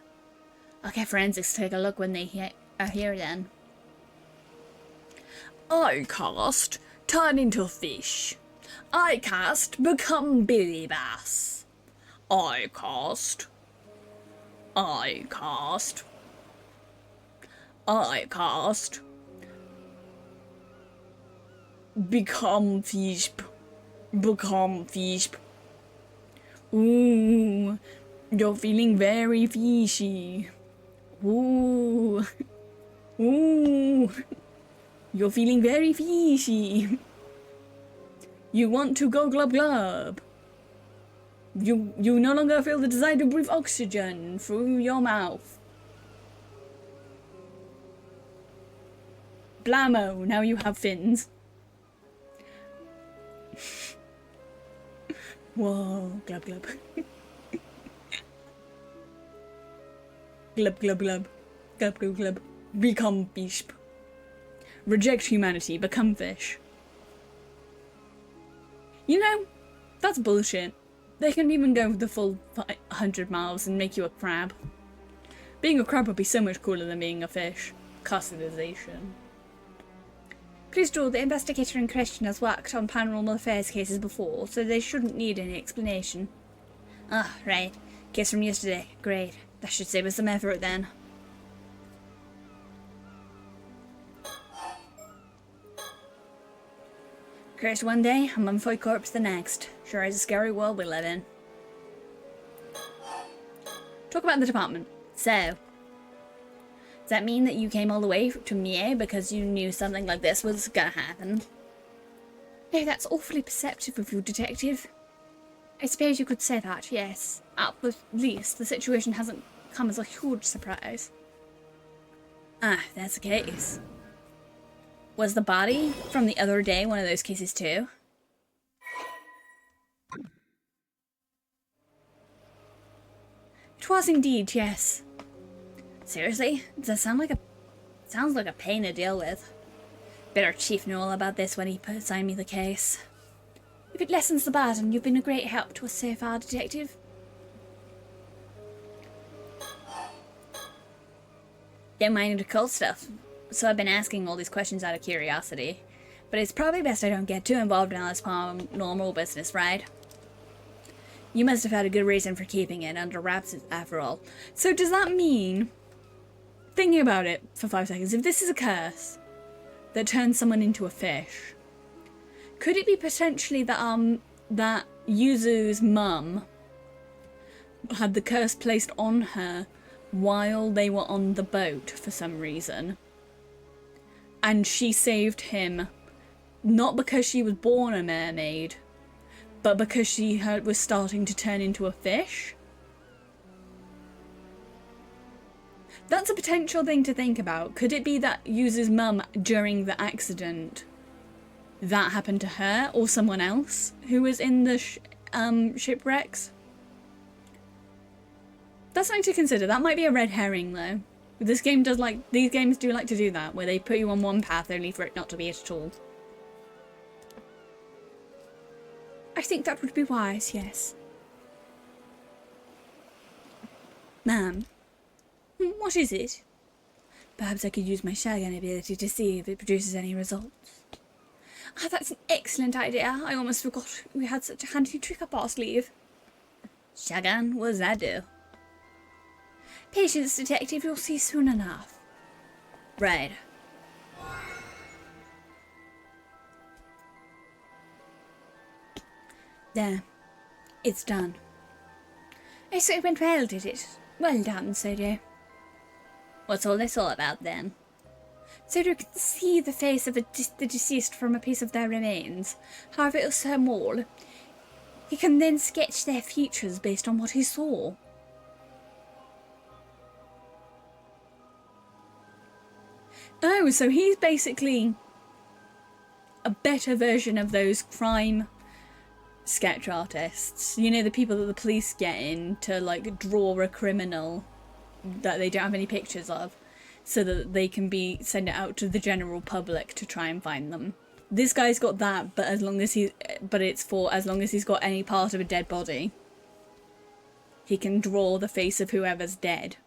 I'll get forensics to take a look when they are here then. I cast turn into fish. I cast become Billy Bass. I cast become fish. Become fish. Ooh, you're feeling very fishy. Ooh, ooh, you're feeling very fishy. You want to go glub glub. You no longer feel the desire to breathe oxygen through your mouth. Blammo, now you have fins. Whoa, glub glub. Glub glub glub. Glub glub glub. Become fish. Reject humanity, become fish. You know, that's bullshit. They can even go the full 100 miles and make you a crab. Being a crab would be so much cooler than being a fish. Customization. Please draw, the investigator in question has worked on paranormal affairs cases before, so they shouldn't need any explanation. Ah, right. Case from yesterday. Great. That should save us some effort then. Curse one day, a mummified corpse the next. Sure is a scary world we live in. Talk about the department. So, does that mean that you came all the way to me because you knew something like this was gonna happen? No, that's awfully perceptive of you, detective. I suppose you could say that, yes. At the least, the situation hasn't come as a huge surprise. Ah, if that's the case. Was the body from the other day one of those cases too? It was indeed, yes. Seriously? Does that sound like sounds like a pain to deal with. Better Chief know all about this when he assigned me the case. If it lessens the burden, you've been a great help to us so far, detective. Don't mind the cult stuff. So I've been asking all these questions out of curiosity. But it's probably best I don't get too involved in all this paranormal business, right? You must have had a good reason for keeping it under wraps after all. So does that mean, thinking about it for 5 seconds, if this is a curse that turns someone into a fish, could it be potentially that that Yuzu's mum had the curse placed on her while they were on the boat for some reason, and she saved him not because she was born a mermaid, but because she was starting to turn into a fish? That's a potential thing to think about. Could it be that Yuzu's mum, during the accident, that happened to her or someone else who was in the shipwrecks? That's something to consider. That might be a red herring, though. This game does these games do like to do that, where they put you on one path only for it not to be it at all. I think that would be wise, yes. Ma'am. What is it? Perhaps I could use my Shagan ability to see if it produces any results. Ah, that's an excellent idea. I almost forgot we had such a handy trick up our sleeve. Shagan, what does that do? Patience, detective, you'll see soon enough. Right. There. It's done. Oh, so it went well, did it? Well done, Sodo. What's all this all about, then? Sodo can see the face of the deceased from a piece of their remains, however it was so small. He can then sketch their features based on what he saw. Oh, so he's basically a better version of those crime sketch artists. You know, the people that the police get in to, like, draw a criminal that they don't have any pictures of, so that they can send it out to the general public to try and find them. This guy's got that, but it's for as long as he's got any part of a dead body. He can draw the face of whoever's dead.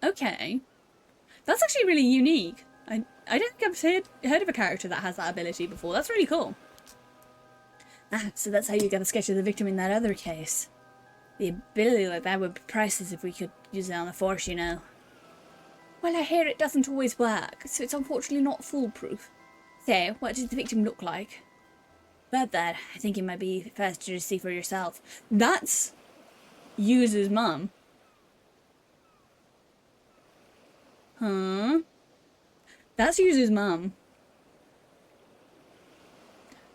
Okay. That's actually really unique. I don't think I've heard of a character that has that ability before. That's really cool. Ah, so that's how you got a sketch of the victim in that other case. The ability like that would be priceless if we could use it on the force, you know. Well, I hear it doesn't always work, so it's unfortunately not foolproof. So, what did the victim look like? About that, I think it might be faster to see for yourself. That's Yuzu's mum. Huh? That's Yuzu's mum.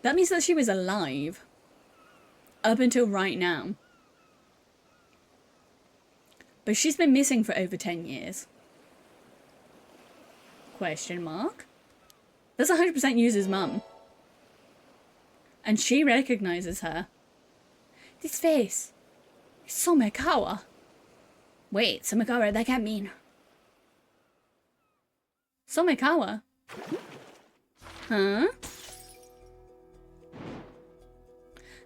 That means that she was alive. Up until right now. But she's been missing for over 10 years. Question mark? That's 100% Yuzu's mum. And she recognises her. This face. It's Somekawa. Wait, Somekawa, that can't mean... Somekawa? Huh?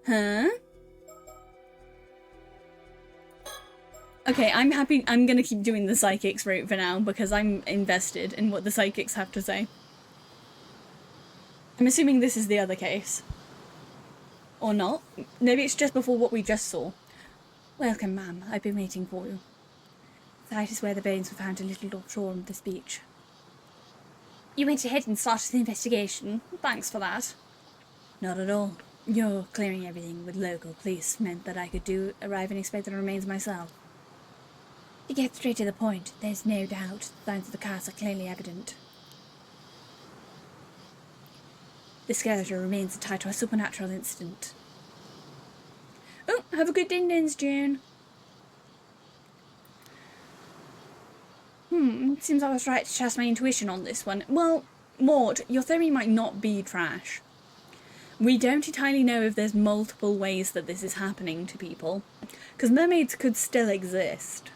Huh? Okay, I'm happy. I'm gonna keep doing the psychics route for now because I'm invested in what the psychics have to say. I'm assuming this is the other case. Or not. Maybe it's just before what we just saw. Welcome, ma'am. I've been waiting for you. That is where the bones were found a little offshore on this beach. You went ahead and started the investigation. Thanks for that. Not at all. Your clearing everything with local police meant that I could arrive and inspect the remains myself. To get straight to the point, there's no doubt the signs of the curse are clearly evident. The skeleton remains tied to a supernatural incident. Oh, have a good din-dins, June. Seems I was right to trust my intuition on this one. Well, Maud, your theory might not be trash. We don't entirely know if there's multiple ways that this is happening to people. Because mermaids could still exist.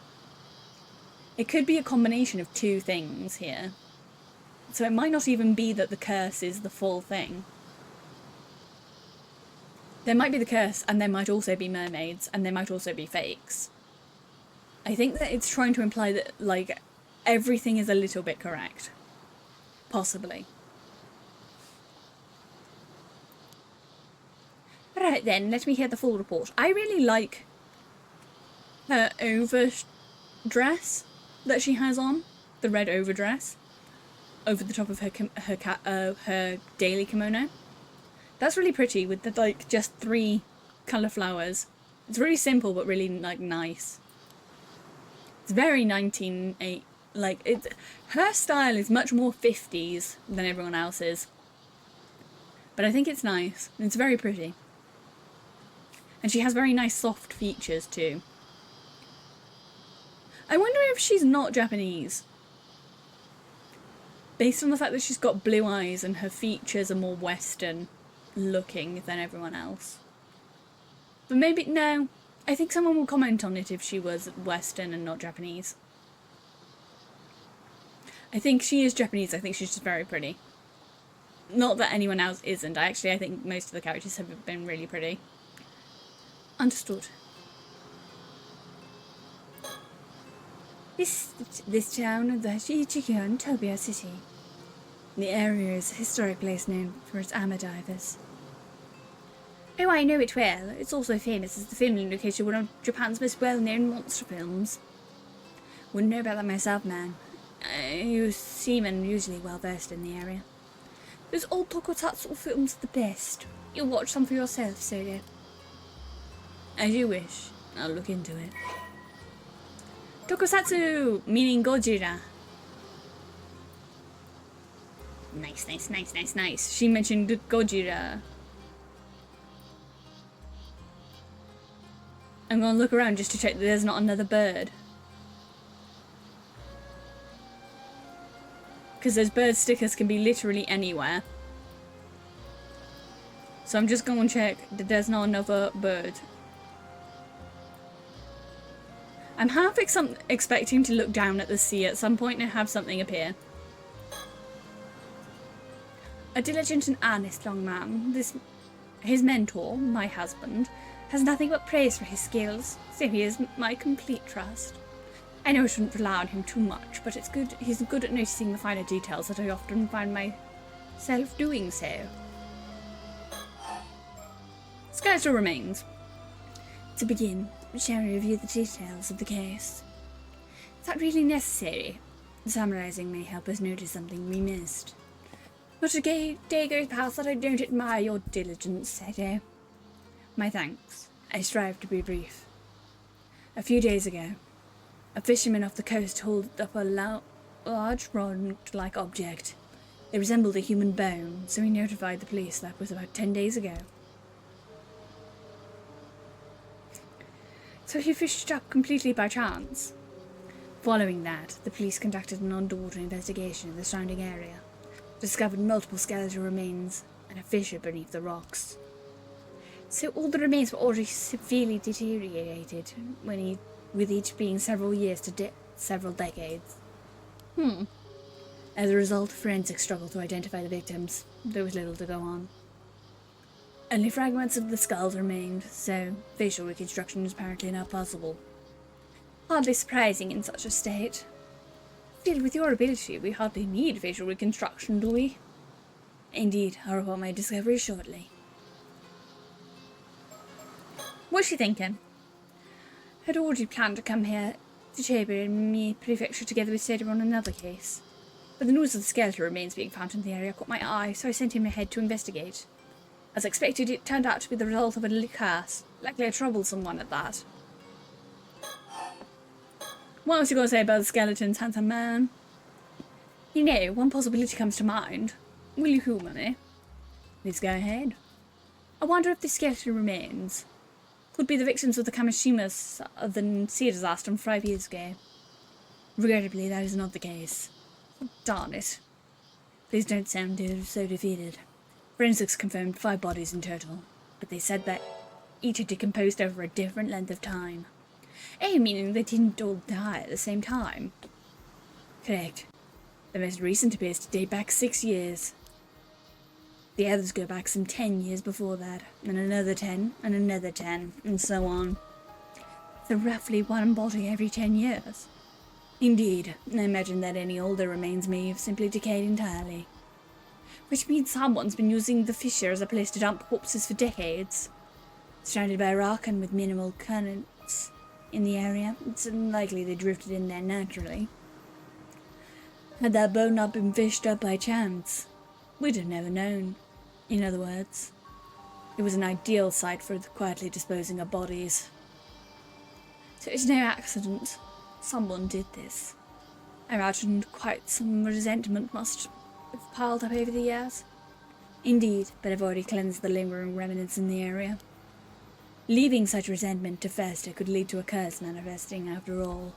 It could be a combination of two things here. So it might not even be that the curse is the full thing. There might be the curse, and there might also be mermaids, and there might also be fakes. I think that it's trying to imply that, like, everything is a little bit correct. Possibly. Right then, let me hear the full report. I really like her overdress that she has on. The red overdress. Over the top of her daily kimono. That's really pretty with the, like, just 3 colour flowers. It's really simple but really, like, nice. It's very 1980. Like, her style is much more 50s than everyone else's. But I think it's nice. It's very pretty. And she has very nice soft features too. I wonder if she's not Japanese. Based on the fact that she's got blue eyes and her features are more Western looking than everyone else. But maybe, no. I think someone will comment on it if she was Western and not Japanese. I think she is Japanese. I think she's just very pretty. Not that anyone else isn't. I think most of the characters have been really pretty. Understood. This town of the Pigeon, Tobia City. The area is a historic place known for its armor divers. Oh, I know it well. It's also famous as the filming location of one of Japan's most well-known monster films. Wouldn't know about that myself, man. You seem unusually well-versed in the area. Those old tokusatsu films are the best. You'll watch some for yourself, Soda. As you wish. I'll look into it. Tokusatsu, meaning Gojira. Nice, nice, nice, nice, nice. She mentioned Gojira. I'm gonna look around just to check that there's not another bird. Because those bird stickers can be literally anywhere. So I'm just going to check that there's not another bird. I'm half expecting to look down at the sea at some point and have something appear. A diligent and honest young man, his mentor, my husband, has nothing but praise for his skills, so he is my complete trust. I know I shouldn't rely on him too much, but he's good at noticing the finer details that I often find myself doing so. Skeletal remains. To begin, shall we review the details of the case? Is that really necessary? Summarizing may help us notice something we missed. Not a day goes past that I don't admire your diligence, Sede. My thanks. I strive to be brief. A few days ago, a fisherman off the coast hauled up a large rod-like object. It resembled a human bone, so he notified the police. That was about 10 days ago. So he fished it up completely by chance? Following that, the police conducted an underwater investigation of the surrounding area, discovered multiple skeletal remains, and a fissure beneath the rocks. So all the remains were already severely deteriorated, with each being several years to several decades. As a result, forensics struggled to identify the victims. There was little to go on. Only fragments of the skulls remained, so facial reconstruction is apparently not possible. Hardly surprising in such a state. Still, with your ability, we hardly need facial reconstruction, do we? Indeed, I'll report my discovery shortly. What's she thinking? Had already planned to come here to Chiba and me prefecture together with Seda on another case. But the news of the skeletal remains being found in the area caught my eye, so I sent him ahead to investigate. As expected, it turned out to be the result of a little curse, likely a troublesome one at that. What else you got to say about the skeletons, handsome man? You know, one possibility comes to mind. Will you humour me? Please go ahead. I wonder if the skeletal remains could be the victims of the Kamishimas of the sea disaster from 5 years ago. Regrettably, that is not the case. Oh, darn it. Please don't sound so defeated. Forensics confirmed 5 bodies in total, but they said that each had decomposed over a different length of time. Meaning they didn't all die at the same time? Correct. The most recent appears to date back 6 years. The others go back some 10 years before that, and another 10, and another 10, and so on. So roughly one body every 10 years. Indeed, I imagine that any older remains may have simply decayed entirely. Which means someone's been using the fissure as a place to dump corpses for decades. Surrounded by rock and with minimal currents in the area, it's unlikely they drifted in there naturally. Had that boat not been fished up by chance, we'd have never known. In other words, it was an ideal site for quietly disposing of bodies. So it's no accident. Someone did this. I imagine quite some resentment must have piled up over the years. Indeed, but I've already cleansed the lingering remnants in the area. Leaving such resentment to fester could lead to a curse manifesting after all.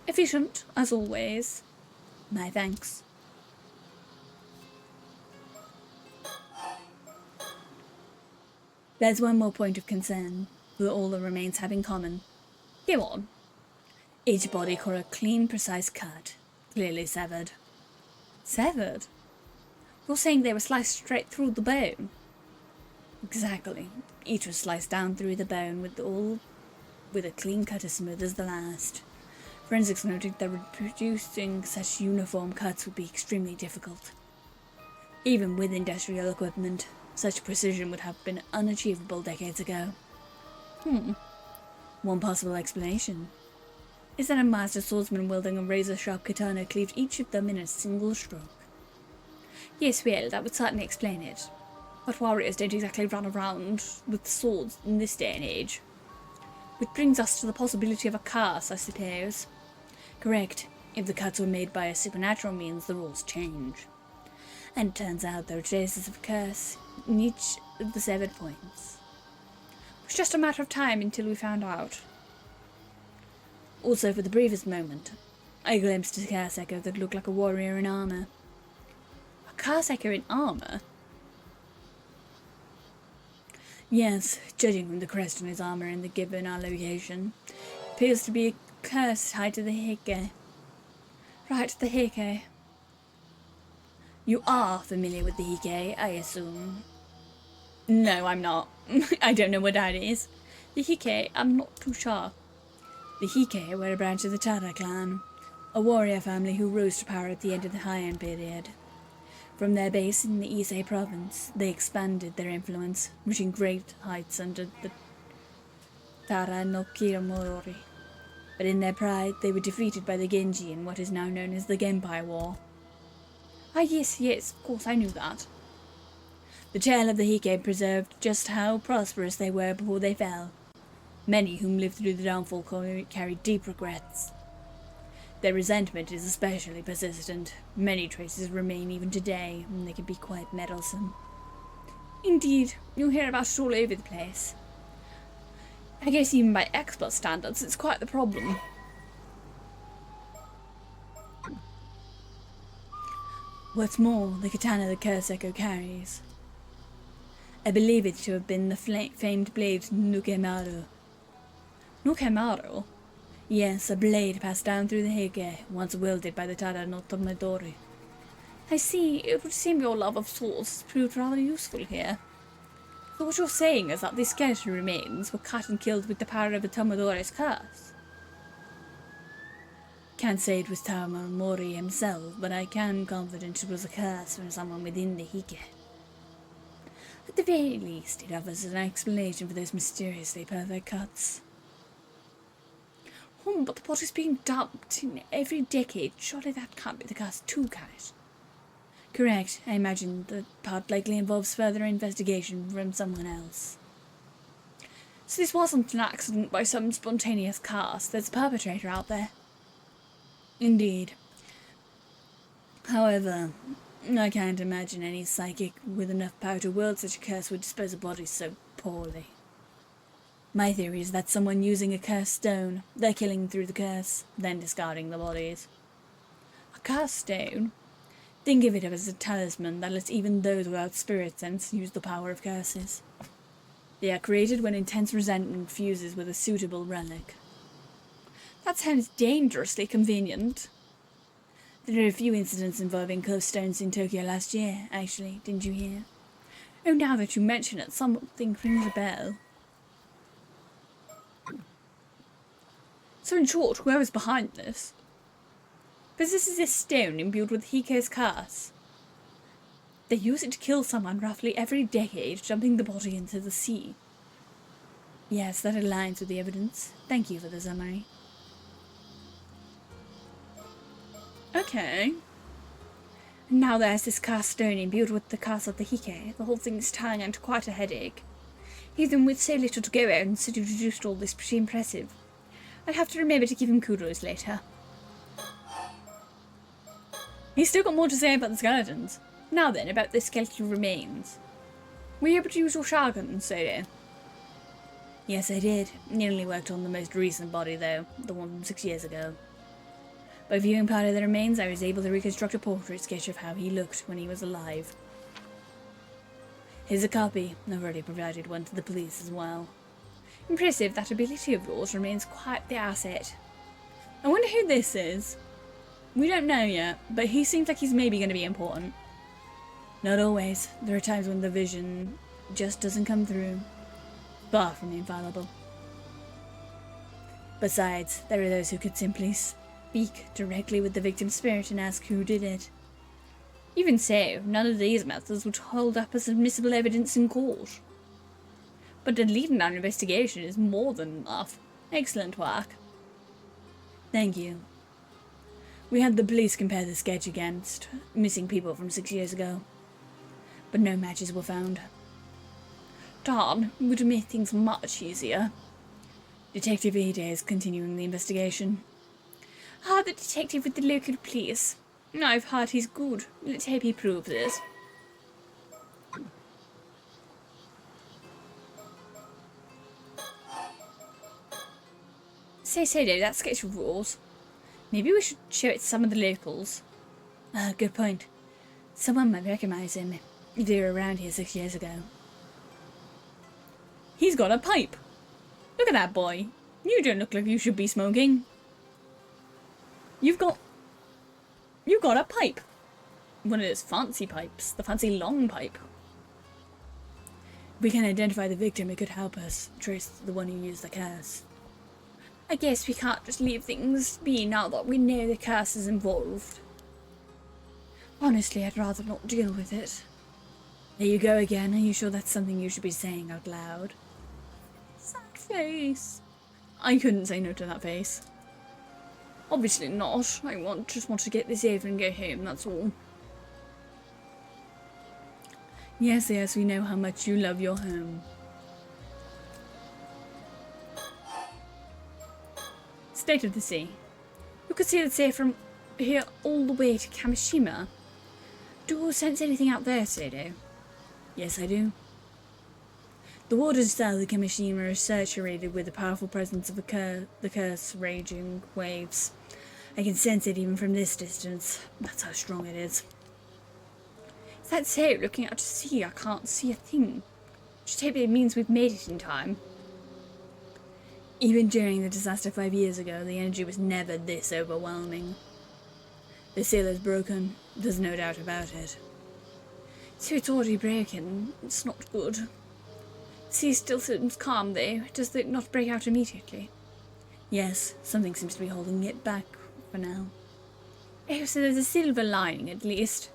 Efficient, as always. My thanks. There's one more point of concern that all the remains have in common. Go on. Each body core a clean, precise cut, clearly severed. Severed? You're saying they were sliced straight through the bone? Exactly. Each was sliced down through the bone with a clean cut as smooth as the last. Forensics noted that reproducing such uniform cuts would be extremely difficult. Even with industrial equipment, such precision would have been unachievable decades ago. One possible explanation is that a master swordsman wielding a razor-sharp katana cleaved each of them in a single stroke. Yes, well, that would certainly explain it. But warriors don't exactly run around with swords in this day and age. Which brings us to the possibility of a curse, I suppose. Correct. If the cuts were made by a supernatural means, the rules change. And it turns out there are traces of a curse in each of the severed points. It was just a matter of time until we found out. Also, for the briefest moment, I glimpsed a curse echo that looked like a warrior in armour. A curse echo in armour? Yes, judging from the crest on his armour and the given our location, it appears to be a curse tied to the hike. Right, the hike. You are familiar with the hike, I assume? No, I'm not. I don't know what that is. The hike, I'm not too sure. The hike were a branch of the Tara clan, a warrior family who rose to power at the end of the Heian period. From their base in the Ise province, they expanded their influence, reaching great heights under the Tara no Kiramori. But in their pride, they were defeated by the Genji in what is now known as the Genpai War. Ah, yes, of course, I knew that. The tale of the Hike preserved just how prosperous they were before they fell. Many whom lived through the downfall carried deep regrets. Their resentment is especially persistent. Many traces remain even today, and they can be quite meddlesome. Indeed, you'll hear about it all over the place. I guess even by expert standards, it's quite the problem. What's more, the katana the curse echo carries. I believe it to have been the famed blade Nukemaru. Nukemaru? Yes, a blade passed down through the hige, once wielded by the Tara no Tomadori. I see. It would seem your love of swords proved rather useful here. So what you're saying is that these skeleton remains were cut and killed with the power of the Tomadori's curse? Can't say it was Tamamori himself, but I can confident it was a curse from someone within the hige. At the very least, it offers an explanation for those mysteriously perfect cuts. But the pot is being dumped in every decade. Surely that can't be the curse too, can it? Correct. I imagine the part likely involves further investigation from someone else. So this wasn't an accident by some spontaneous curse. There's a perpetrator out there. Indeed. However, I can't imagine any psychic with enough power to wield such a curse would dispose of bodies so poorly. My theory is that someone using a cursed stone, they're killing through the curse, then discarding the bodies. A cursed stone? Think of it as a talisman that lets even those without spirit sense use the power of curses. They are created when intense resentment fuses with a suitable relic. That sounds dangerously convenient. There are a few incidents involving cursed stones in Tokyo last year, actually, didn't you hear? Oh, now that you mention it, something rings a bell. So in short, whoever's behind this possesses this stone imbued with Hiko's curse. They use it to kill someone roughly every decade, dumping the body into the sea. Yes, that aligns with the evidence. Thank you for the summary. Okay. Now there's this cast stone imbued with the curse of the Hike. The whole thing's turning into quite a headache. Even with so little to go out and so reduced all this pretty impressive. I'll have to remember to give him kudos later. He's still got more to say about the skeletons. Now then, about the skeletal remains. Were you able to use your shotgun, Soda? Yes, I did. Nearly worked on the most recent body, though. The one from 6 years ago. By viewing part of the remains, I was able to reconstruct a portrait sketch of how he looked when he was alive. Here's a copy. I've already provided one to the police as well. Impressive. That ability of yours remains quite the asset. I wonder who this is. We don't know yet, but he seems like he's maybe going to be important. Not always. There are times when the vision just doesn't come through. Far from infallible. Besides, there are those who could simply speak directly with the victim's spirit and ask who did it. Even so, none of these methods would hold up as admissible evidence in court. But the leading our investigation is more than enough. Excellent work. Thank you. We had the police compare the sketch against missing people from 6 years ago, but no matches were found. Darn, it would have made things much easier. Detective Ida is continuing the investigation. Ah, the detective with the local police. I've heard he's good. Let's hope he proves it. Say, Sodo, that sketch rules. Maybe we should show it to some of the locals. Good point. Someone might recognise him if they were around here 6 years ago. He's got a pipe. Look at that boy. You don't look like you should be smoking. You've got a pipe. One of those fancy pipes. The fancy long pipe. If we can identify the victim, it could help us trace the one who used the curse. I guess we can't just leave things be now that we know the curse is involved. Honestly, I'd rather not deal with it. There you go again. Are you sure that's something you should be saying out loud? Sad face. I couldn't say no to that face. Obviously not. I just want to get this over and go home, that's all. Yes, yes, we know how much you love your home. State of the sea. You could see the sea from here all the way to Kamishima. Do you sense anything out there, Sado? Yes, I do. The waters south of Kamishima are saturated with the powerful presence of the curse raging waves. I can sense it even from this distance. That's how strong it is. Is that so? Looking out to sea, I can't see a thing. Just hope it means we've made it in time. Even during the disaster 5 years ago, the energy was never this overwhelming. The seal is broken, there's no doubt about it. So it's already broken. It's not good. The sea still seems calm though. Does it not break out immediately? Yes, something seems to be holding it back for now. Oh, so there's a silver lining at least.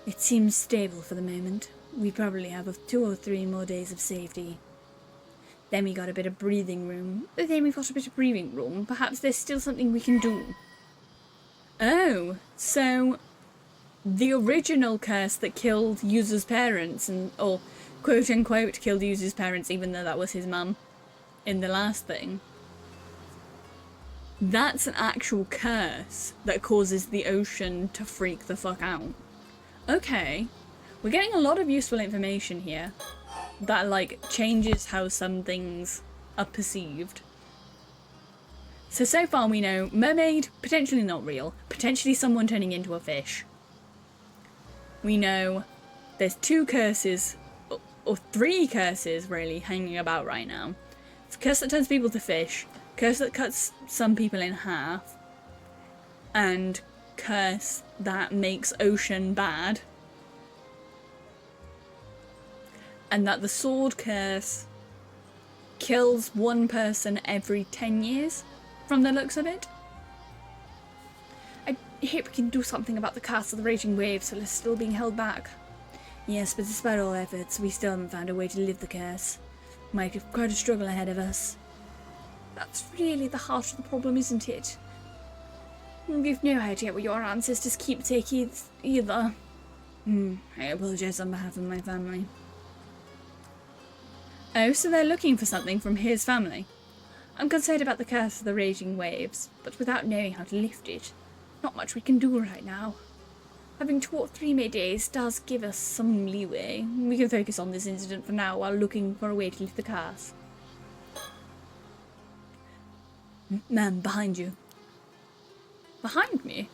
It seems stable for the moment. We probably have 2 or 3 more days of safety. Then we got a bit of breathing room. Perhaps there's still something we can do. Oh, so the original curse that killed Yuzu's parents, or quote unquote killed Yuzu's parents, even though that was his mum in the last thing. That's an actual curse that causes the ocean to freak the fuck out. Okay, we're getting a lot of useful information here that like changes how some things are perceived. So far we know mermaid, potentially not real, potentially someone turning into a fish. We know there's 2 curses, or 3 curses really, hanging about right now. It's a curse that turns people to fish, curse that cuts some people in half, and curse that makes ocean bad. And that the sword curse kills one person every 10 years, from the looks of it. I hope we can do something about the cast of the raging waves while it's still being held back. Yes, but despite all efforts, we still haven't found a way to lift the curse. Might have quite a struggle ahead of us. That's really the heart of the problem, isn't it? We've no idea what your ancestors keep taking either. I apologise on behalf of my family. Oh, so they're looking for something from his family. I'm concerned about the curse of the raging waves, but without knowing how to lift it, not much we can do right now. Having 2 or 3 more days does give us some leeway. We can focus on this incident for now while looking for a way to lift the curse. Man, behind you. Behind me?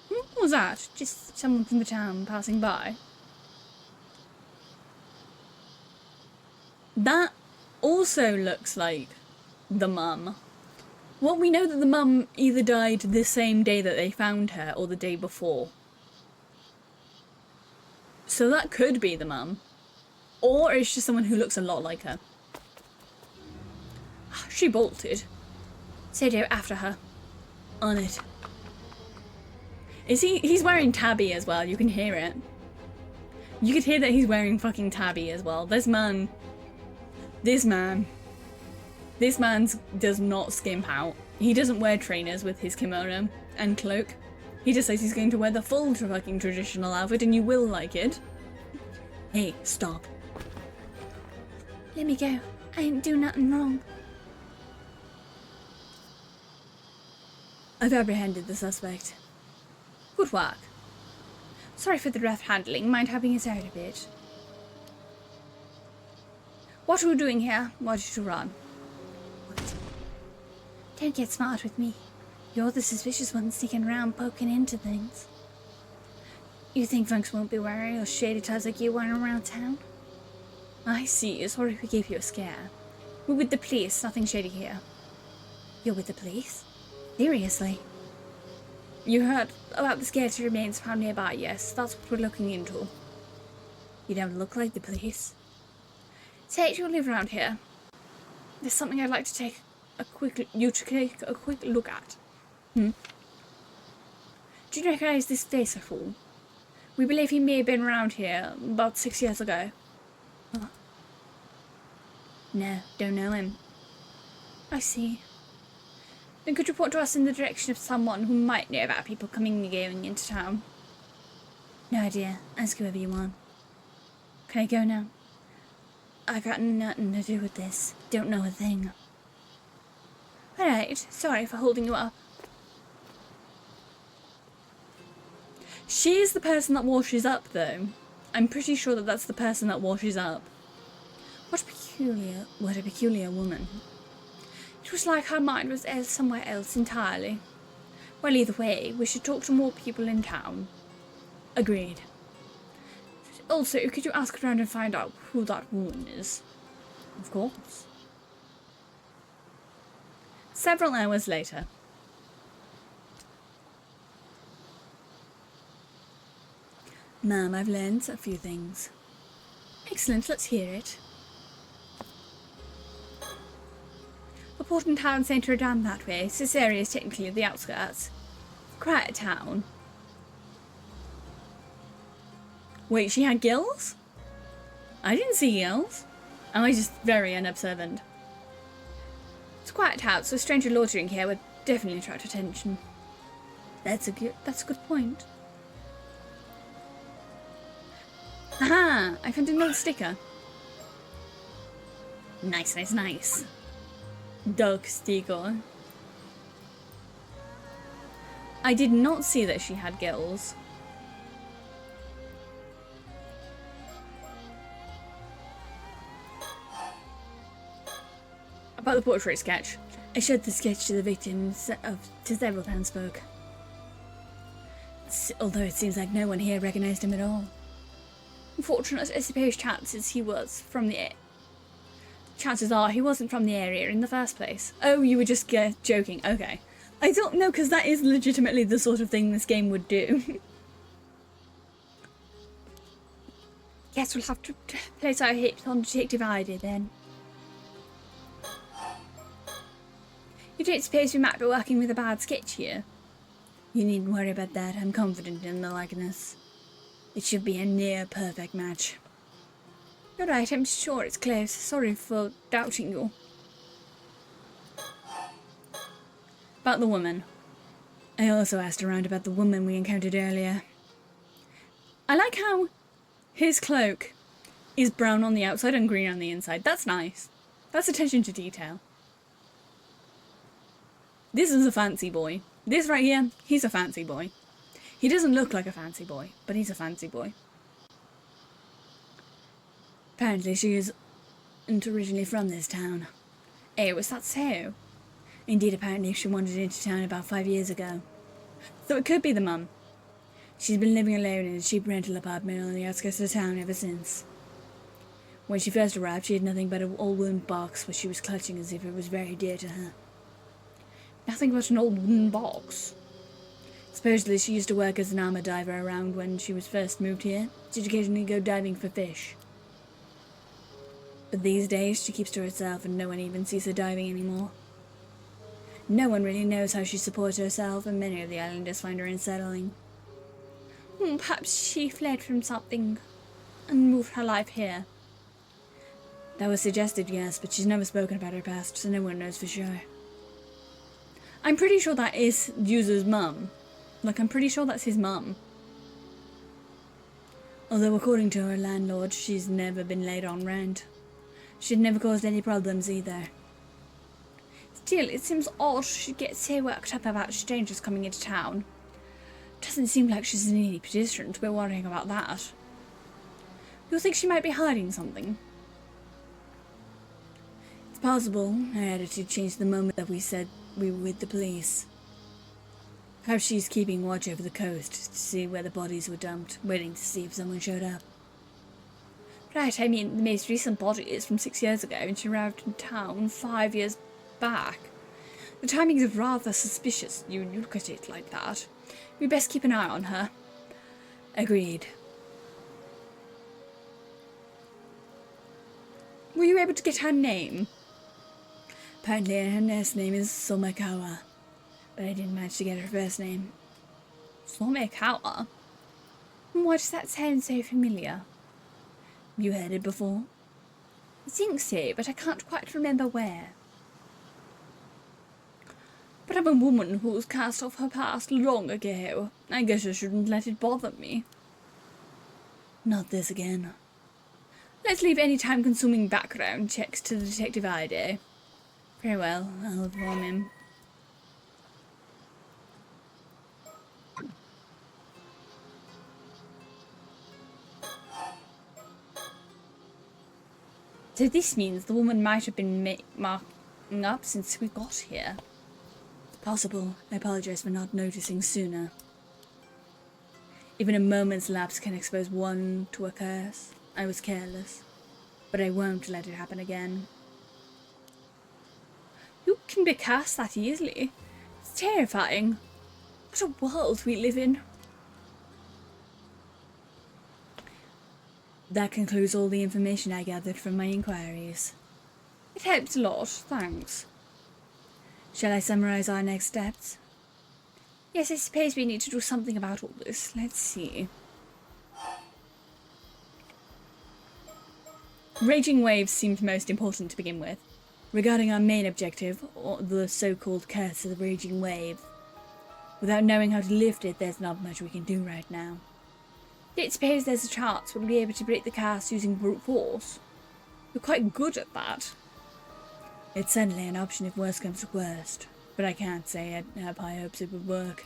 What was that? Just someone from the town passing by? That also looks like the mum. Well, we know that the mum either died the same day that they found her or the day before. So that could be the mum. Or it's just someone who looks a lot like her. She bolted. So do after her. On it. Is he's wearing tabby as well, you can hear it. You could hear that he's wearing fucking tabby as well. This man does not skimp out. He doesn't wear trainers with his kimono and cloak. He just says he's going to wear the full fucking traditional outfit and you will like it. Hey, stop. Let me go. I ain't do nothing wrong. I've apprehended the suspect. Good work. Sorry for the rough handling. Mind having us out a bit. What are you doing here? Why did you run? Don't get smart with me. You're the suspicious one sneaking around poking into things. You think folks won't be wary of shady types like you running around town? I see. Sorry if we gave you a scare. We're with the police. Nothing shady here. You're with the police? Seriously? You heard about the scarce remains found nearby? Yes, that's what we're looking into. You don't look like the police. Say, you live around here. There's something I'd like to take a quick look at. Do you recognize this face at all? We believe he may have been around here about 6 years ago. Huh? No, don't know him. I see. Then could you point to us in the direction of someone who might know about people coming and going into town? No idea. Ask whoever you want. Can I go now? I got nothing to do with this. Don't know a thing. Alright, sorry for holding you up. She is the person that washes up, though. I'm pretty sure that that's the person that washes up. What a peculiar woman. It was like her mind was somewhere else entirely. Well, either way, we should talk to more people in town. Agreed. Also, could you ask around and find out who that woman is? Of course. Several hours later. Ma'am, I've learned a few things. Excellent, let's hear it. The port and town centre are down that way, so this area is technically the outskirts. Quiet town. Wait, she had gills? I didn't see gills. Am I just very unobservant? It's a quiet town, so a stranger loitering here would definitely attract attention. That's a good point. Aha! I found another sticker. Nice, nice, nice. Dog sticker. I did not see that she had gills. About the portrait sketch. I showed the sketch to the victims to several townsfolk. Although it seems like no one here recognized him at all. Unfortunate, I suppose chances are he wasn't from the area in the first place. Oh, you were just joking. Okay. I don't know, because that is legitimately the sort of thing this game would do. Guess we'll have to place our hopes on Detective Ida then. You don't suppose we might be working with a bad sketch here? You needn't worry about that. I'm confident in the likeness. It should be a near perfect match. You're right, I'm sure it's close. Sorry for doubting you. About the woman. I also asked around about the woman we encountered earlier. I like how his cloak is brown on the outside and green on the inside. That's nice. That's attention to detail. This is a fancy boy. This right here, he's a fancy boy. He doesn't look like a fancy boy, but he's a fancy boy. Apparently she isn't originally from this town. Oh, is that so? Indeed, apparently she wandered into town about 5 years ago. So it could be the mum. She's been living alone in a cheap rental apartment on the outskirts of town ever since. When she first arrived, she had nothing but an old wooden box which she was clutching as if it was very dear to her. Nothing but an old wooden box. Supposedly she used to work as an armor diver around when she was first moved here. She'd occasionally go diving for fish. But these days she keeps to herself and no one even sees her diving anymore. No one really knows how she supports herself, and many of the islanders find her unsettling. Perhaps she fled from something and moved her life here. That was suggested, yes, but she's never spoken about her past, so no one knows for sure. I'm pretty sure that is User's mum. Like, I'm pretty sure that's his mum. Although according to her landlord, she's never been late on rent. She'd never caused any problems either. Still, it seems odd she'd get so worked up about strangers coming into town. Doesn't seem like she's in any position to be worrying about that. You think she might be hiding something? It's possible her attitude changed the moment that we said we were with the police. Perhaps she's keeping watch over the coast to see where the bodies were dumped, waiting to see if someone showed up. Right, I mean, the most recent body is from 6 years ago, and she arrived in town 5 years back. The timing is rather suspicious, you look at it like that. We best keep an eye on her. Agreed. Were you able to get her name? Apparently her nurse name is Somekawa, but I didn't manage to get her first name. Somekawa? Why does that sound so familiar? You heard it before? I think so, but I can't quite remember where. But I'm a woman who was cast off her past long ago. I guess I shouldn't let it bother me. Not this again. Let's leave any time-consuming background checks to the Detective Ida. Very well, I'll inform him. So this means the woman might have been marking up since we got here. Possible. I apologize for not noticing sooner. Even a moment's lapse can expose one to a curse. I was careless, but I won't let it happen again. You can be cursed that easily. It's terrifying. What a world we live in. That concludes all the information I gathered from my inquiries. It helps a lot, thanks. Shall I summarize our next steps? Yes, I suppose we need to do something about all this. Let's see. Raging waves seemed most important to begin with. Regarding our main objective, or the so-called curse of the raging wave, without knowing how to lift it, there's not much we can do right now. Don't suppose there's a chance we'll be able to break the curse using brute force. We're quite good at that. It's certainly an option if worst comes to worst, but I can't say I have high hopes it would work.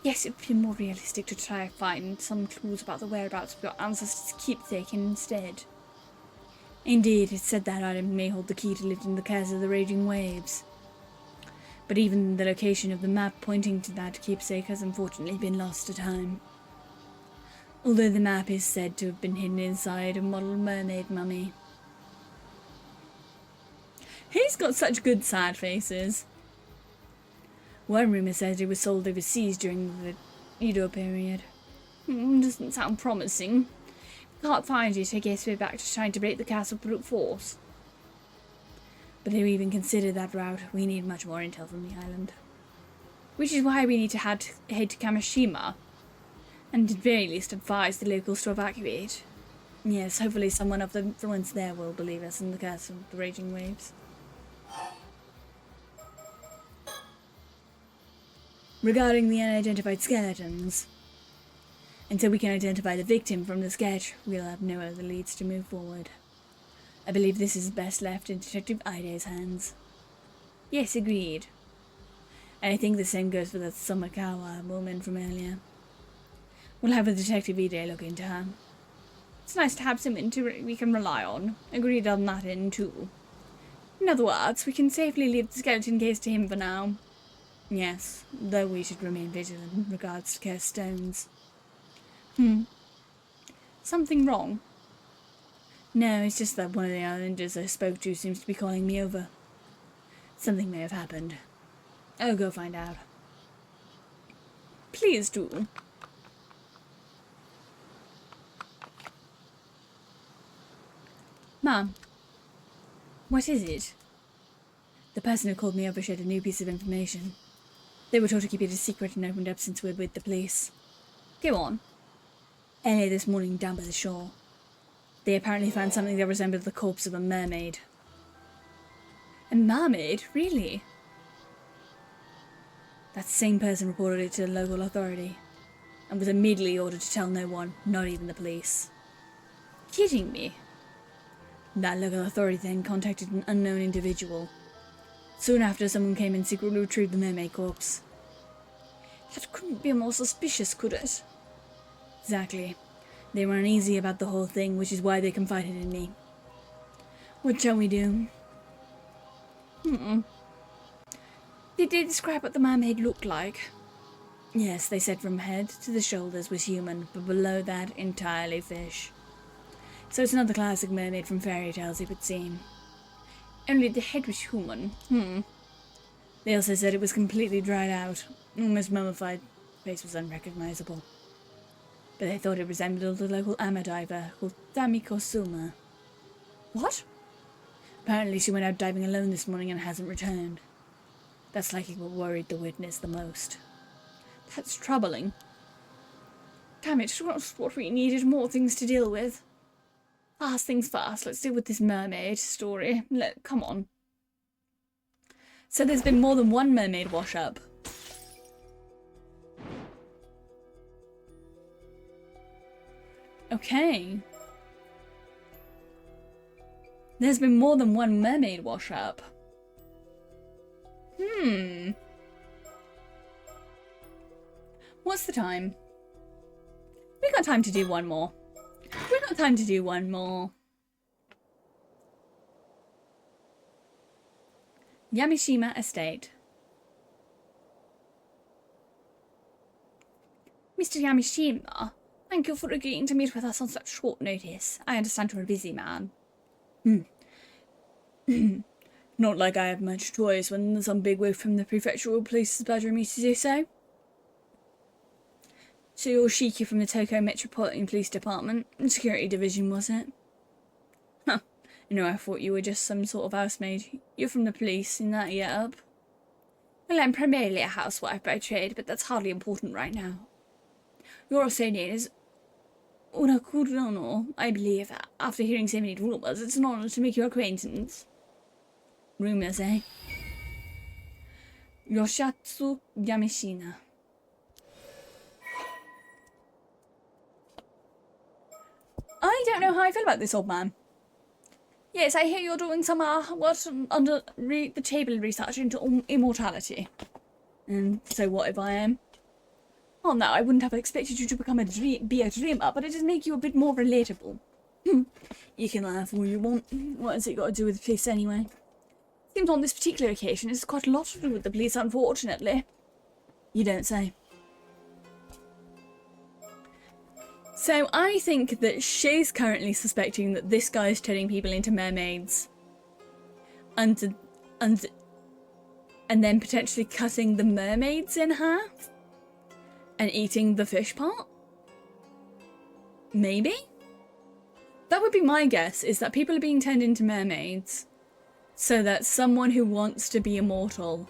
Yes, it would be more realistic to try and find some clues about the whereabouts of your ancestors' keepsake instead. Indeed, it's said that item may hold the key to lifting the curse of the raging waves. But even the location of the map pointing to that keepsake has unfortunately been lost to time. Although the map is said to have been hidden inside a model mermaid mummy. He's got such good sad faces. One rumour says it was sold overseas during the Edo period. Doesn't sound promising. Can't find it, I guess we're back to trying to break the castle brute force. But if we even consider that route, we need much more intel from the island. Which is why we need to head to Kamishima, and at very least advise the locals to evacuate. Yes, hopefully someone of the ones there will believe us in the curse of the raging waves. Regarding the unidentified skeletons, until we can identify the victim from the sketch, we'll have no other leads to move forward. I believe this is best left in Detective Ide's hands. Yes, agreed. And I think the same goes for the Somakawa woman from earlier. We'll have a Detective Ide look into her. It's nice to have someone we can rely on. Agreed on that end too. In other words, we can safely leave the skeleton case to him for now. Yes, though we should remain vigilant in regards to cursed stones. Something wrong? No, it's just that one of the islanders I spoke to seems to be calling me over. Something may have happened. I'll go find out. Please do. Ma'am. What is it? The person who called me over shared a new piece of information. They were told to keep it a secret and opened up since we're with the police. Go on. Earlier this morning down by the shore, they apparently found something that resembled the corpse of a mermaid. A mermaid? Really? That same person reported it to the local authority and was immediately ordered to tell no one, not even the police. Kidding me? That local authority then contacted an unknown individual. Soon after, someone came and secretly retrieved the mermaid corpse. That couldn't be more suspicious, could it? Exactly. They were uneasy about the whole thing, which is why they confided in me. What shall we do? Did they describe what the mermaid looked like? Yes, they said from head to the shoulders was human, but below that, entirely fish. So it's another classic mermaid from fairy tales, it would seem. Only the head was human. They also said it was completely dried out, almost mummified. Face was unrecognizable. But they thought it resembled a local ama diver called Tamiko Suma. What? Apparently she went out diving alone this morning and hasn't returned. That's likely what worried the witness the most. That's troubling. Damn it, that's what we needed, more things to deal with. Fast things fast, let's deal with this mermaid story. Come on. So there's been more than one mermaid wash-up. Okay. There's been more than one mermaid wash-up. What's the time? We got time to do one more. We got time to do one more. Yamishima Estate. Mr. Yamishima, thank you for agreeing to meet with us on such short notice. I understand you're a busy man. Not like I have much choice when some bigwig from the prefectural police is badgering me to do so. So you're Shiki from the Tokyo Metropolitan Police Department, Security Division, was it? Huh. I thought you were just some sort of housemaid. You're from the police, in that get-up. Well, I'm primarily a housewife by trade, but that's hardly important right now. You're also known as Unakurono, I believe. After hearing so many rumours, it's an honour to make your acquaintance. Rumours, eh? Yoshatsu Yamishina. I don't know how I feel about this, old man. Yes, I hear you're doing some, the table research into immortality. And so what if I am? Well, no, I wouldn't have expected you to be a dreamer, but it does make you a bit more relatable. You can laugh all you want. What has it got to do with the police anyway? Seems on this particular occasion it's quite a lot to do with the police, unfortunately. You don't say. So I think that she's currently suspecting that this guy is turning people into mermaids. And then potentially cutting the mermaids in half. And eating the fish part? Maybe? That would be my guess, is that people are being turned into mermaids so that someone who wants to be immortal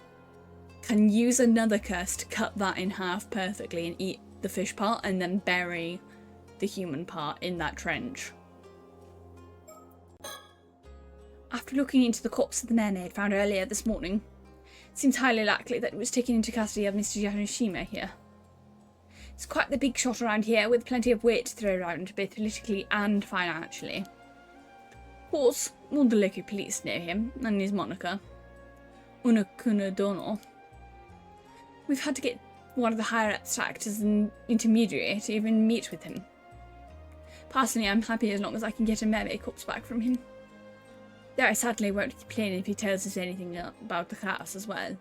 can use another curse to cut that in half perfectly and eat the fish part and then bury the human part in that trench. After looking into the corpse of the mermaid found earlier this morning, it seems highly likely that it was taken into custody of Mr. Yanoshima here. It's quite the big shot around here, with plenty of weight to throw around, both politically and financially. Of course, all the local police know him, and his moniker, Unakunadono. We've had to get one of the higher-ups to act as an intermediary to even meet with him. Personally, I'm happy as long as I can get a mermaid corpse back from him. Though I certainly won't complain if he tells us anything about the class as well.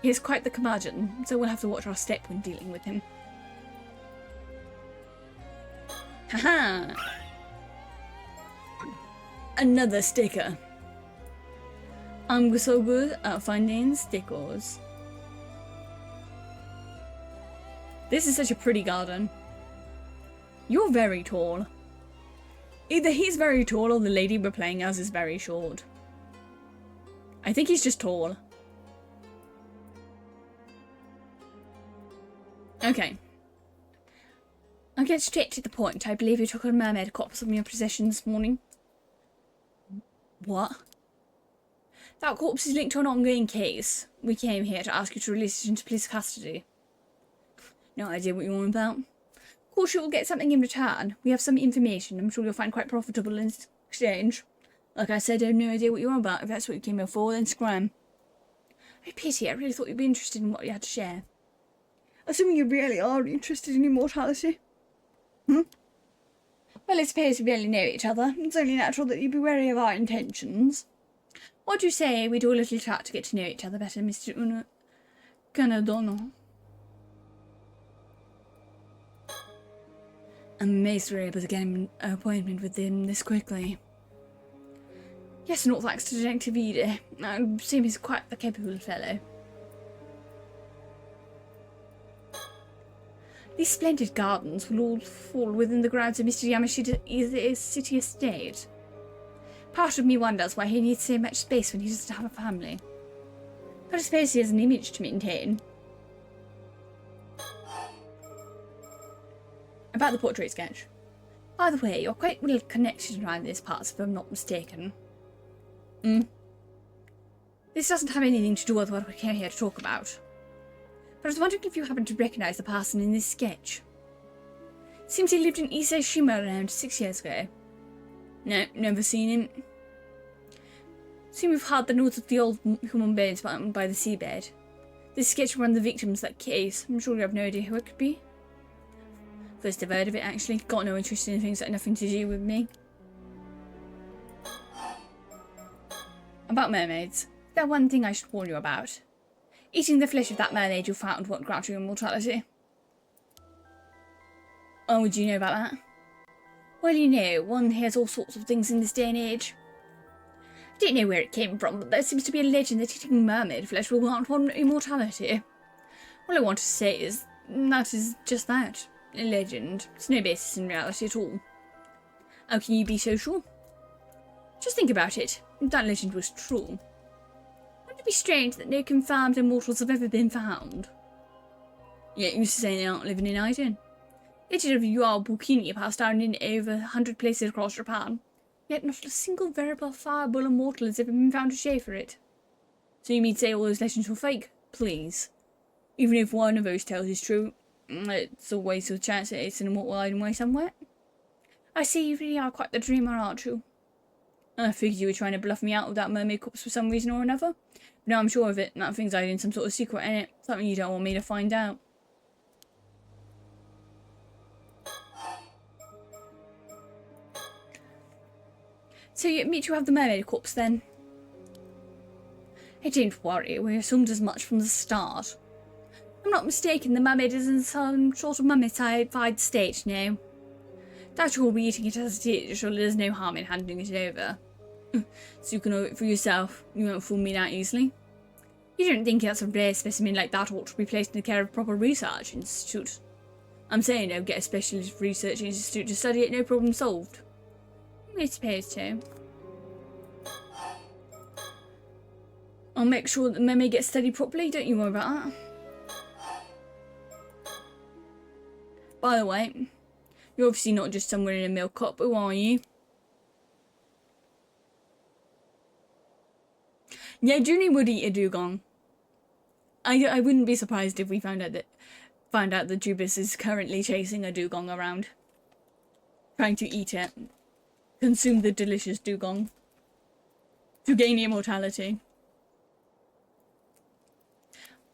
He is quite the curmudgeon, so we'll have to watch our step when dealing with him. Haha! Another sticker. I'm so good at finding stickers. This is such a pretty garden. You're very tall. Either he's very tall or the lady we're playing as is very short. I think he's just tall. Okay. I'll get straight to the point. I believe you took a mermaid corpse from your possession this morning. What? That corpse is linked to an ongoing case. We came here to ask you to release it into police custody. No idea what you want about. Of course you will get something in return. We have some information I'm sure you'll find quite profitable in exchange. Like I said, I have no idea what you're on about. If that's what you came here for, then scram. I pity, I really thought you'd be interested in what you had to share. Assuming you really are interested in immortality. Well, it appears we barely know each other. It's only natural that you'd be wary of our intentions. What do you say we do a little chat to get to know each other better, Mr. Canadono? I'm amazed we were able to get him an appointment with him this quickly. Yes, and all thanks to Detective Ida. I seem he's quite a capable fellow. These splendid gardens will all fall within the grounds of Mr. Yamashita's city estate. Part of me wonders why he needs so much space when he doesn't have a family. But I suppose he has an image to maintain. About the portrait sketch. By the way, you're quite well connected around these parts, if I'm not mistaken. This doesn't have anything to do with what we came here to talk about. But I was wondering if you happen to recognise the person in this sketch. Seems he lived in Iseshima around 6 years ago. No, never seen him. Seem we've heard the notes of the old human bones found by the seabed. This sketch of one of the victims of that case. I'm sure you have no idea who it could be. First I've heard of it, actually. Got no interest in things that have nothing to do with me. About mermaids. There's one thing I should warn you about. Eating the flesh of that mermaid you found won't grant you immortality. Oh, do you know about that? Well, you know, one hears all sorts of things in this day and age. I don't know where it came from, but there seems to be a legend that eating mermaid flesh will grant one immortality. All I want to say is, that is just that. A legend. It's no basis in reality at all. How can you be so sure? Just think about it. If that legend was true, wouldn't it be strange that no confirmed immortals have ever been found? Yet you say they aren't living in hiding. Legend of Bukini passed down in over 100 places across Japan, yet not a single veritable fireable immortal has ever been found to show for it. So you mean to say all those legends were fake? Please. Even if one of those tales is true, it's always a chance that it's an immortal hiding away somewhere. I see you really are quite the dreamer, aren't you? I figured you were trying to bluff me out of that mermaid corpse for some reason or another. But now I'm sure of it, that thing's hiding some sort of secret in it. Something you don't want me to find out. So you admit you have the mermaid corpse then? Hey, don't worry, we assumed as much from the start. If I'm not mistaken, the mermaid is in some sort of mummified state now. Doubt you'll be eating it as it is, surely there's no harm in handing it over. So you can know it for yourself. You won't fool me that easily. You don't think that's a rare specimen like that ought to be placed in the care of a proper research institute? I'm saying, get a specialist research institute to study it, no problem solved. We're supposed to. I'll make sure that the mermaid gets steady properly, don't you worry about that. By the way, you're obviously not just somewhere in a milk cup, who are you? Yeah, Junie would eat a dugong. I wouldn't be surprised if we found out that Jubis is currently chasing a dugong around. Trying to eat it. Consume the delicious dugong. To gain immortality.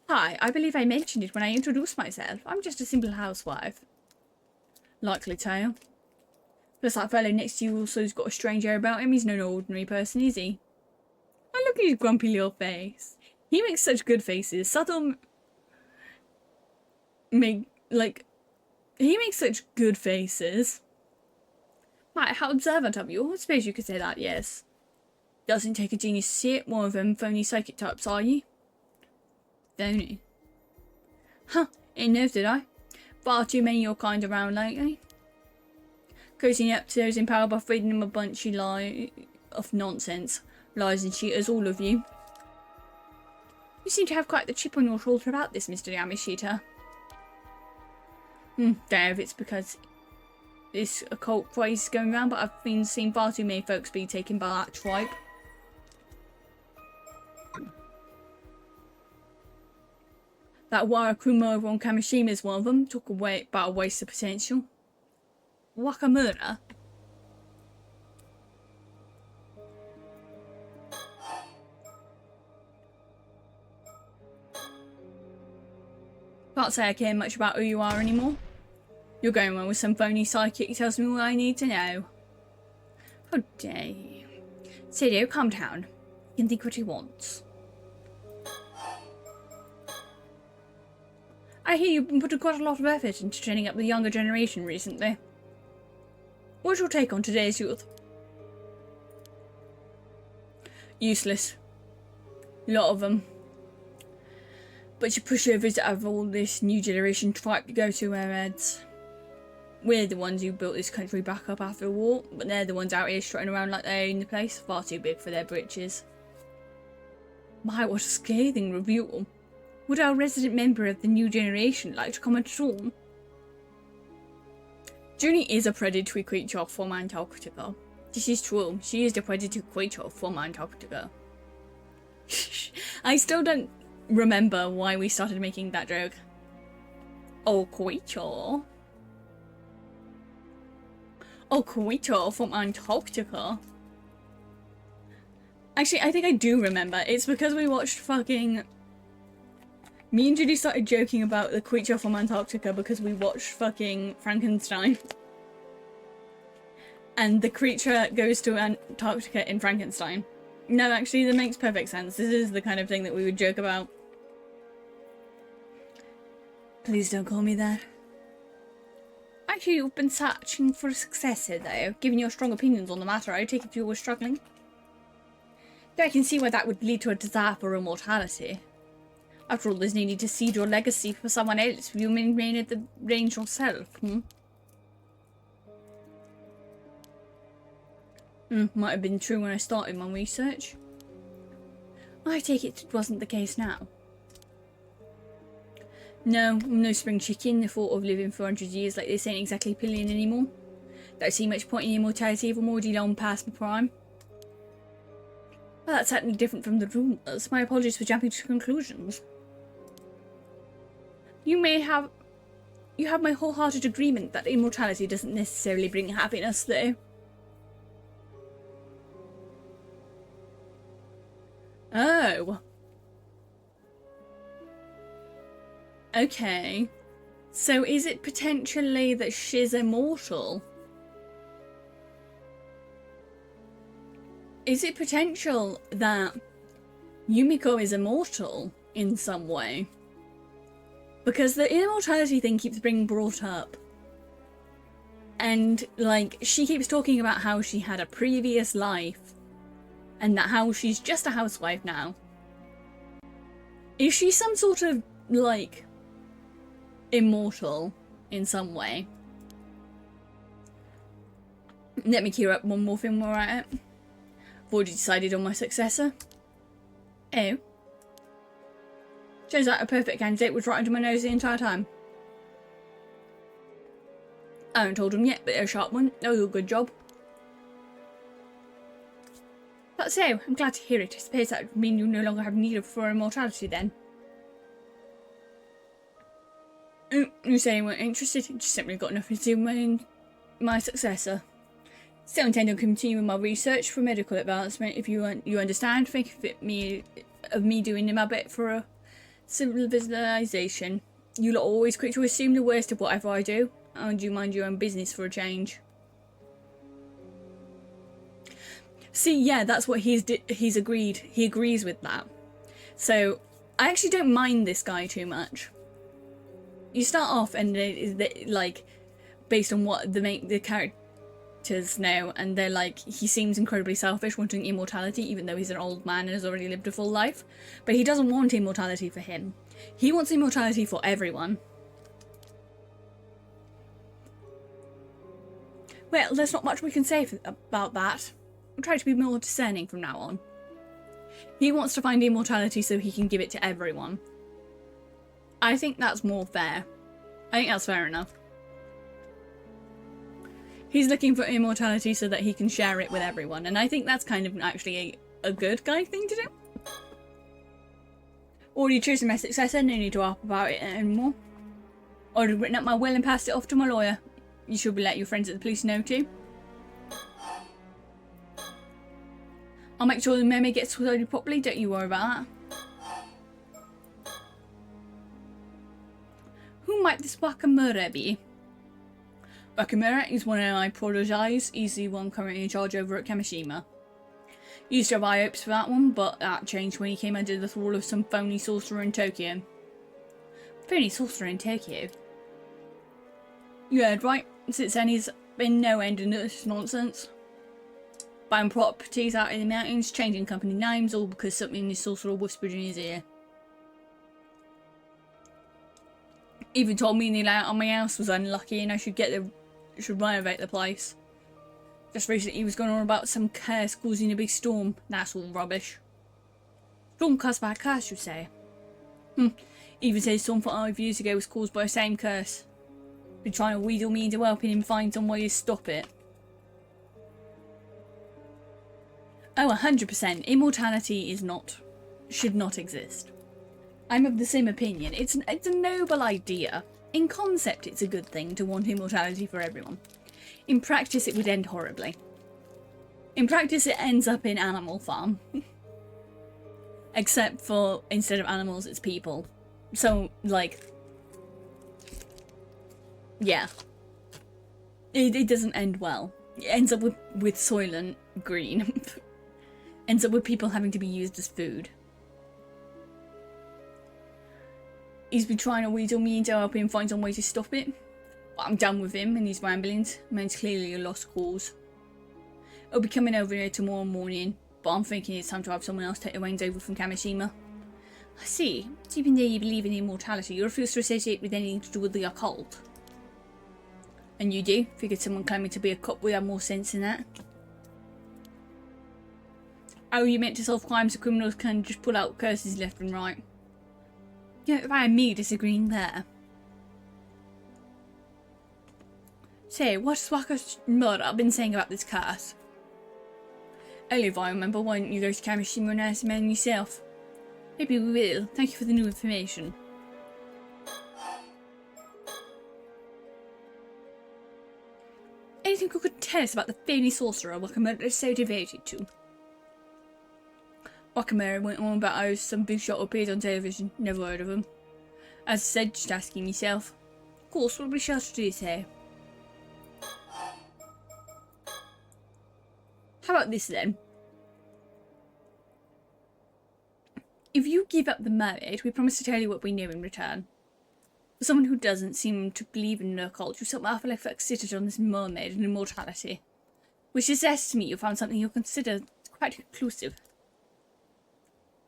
Hi, I believe I mentioned it when I introduced myself. I'm just a simple housewife. Likely tale. Plus that fellow next to you also's got a strange air about him. He's no ordinary person, is he? I look at his grumpy little face. He makes such good faces. Subtle... He makes such good faces. Right, how observant of you. I suppose you could say that, yes. Doesn't take a genius to see it. One of them phony psychic types, are you? Phony? Huh, ain't know, did I? Far too many of your kind around lately. Cozying up to those in power by feeding them a bunch of nonsense. Lies and cheaters, all of you. You seem to have quite the chip on your shoulder about this, Mr. Yamashita. Don't know if it's because this occult craze is going around, but I've seen far too many folks be taken by that tribe. That Warakuma over on Kamishima is one of them. Talk away about a waste of potential. Wakamura? Can't say I care much about who you are anymore. You're going on with some phony psychic who tells me all I need to know. How dare you. Sidio, calm down. He can think what he wants. I hear you've been putting quite a lot of effort into training up the younger generation recently. What's your take on today's youth? Useless. A lot of them. But you pushovers that have all this new generation tripe to go to our heads. We're the ones who built this country back up after the war, but they're the ones out here strutting around like they own the place, far too big for their britches. My, what a scathing rebuttal. Would our resident member of the new generation like to comment at all? Junie is a predatory creature from Antarctica. This is true, she is the predatory creature from Antarctica. I still don't remember why we started making that joke. Oh, creature. Oh, creature from Antarctica. Actually, I think I do remember. It's because we watched fucking... Me and Judy started joking about the creature from Antarctica because we watched fucking Frankenstein. And the creature goes to Antarctica in Frankenstein. No, actually, that makes perfect sense. This is the kind of thing that we would joke about. Please don't call me that. Actually, you've been searching for a successor, though. Given your strong opinions on the matter, I take it you were struggling. Though I can see why that would lead to a desire for immortality. After all, there's no need to cede your legacy for someone else if you remain at the range yourself, Might have been true when I started my research. I take it wasn't the case now. No, I'm no spring chicken. The thought of living for 100 years like this ain't exactly appealing anymore. Don't see much point in immortality if I'm already long past my prime. Well, that's certainly different from the rumours. My apologies for jumping to conclusions. You have my wholehearted agreement that immortality doesn't necessarily bring happiness, though. Oh. Okay. So is it potentially that she's immortal? Is it potential that Yumiko is immortal in some way? Because the immortality thing keeps being brought up. And, like, she keeps talking about how she had a previous life. And that how she's just a housewife now. Is she some sort of, like, immortal in some way? Let me clear up one more thing while we're at it. I've already decided on my successor. Oh. Turns out a perfect candidate was right under my nose the entire time. I haven't told him yet, but they're a sharp one. They'll do a good job. But so, I'm glad to hear it. I suppose that would mean you no longer have need for immortality then. You say you weren't interested, you just simply got nothing to do with my successor. Still intend on continuing my research for medical advancement if you understand. Think of me doing my bit for a civilization. You lot are always quick to assume the worst of whatever I do, and you mind your own business for a change. See, yeah, that's what he's agreed. He agrees with that. So, I actually don't mind this guy too much. You start off and like, based on what the characters know, and they're like, he seems incredibly selfish, wanting immortality, even though he's an old man and has already lived a full life. But he doesn't want immortality for him. He wants immortality for everyone. Well, there's not much we can say about that. I'll try to be more discerning from now on. He wants to find immortality so he can give it to everyone. I think that's more fair. I think that's fair enough. He's looking for immortality so that he can share it with everyone, and I think that's kind of actually a good guy thing to do. Already chosen my successor, no need to harp about it anymore. Already written up my will and passed it off to my lawyer. You should let your friends at the police know too. I'll make sure the mermaid gets sorted properly, don't you worry about that. Who might this Wakamura be? Wakamura is one of my proteges. He's the one currently in charge over at Kamishima. Used to have high hopes for that one, but that changed when he came under the thrall of some phony sorcerer in Tokyo. Phony sorcerer in Tokyo? You heard right. Since then he's been no end in this nonsense. Buying properties out in the mountains, changing company names, all because something the sorcerer whispered in his ear. Even told me the layout on my house was unlucky and I should renovate the place. Just recently he was going on about some curse causing a big storm. That's all rubbish. Storm caused by a curse, you say? Even said storm 5 years ago was caused by the same curse. Been trying to wheedle me into helping him find some way to stop it. Oh, 100%. Immortality should not exist. I'm of the same opinion. It's a noble idea. In concept, it's a good thing to want immortality for everyone. In practice, it would end horribly. In practice, it ends up in Animal Farm. Except for, instead of animals, it's people. So, like... yeah. It doesn't end well. It ends up with Soylent Green. Ends up with people having to be used as food. He's been trying to wheedle me into helping him find some way to stop it. But I'm done with him and his ramblings. Man's clearly a lost cause. I'll be coming over here tomorrow morning, but I'm thinking it's time to have someone else take the reins over from Kamishima. I see. So even though you believe in immortality, you refuse to associate with anything to do with the occult. And you do? Figured someone claiming to be a cop would have more sense than that. How are you meant to solve crimes so criminals can just pull out curses left and right? Yeah, if I and me disagreeing there. Say, what's Wakamura been saying about this curse? Only if I remember, why don't you go to Kamishima and ask the man yourself? Maybe we will. Thank you for the new information. Anything you could tell us about the famous sorcerer Wakamura is so devoted to? Wakamura went on about how some big shot appeared on television. Never heard of him. As I said, just asking myself. Of course, what would be sure to do so? How about this then? If you give up the mermaid, we promise to tell you what we know in return. For someone who doesn't seem to believe in the occult, you somehow feel fixated on this mermaid and immortality. Which suggests to me you found something you'll consider quite conclusive.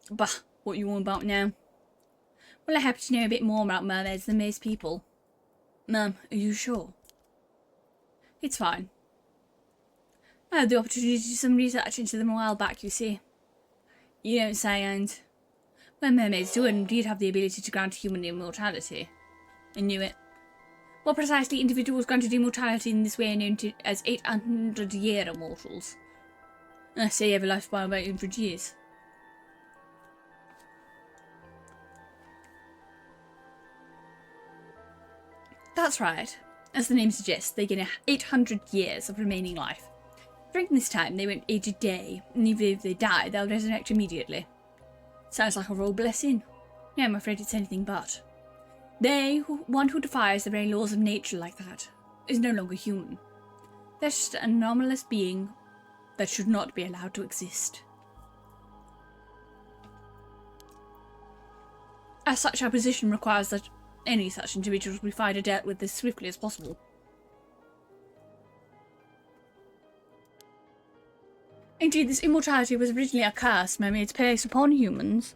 Bah, what you want about now? Well, I happen to know a bit more about mermaids than most people. Ma'am, are you sure? It's fine. I had the opportunity to do some research into them a while back, you see. You don't say, and... Well, mermaids do indeed have the ability to grant human immortality. I knew it. More precisely, individuals granted immortality in this way are known to as 800-year immortals. I say you have a lifespan of 800 years. That's right. As the name suggests, they gain 800 years of remaining life. During this time, they won't age a day, and even if they die, they'll resurrect immediately. Sounds like a royal blessing. Yeah, I'm afraid it's anything but. One who defies the very laws of nature like that, is no longer human. They're just an anomalous being that should not be allowed to exist. As such, our position requires that any such individuals be fired or dealt with as swiftly as possible. Indeed, this immortality was originally a curse mermaids placed upon humans.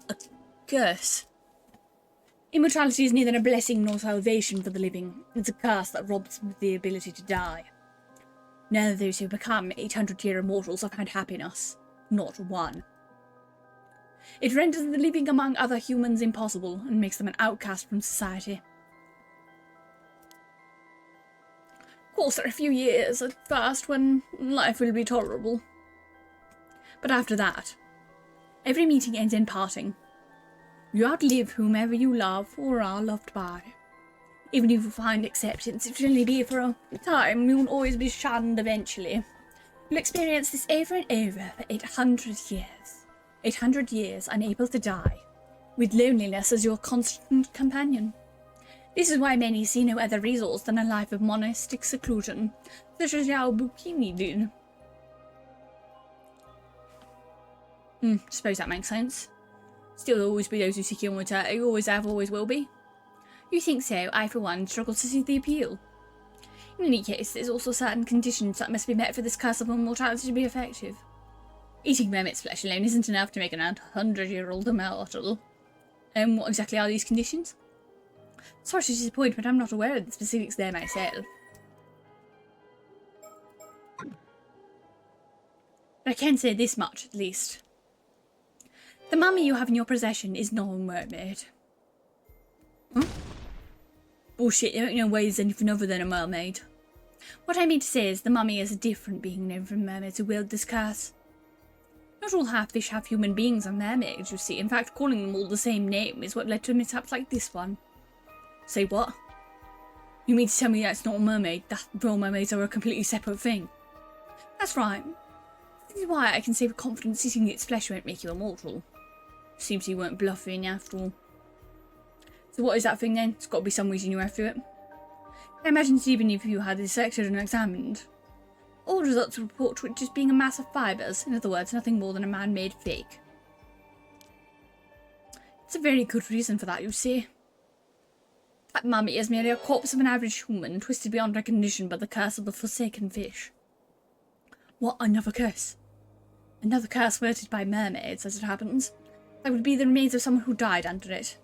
A curse? Immortality is neither a blessing nor salvation for the living. It's a curse that robs them of the ability to die. None of those who become 800-year immortals have found happiness. Not one. It renders the living among other humans impossible and makes them an outcast from society. Of course, there are a few years at first when life will be tolerable. But after that, every meeting ends in parting. You outlive whomever you love or are loved by. Even if you find acceptance, it will only be for a time. You will always be shunned eventually. You'll experience this over and over for 800 years. 800 years unable to die, with loneliness as your constant companion. This is why many see no other resource than a life of monastic seclusion, such as Yao Bukini did. Suppose that makes sense. Still always be those who seek immortality, always have, always will be. You think so? I, for one, struggle to see the appeal. In any case, there's also certain conditions that must be met for this curse of immortality to be effective. Eating mermaid's flesh alone isn't enough to make an 100-year-old immortal. What exactly are these conditions? Sorry to disappoint, but I'm not aware of the specifics there myself. But I can say this much, at least. The mummy you have in your possession is not a mermaid. Bullshit, you don't know ways anything other than a mermaid. What I mean to say is the mummy is a different being known from mermaids who wield this curse. Not all half-fish, half-human beings are mermaids, you see. In fact, calling them all the same name is what led to mishaps like this one. Say what? You mean to tell me that's not a mermaid? That real mermaids are a completely separate thing? That's right. This is why I can say with confidence eating its flesh won't make you immortal. Seems you weren't bluffing after all. So what is that thing then? It's got to be some reason you have to it. I imagine even if you had dissected and examined, all results report to it just being a mass of fibres, in other words, nothing more than a man-made fake. It's a very good reason for that, you see. That mummy is merely a corpse of an average human, twisted beyond recognition by the curse of the forsaken fish. What, another curse? Another curse wielded by mermaids, as it happens. That would be the remains of someone who died under it.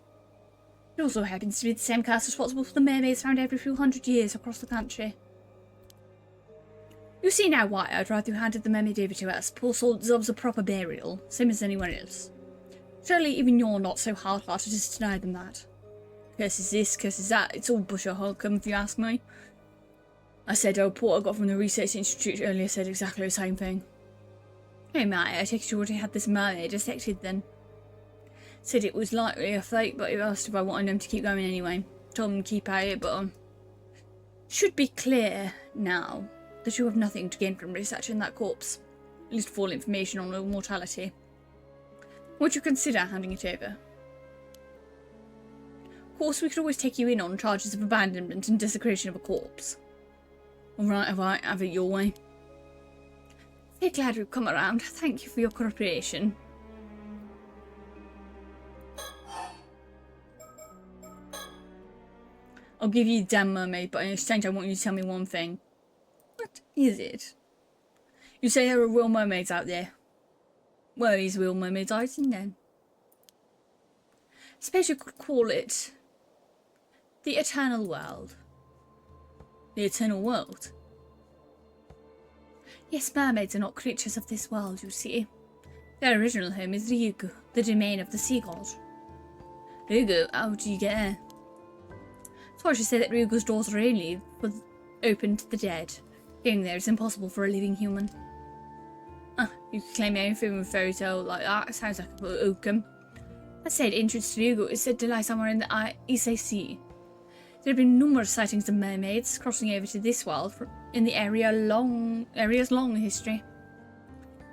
It also happens to be the same curse responsible for the mermaids found every few hundred years across the country. You see now why I'd rather you handed the mermaid over to us. Poor soul deserves a proper burial, same as anyone else. Surely even you're not so hard-hearted as to deny them that. Curses this, curses that, it's all bush or hokum if you ask me. I said a report I got from the Research Institute earlier said exactly the same thing. Hey Matt, I take it you already had this mermaid dissected then. Said it was likely a fake, but he asked if I wanted them to keep going anyway. Told them to keep at it, but should be clear now that you have nothing to gain from researching that corpse. At least full information on immortality. Would you consider handing it over? Of course, we could always take you in on charges of abandonment and desecration of a corpse. Alright, have it your way. Very glad you've come around. Thank you for your cooperation. I'll give you the damn mermaid, but in exchange I want you to tell me one thing. What is it? You say there are real mermaids out there. Where is real mermaids hiding then? Suppose you could call it the eternal world. The eternal world? Yes, mermaids are not creatures of this world, you see. Their original home is Ryugu, the domain of the sea god. Ryugu? How do you get there? So I should say that Ryugu's doors are only open to the dead. Getting there is impossible for a living human. You can claim anything with a fairy tale like that. Sounds like a oakum. I said entrance to Ryugu is said to lie somewhere in the Ise Sea. There have been numerous sightings of mermaids crossing over to this world in the area's long history.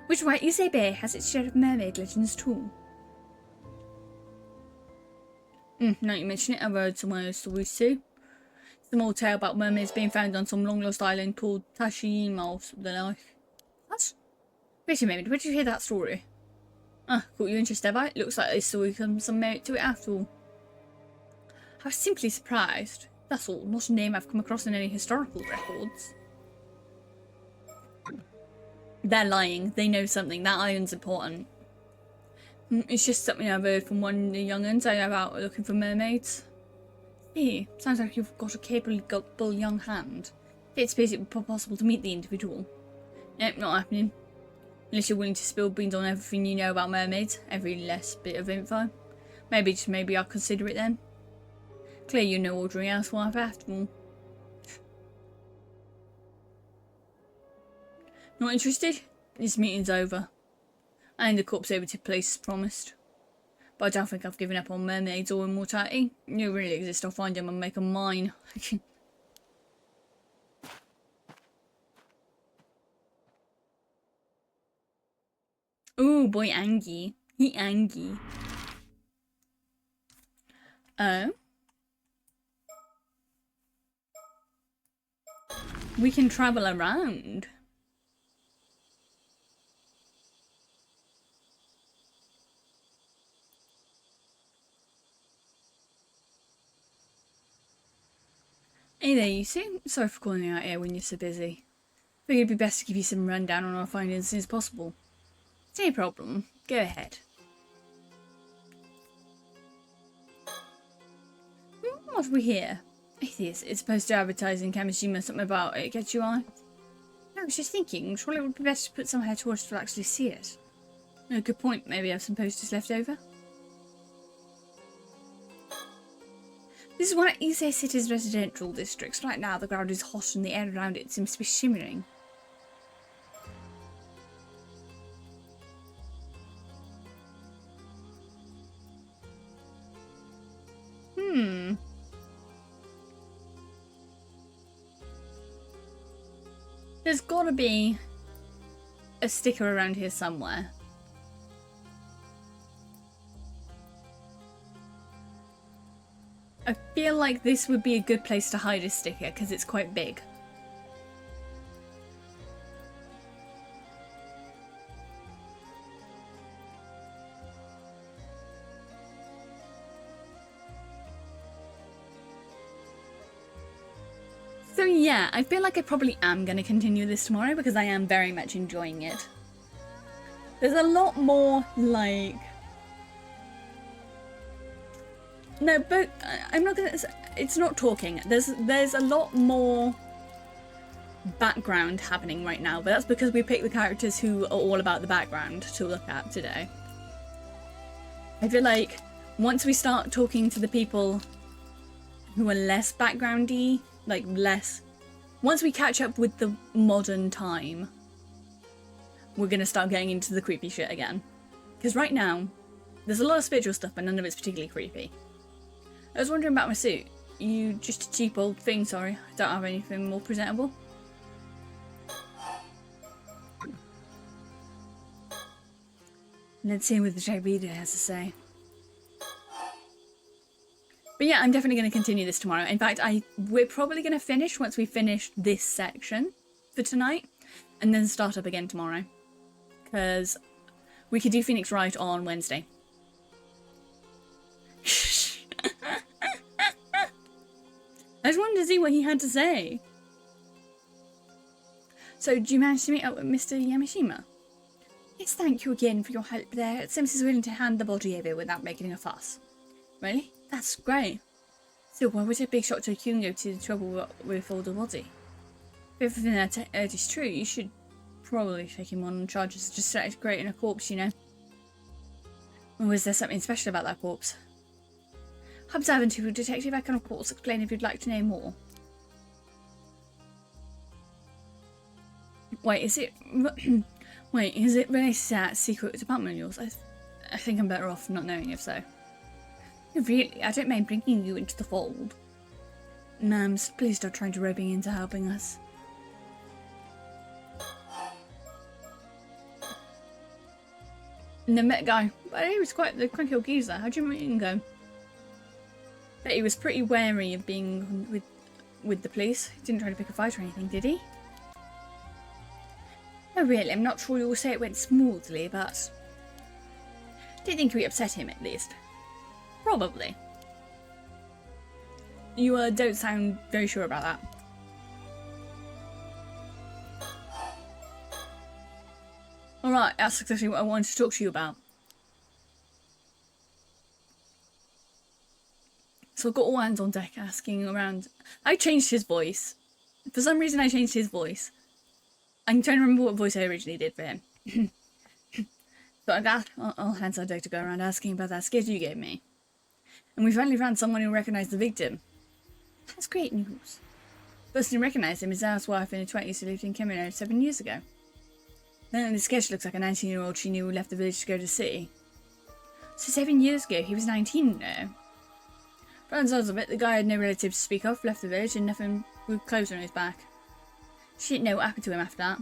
Which is why Ise Bay has its share of mermaid legends too. Now you mention it, I've heard some other stories too. Some old tale about mermaids being found on some long lost island called Tashima or something like. What? Wait a minute, where did you hear that story? Caught you interested by it? Looks like this story comes some merit to it after all. I was simply surprised. That's all, not a name I've come across in any historical records. They're lying, they know something, that island's important. It's just something I've heard from one of the young'uns I have out looking for mermaids. Hey, sounds like you've got a capable young hand. I suppose it would be possible to meet the individual. Nope, not happening. Unless you're willing to spill beans on everything you know about mermaids, every less bit of info. Maybe, just maybe I'll consider it then. Clear you're no ordinary housewife after all. Not interested? This meeting's over. I hand the corpse over to police as promised. But I don't think I've given up on mermaids or immortality. They really exist, I'll find them and make them mine. Ooh, boy, Angie. He Angie. Oh. We can travel around. Hey there, you two. Sorry for calling you out here when you're so busy. Figured it'd be best to give you some rundown on our findings as soon as possible. No problem. Go ahead. What have we here? Atheist. It's supposed to advertise in Kamishima something about it. Catch your eye? I was just thinking, surely it would be best to put somewhere tourists to actually see it. No, good point. Maybe I have some posters left over. This is one of Ise City's residential districts. Right now the ground is hot and the air around it seems to be shimmering. There's gotta be a sticker around here somewhere. I feel like this would be a good place to hide a sticker because it's quite big. So yeah, I feel like I probably am going to continue this tomorrow because I am very much enjoying it. There's a lot more, like... No, but I'm not gonna... It's not talking. There's a lot more background happening right now, but that's because we picked the characters who are all about the background to look at today. I feel like once we start talking to the people who are less backgroundy, like less... Once we catch up with the modern time, we're gonna start getting into the creepy shit again. Because right now, there's a lot of spiritual stuff, but none of it's particularly creepy. I was wondering about my suit. You just a cheap old thing, sorry. I don't have anything more presentable. Let's see what the JB has to say. But yeah, I'm definitely going to continue this tomorrow. In fact, we're probably going to finish once we finish this section for tonight, and then start up again tomorrow. Because we could do Phoenix Wright on Wednesday. I just wanted to see what he had to say. So, did you manage to meet up with Mr. Yamashima? Yes, thank you again for your help there. It seems he's willing to hand the body over without making a fuss. Really? That's great. So, why was it a big shock to Kyungo to the trouble with all the body? If everything I heard is true, you should probably take him on charges of just creating a corpse, you know. Or was there something special about that corpse? Observant detective, I can of course explain if you'd like to know more. Wait, is it... Wait, is it related to that secret department of yours? I think I'm better off not knowing if so. Really, I don't mind bringing you into the fold. Ma'ams, please stop trying to rope me into helping us. The Met guy, but he was quite the cranky old geezer. How'd you meet him go? But he was pretty wary of being with the police. He didn't try to pick a fight or anything, did he? Oh really, I'm not sure you will say it went smoothly, but... Don't think we upset him, at least. Probably. You don't sound very sure about that. Alright, that's exactly what I wanted to talk to you about. So I've got all hands on deck asking around. I changed his voice. For some reason I changed his voice. I'm trying to remember what voice I originally did for him. But I got all hands on deck to go around asking about that skit you gave me. And we finally found someone who recognised the victim. That's great news. The person who recognised him is Zara's wife in the 20s who lived in Kemino 7 years ago. Then the sketch looks like a 19-year-old she knew who left the village to go to the city. So 7 years ago, he was 19 now. From the sounds of it, the guy had no relatives to speak of, left the village, and nothing with clothes on his back. She didn't know what happened to him after that.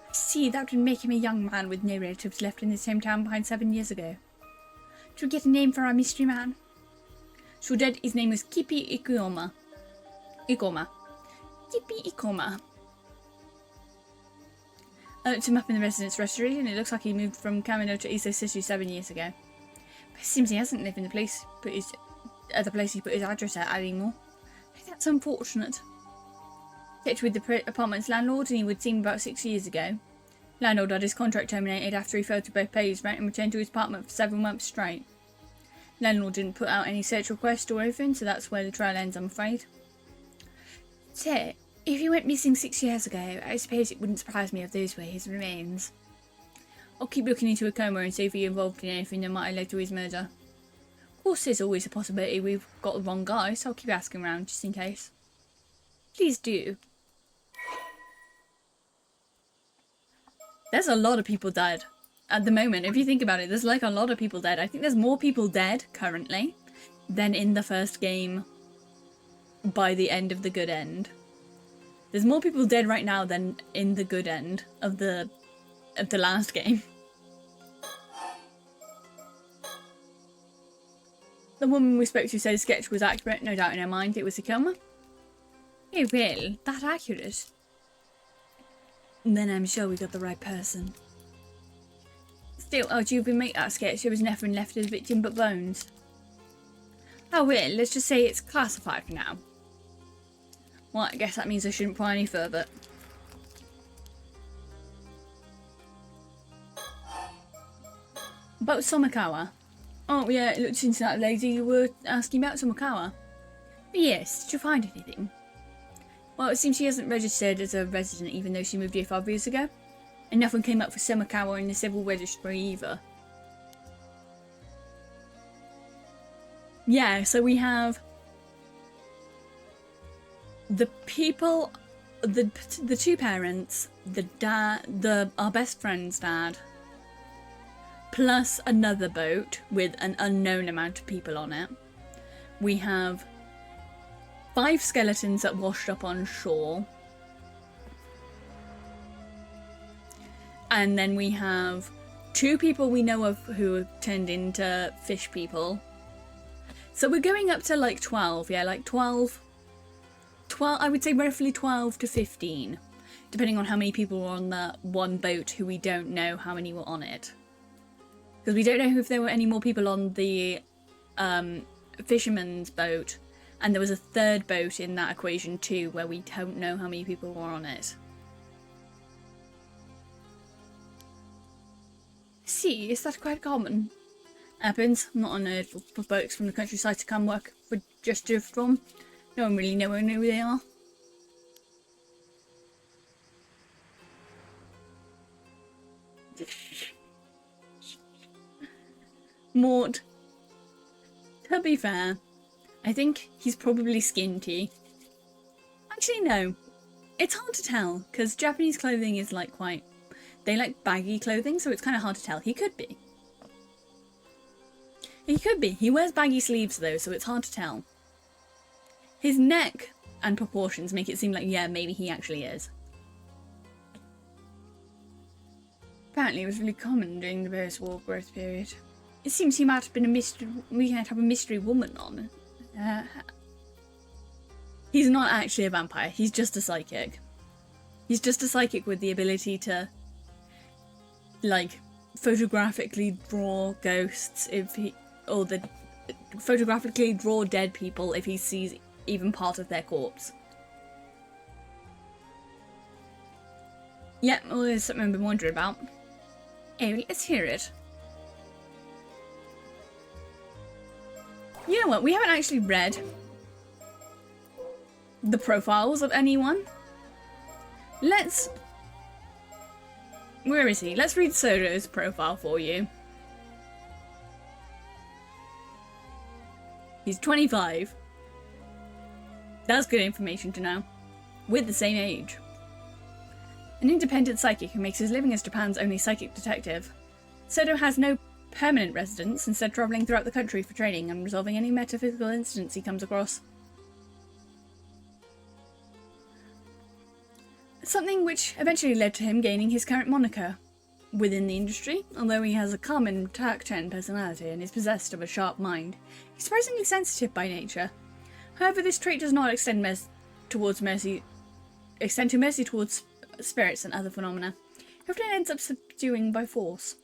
I see, that would make him a young man with no relatives left in his hometown behind 7 years ago. Should we get a name for our mystery man? So dead, his name was Kipi Ikoma. Kipi Ikoma. I looked him up in the residence registry, and it looks like he moved from Kamino to Iso City 7 years ago. But it seems he hasn't lived in the place, the place he put his address at anymore. I think that's unfortunate. Checked with the apartment's landlord, and he would seen about 6 years ago. Landlord had his contract terminated after he failed to both pay his rent and returned to his apartment for 7 months straight. Landlord didn't put out any search request or anything, so that's where the trial ends, I'm afraid. So, if he went missing 6 years ago, I suppose it wouldn't surprise me if those were his remains. I'll keep looking into a coma and see if he involved in anything that might have led to his murder. Of course, there's always a possibility we've got the wrong guy, so I'll keep asking around just in case. Please do. There's a lot of people dead. At the moment, if you think about it, there's like a lot of people dead. I think there's more people dead currently than in the first game by the end of the good end. There's more people dead right now than in the good end of the last game. The woman we spoke to said the sketch was accurate, no doubt in her mind it was a coma. Oh well, that accurate? Then I'm sure we got the right person. Still, after you've been make that sketch, there was nothing left of the victim but bones. Oh well, let's just say it's classified for now. Well, I guess that means I shouldn't pry any further. About Somakawa. Oh yeah, it looked into that lady you were asking about, Somakawa. Yes, did you find anything? Well, it seems she hasn't registered as a resident even though she moved here 5 years ago. And nothing came up for Somakawa in the civil registry either. Yeah, so we have the people, the two parents, the dad, our best friend's dad, plus another boat with an unknown amount of people on it. We have 5 skeletons that washed up on shore. And then we have 2 people we know of who have turned into fish people. So we're going up to like 12, yeah, like 12, I would say roughly 12 to 15, depending on how many people were on the one boat who we don't know how many were on it. Because we don't know if there were any more people on the fisherman's boat, and there was a 3rd boat in that equation too, where we don't know how many people were on it. See, is that quite common? Happens. I'm not unheard for boats from the countryside to come work for just drift from. No one really knows who they are. Mort, to be fair, I think he's probably skinty. Actually, no. It's hard to tell, because Japanese clothing is like quite... They like baggy clothing, so it's kind of hard to tell. He could be. He could be. He wears baggy sleeves though, so it's hard to tell. His neck and proportions make it seem like, yeah, maybe he actually is. Apparently it was really common during the post-war growth period. It seems he might have been a mystery... We might have a mystery woman on. He's not actually a vampire, he's just a psychic. He's just a psychic with the ability to, like, photographically draw ghosts if he... Or photographically draw dead people if he sees even part of their corpse. Yep, well, there's something I've been wondering about. Hey, let's hear it. You know what, we haven't actually read the profiles of anyone. Let's... Where is he? Let's read Sojo's profile for you. He's 25. That's good information to know. We're the same age. An independent psychic who makes his living as Japan's only psychic detective. Sojo has no permanent residence, instead travelling throughout the country for training and resolving any metaphysical incidents he comes across. Something which eventually led to him gaining his current moniker within the industry. Although he has a calm and tact-turn personality and is possessed of a sharp mind, he's surprisingly sensitive by nature. However, this trait does not extend to mercy towards spirits and other phenomena. He often ends up subduing by force.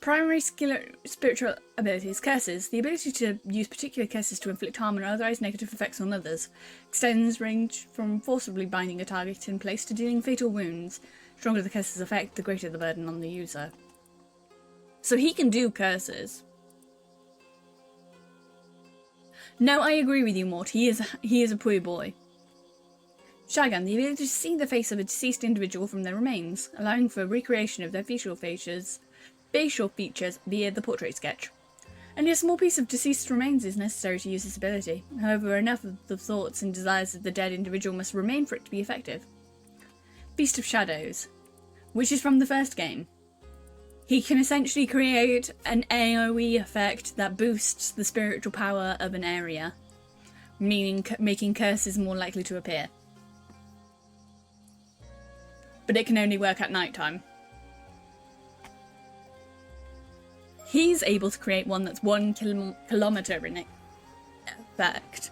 Primary spiritual abilities: curses. The ability to use particular curses to inflict harm and otherwise negative effects on others. Extends range from forcibly binding a target in place to dealing fatal wounds. The stronger the curse's effect, the greater the burden on the user. So he can do curses. No, I agree with you, Mort. He is a poor boy. Shagan, the ability to see the face of a deceased individual from their remains, allowing for recreation of their facial features via the portrait sketch. Only a small piece of deceased remains is necessary to use this ability. However, enough of the thoughts and desires of the dead individual must remain for it to be effective. Feast of Shadows, which is from the first game. He can essentially create an AoE effect that boosts the spiritual power of an area, meaning making curses more likely to appear. But it can only work at night time. He's able to create one that's 1 kilometer in effect.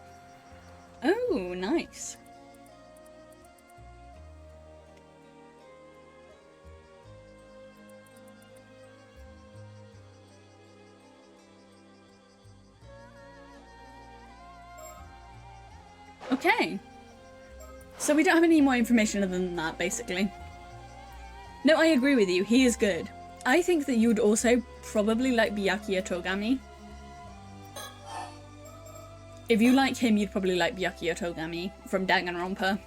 Oh, nice. Okay. So we don't have any more information other than that, basically. No, I agree with you. He is good. I think that you would also probably like Byakuya Togami. If you like him, you'd probably like Byakuya Togami from Danganronpa.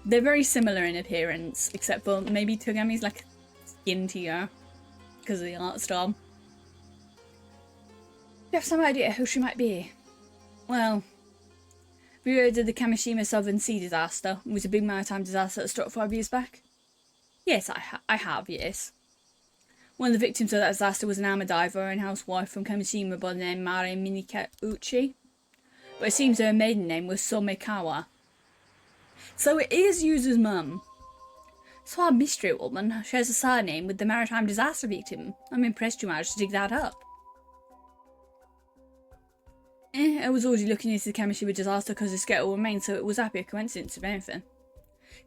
They're very similar in appearance, except for maybe Togami's like skintier because of the art style. You have some idea who she might be? Well, we heard of the Kamishima Southern Sea disaster. It was a big maritime disaster that struck 5 years back. Yes, I have, yes. One of the victims of that disaster was an armour diver and housewife from Kamishima by the name Mare Minikauchi. But it seems her maiden name was Somekawa. So it is Yuzu's mum. So our mystery woman shares a surname with the maritime disaster victim. I'm impressed you managed to dig that up. I was already looking into the Kamishima disaster because the skeletal remains, so it was happy a coincidence if anything.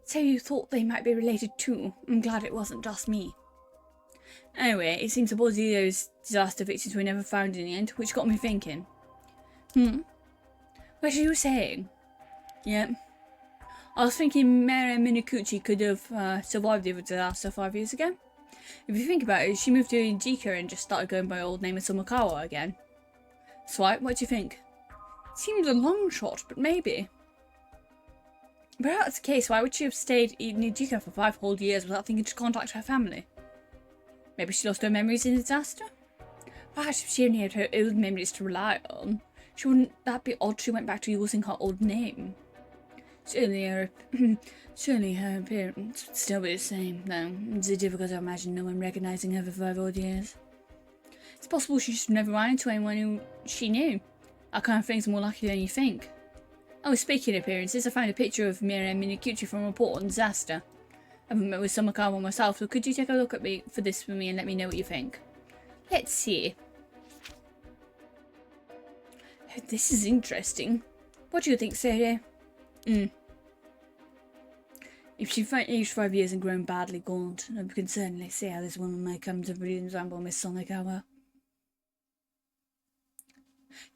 So you thought they might be related too. I'm glad it wasn't just me. Anyway, it seems supposedly those disaster victims were never found in the end, which got me thinking. What are you saying? Yep. I was thinking Mare Minikuchi could have survived the disaster 5 years ago. If you think about it, she moved to Indika and just started going by old name of Somekawa again. Swipe, what do you think? Seems a long shot, but maybe. But if that's the case, why would she have stayed in Indika for 5 whole years without thinking to contact her family? Maybe she lost her memories in the disaster? Perhaps if she only had her old memories to rely on, wouldn't that be odd she went back to using her old name? Surely her appearance would still be the same, though. It's difficult to imagine no one recognising her for 5 odd years. It's possible she just never ran into anyone who she knew. That kind of thing's more likely than you think. Oh, speaking of appearances, I found a picture of Mira Minicucci from a report on disaster. I haven't met with Somakawa myself, so could you take a look at me for this for me and let me know what you think? Let's see. Oh, this is interesting. What do you think, Sarah? If she aged 5 years and grown badly gaunt, I can certainly see how this woman may come to resemble Miss Somakawa.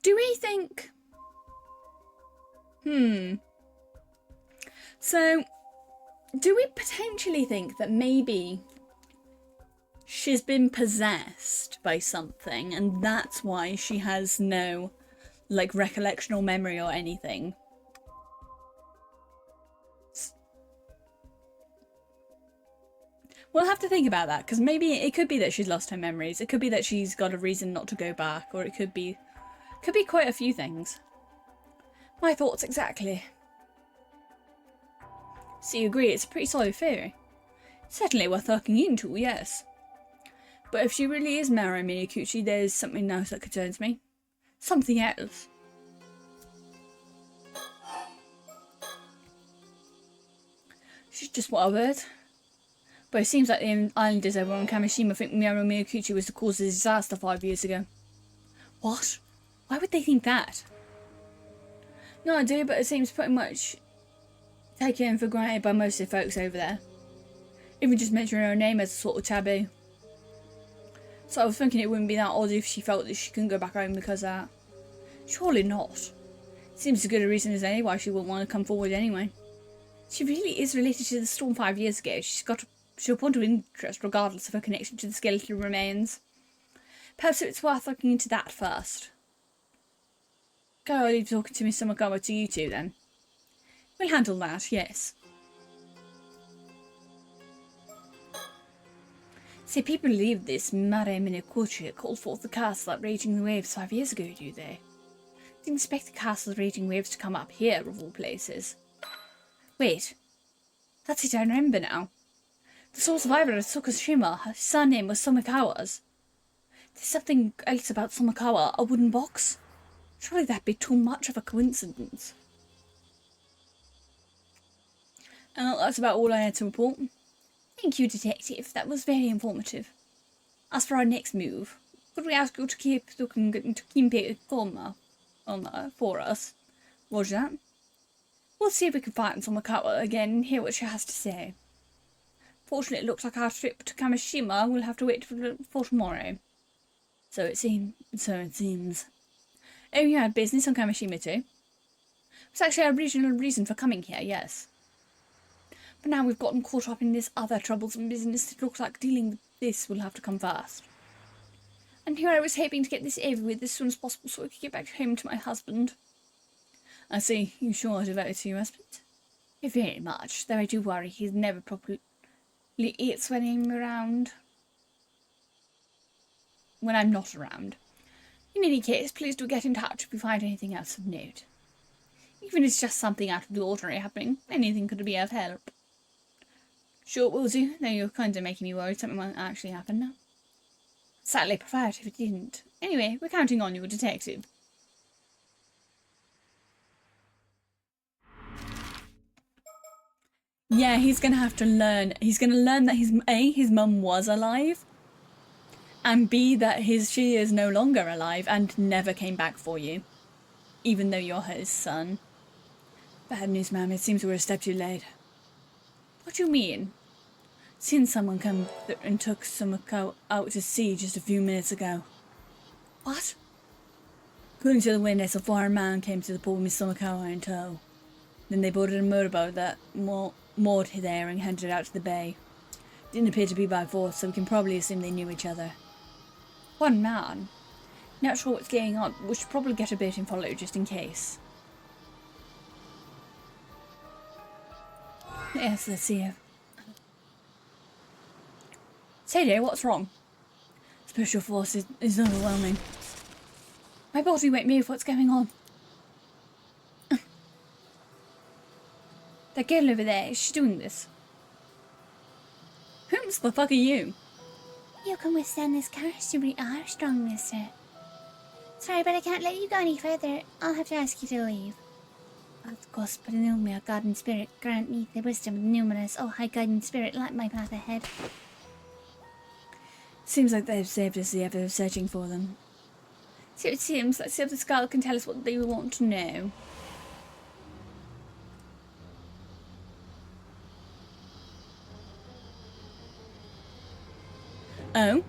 Do we think... So, do we potentially think that maybe she's been possessed by something and that's why she has no, like, recollection or memory or anything? We'll have to think about that, because maybe it could be that she's lost her memories. It could be that she's got a reason not to go back, or it could be quite a few things. My thoughts exactly. So you agree it's a pretty solid theory? Certainly worth looking into, yes. But if she really is Mara Minicucci, there's something else that concerns me. Something else. She's just what I've heard. But it seems like the islanders over on Kamishima think Mara Minicucci was the cause of the disaster 5 years ago. What? Why would they think that? No idea, but it seems pretty much taken for granted by most of the folks over there. Even just mentioning her name as a sort of taboo. So I was thinking it wouldn't be that odd if she felt that she couldn't go back home because of that. Surely not. Seems as good a reason as any why she wouldn't want to come forward anyway. She really is related to the storm 5 years ago. She's a point of interest regardless of her connection to the skeletal remains. Perhaps it's worth looking into that first. Okay, I'll leave talking to Miss Somakawa to you two then. We'll handle that, yes. See, people believe this Mare Minicucci called forth the castle at Raging the Waves 5 years ago, do they? Didn't expect the castle Raging Waves to come up here, of all places. Wait. That's it, I remember now. The sole survivor of Tsukishima, her surname was Somakawa's. There's something else about Somakawa, a wooden box? Surely that'd be too much of a coincidence. And that's about all I had to report. Thank you, Detective. That was very informative. As for our next move, could we ask you to keep looking into Kimpe Koma for us? Roger that. We'll see if we can find Somakawa again and hear what she has to say. Fortunately, it looks like our trip to Kamishima will have to wait for tomorrow. So it seems. Oh, you had business on Kamishima too? It's actually our original reason for coming here, yes. But now we've gotten caught up in this other troublesome business, it looks like dealing with this will have to come first. And here I was hoping to get this over with as soon as possible so I could get back home to my husband. I see. You sure are devoted to your husband? Very much, though I do worry he's never properly eats when I'm around. When I'm not around. In any case, please do get in touch if you find anything else of note. Even if it's just something out of the ordinary happening, anything could be of help. Sure it will do, though you're kind of making me worried something might actually happen now. Sadly prefer it if it didn't. Anyway, we're counting on you, Detective. Yeah, he's gonna have to learn. He's gonna learn that his mum was alive, and B, that she is no longer alive and never came back for you, even though you're his son. Bad news, ma'am. It seems we're a step too late. What do you mean? Seen someone come and took Somakawa out to sea just a few minutes ago. What? According to the witness, a foreign man came to the port with Miss Somakawa in tow. Then they boarded a motorboat that moored there and headed out to the bay. Didn't appear to be by force, so we can probably assume they knew each other. One man. Not sure what's going on. We should probably get a bit and follow just in case. Yes, let's see. Say there, what's wrong? Special force is overwhelming. My body won't move. What's going on? That girl over there, is she doing this? Who the fuck are you? You can withstand this curse. You really are strong, mister. Sorry, but I can't let you go any further. I'll have to ask you to leave. Of course, but a guardian spirit, grant me the wisdom of numerous. Oh, high guiding spirit, light my path ahead. Seems like they've saved us the effort of searching for them. So it seems. Let's see if the skull can tell us what they want to know. Oh?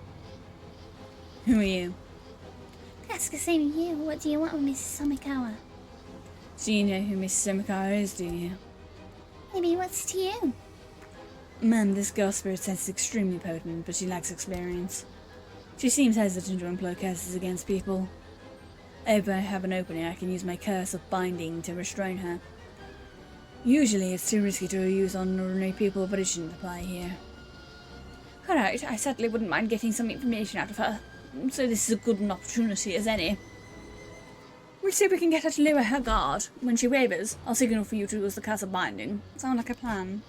Who are you? Ask the same to you. What do you want with Mrs. Somikawa? Do you know who Mrs. Somikawa is, do you? Maybe what's to you? Ma'am, this girl spirit sense is extremely potent, but she lacks experience. She seems hesitant to employ curses against people. If I have an opening, I can use my curse of binding to restrain her. Usually it's too risky to use on ordinary people, but it shouldn't apply here. Alright, I certainly wouldn't mind getting some information out of her, so this is as good an opportunity as any. We'll see if we can get her to lower her guard. When she wavers, I'll signal for you to use the curse of binding. Sound like a plan?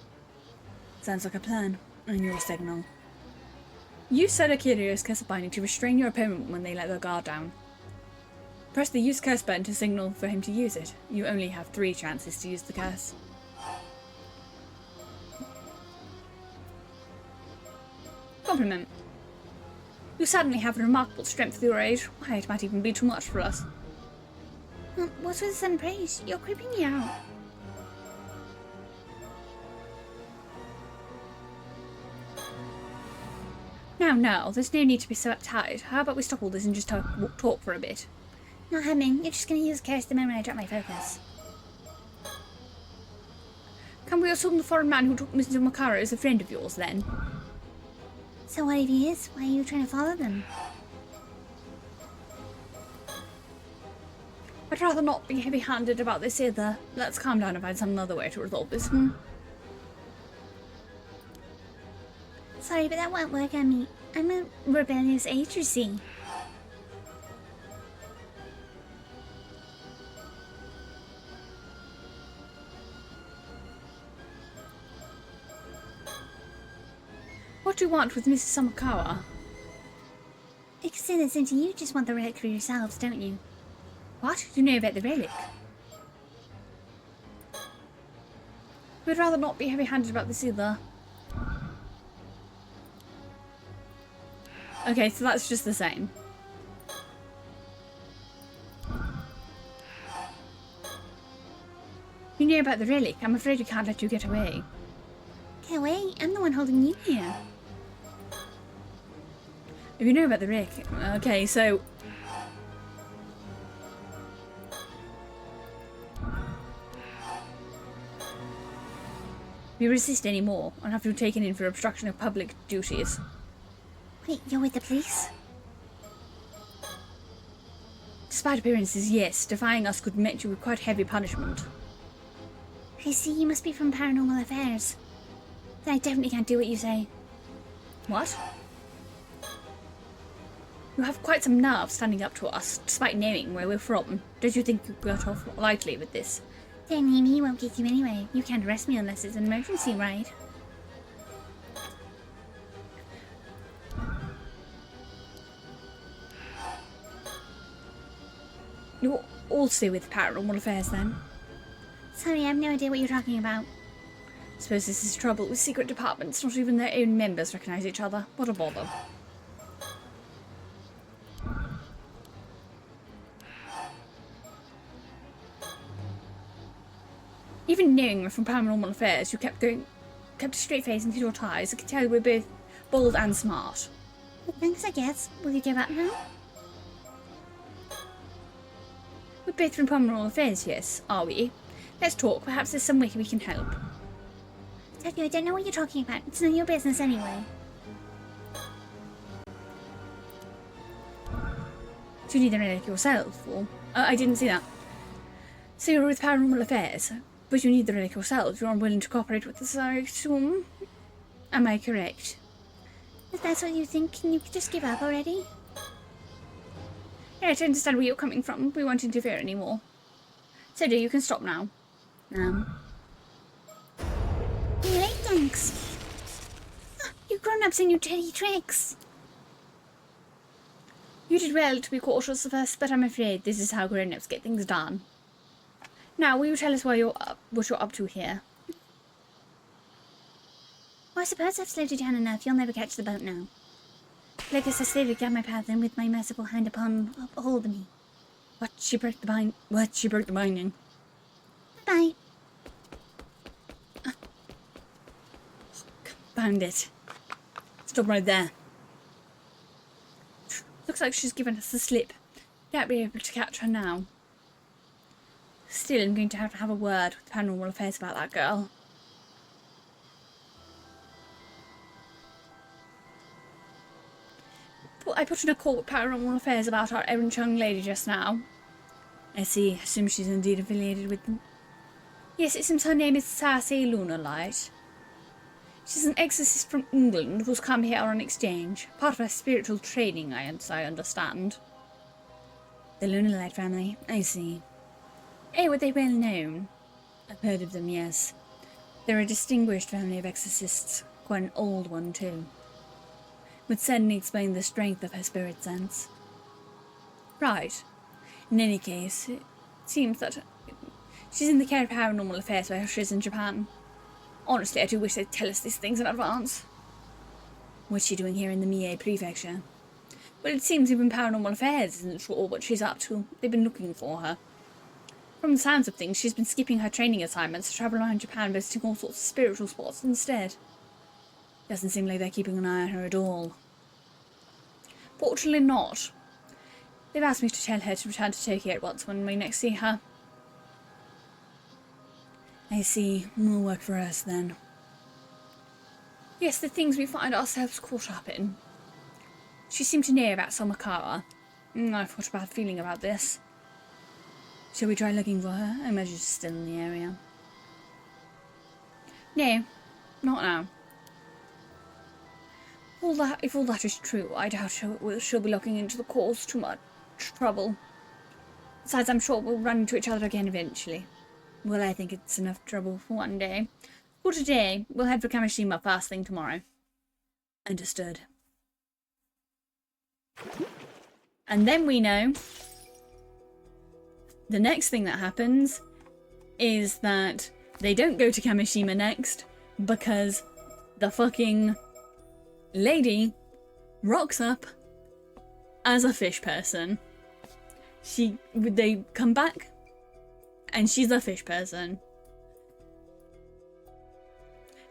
Sounds like a plan. And your signal. Use Sedakirio's curse of binding to restrain your opponent when they let their guard down. Press the use curse button to signal for him to use it. You only have 3 chances to use the curse. Compliment. You suddenly have a remarkable strength for your age. Why, it might even be too much for us. What's with the sudden praise? You're creeping me out. Now, there's no need to be so uptight. How about we stop all this and just talk for a bit? Not happening. You're just gonna use curse the moment I drop my focus. Can we assume the foreign man who took Mr. Makara is a friend of yours, then? So what if he is? Why are you trying to follow them? I'd rather not be heavy-handed about this either. Let's calm down and find some other way to resolve this. Sorry, but that won't work on me. I'm a rebellious age, you see. What do you want with Mrs. Samakawa? I can say this into you just want the relic for yourselves, don't you? What? You know about the relic? We'd rather not be heavy-handed about this either. Okay, so that's just the same. You know about the relic. I'm afraid we can't let you get away. Get away? I'm the one holding you here. If you know about the relic... Okay, so... If you resist anymore, I'll have you taken in for obstruction of public duties. Wait, you're with the police? Despite appearances, yes. Defying us could meet you with quite heavy punishment. I see, you must be from Paranormal Affairs. Then I definitely can't do what you say. What? You have quite some nerve standing up to us, despite knowing where we're from. Don't you think you got off lightly with this? Then me won't get you anyway. You can't arrest me unless it's an emergency, right? You'll all stay with Paranormal Affairs then. Sorry, I have no idea what you're talking about. Suppose this is trouble with secret departments. Not even their own members recognise each other. What a bother. Even knowing we're from Paranormal Affairs, you kept a straight face and hid your ties. I could tell we're both bold and smart. Well, thanks, I guess. Will you give up now? We're both from Paranormal Affairs, yes, are we? Let's talk. Perhaps there's some way we can help. I tell you, I don't know what you're talking about. It's none of your business anyway. Do you need a relic yourself, or... I didn't see that. So you're with Paranormal Affairs, but you need the relic yourself. You're unwilling to cooperate with us, I assume? Am I correct? If that's what you think, can you just give up already? Yeah, I don't understand where you're coming from. We won't interfere anymore. So you can stop now. Great, thanks. You grown-ups and your dirty tricks. You did well to be cautious of us, but I'm afraid this is how grown-ups get things done. Now, will you tell us what you're up to here? Well, I suppose I've slowed you down enough. You'll never catch the boat now. But I guess I slowly got my path in with my merciful hand upon Albany. What? She broke the binding. Bye. Found it. Stop right there. Looks like she's given us the slip. Can't be able to catch her now. Still, I'm going to have a word with Paranormal Affairs about that girl. I put in a call with Paranormal Affairs about our errant young lady just now. I see. I assume she's indeed affiliated with them. Yes, it seems her name is Sassy Lunalight. She's an exorcist from England who's come here on exchange. Part of her spiritual training, I understand. The Lunalight family, I see. Eh, were they well known? I've heard of them, yes. They're a distinguished family of exorcists. Quite an old one, too. Would certainly explain the strength of her spirit sense. Right. In any case, it seems that she's in the care of Paranormal Affairs while she's in Japan. Honestly, I do wish they'd tell us these things in advance. What's she doing here in the Mie prefecture? Well, it seems even Paranormal Affairs isn't sure what she's up to. They've been looking for her. From the sounds of things, she's been skipping her training assignments to travel around Japan visiting all sorts of spiritual spots instead. Doesn't seem like they're keeping an eye on her at all. Fortunately not. They've asked me to tell her to return to Tokyo at once when we next see her. I see. More work for us, then. Yes, the things we find ourselves caught up in. She seemed to know about Somakawa. I've got a bad feeling about this. Shall we try looking for her? I imagine she's still in the area. No, not now. If all that is true, I doubt she'll be looking into the cause too much trouble. Besides, I'm sure we'll run into each other again eventually. Well, I think it's enough trouble for one day. For today, we'll head for Kamishima first thing tomorrow. Understood. And then we know the next thing that happens is that they don't go to Kamishima next because the fucking lady rocks up as a fish person. They come back and she's a fish person.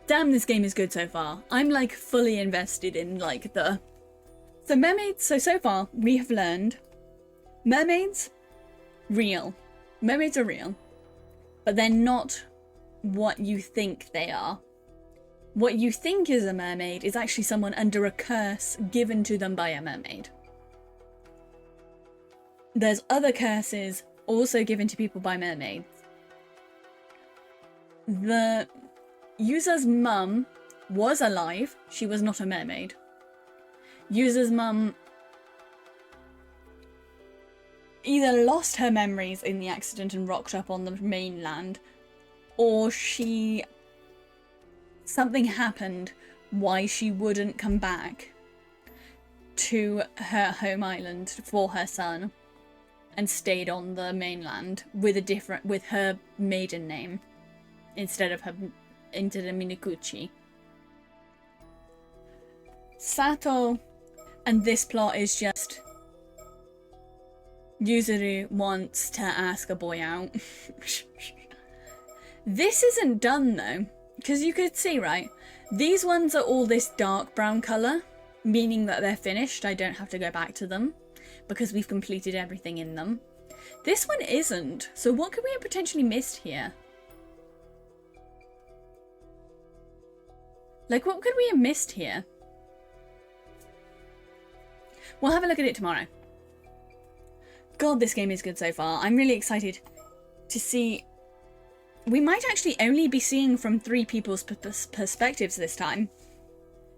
Damn, this game is good so far. I'm like fully invested in like the... So mermaids, so far we have learned mermaids, real. Mermaids are real. But they're not what you think they are. What you think is a mermaid is actually someone under a curse given to them by a mermaid. There's other curses also given to people by mermaids. The user's mum was alive. She was not a mermaid. User's mum either lost her memories in the accident and rocked up on the mainland, or something happened why she wouldn't come back to her home island for her son and stayed on the mainland with her maiden name instead of Minikuchi. Sato and this plot is just Yuzuru wants to ask a boy out. This isn't done though, because you could see, right? These ones are all this dark brown colour, meaning that they're finished. I don't have to go back to them because we've completed everything in them. This one isn't, so what could we have potentially missed here? Like, what could we have missed here? We'll have a look at it tomorrow. God, this game is good so far. I'm really excited to see... We might actually only be seeing from 3 people's perspectives this time.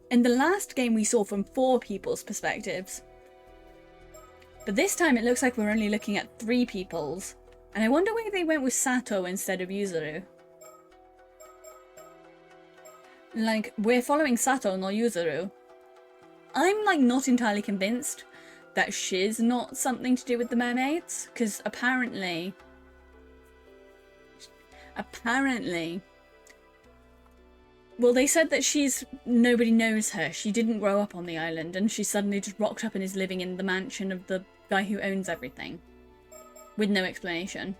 In the last game we saw from 4 people's perspectives. But this time it looks like we're only looking at 3 people's. And I wonder why they went with Sato instead of Yuzuru. Like, we're following Sato, not Yuzuru. I'm, like, not entirely convinced that she's not something to do with the mermaids. Because apparently... Well, they said that nobody knows her. She didn't grow up on the island, and she suddenly just rocked up and is living in the mansion of the guy who owns everything. With no explanation.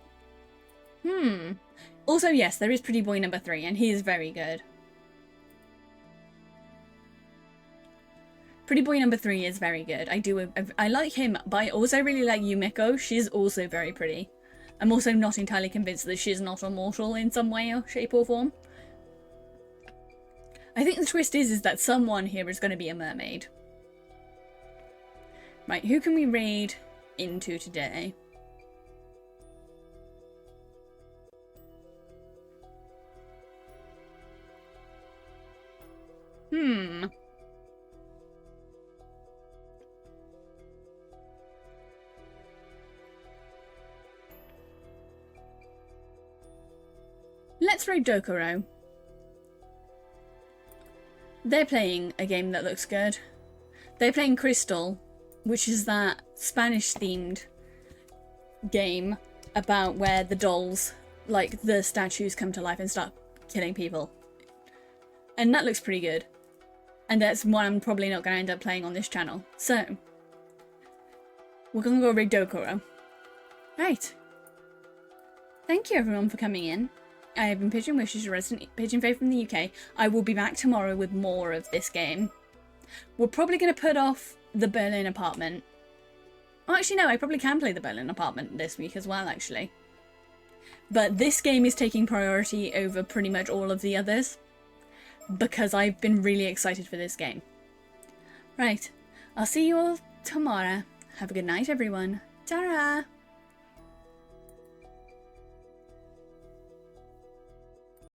Also, yes, there is Pretty Boy number 3, and he is very good. Pretty Boy number 3 is very good. I like him, but I also really like Yumiko. She's also very pretty. I'm also not entirely convinced that she's not immortal in some way or shape or form. I think the twist is that someone here is going to be a mermaid. Right, who can we raid into today? Let's raid Dokuro. They're playing a game that looks good. They're playing Crystal, which is that Spanish-themed game about where the dolls, like the statues, come to life and start killing people. And that looks pretty good. And that's one I'm probably not going to end up playing on this channel. So, we're going to go raid Dokuro. Right. Thank you everyone for coming in. I have been Pigeon, which is a resident Pigeon Fae from the UK. I will be back tomorrow with more of this game. We're probably going to put off the Berlin apartment. Oh, actually no, I probably can play the Berlin apartment this week as well, actually. But this game is taking priority over pretty much all of the others, because I've been really excited for this game. Right, I'll see you all tomorrow. Have a good night, everyone. Ta-ra!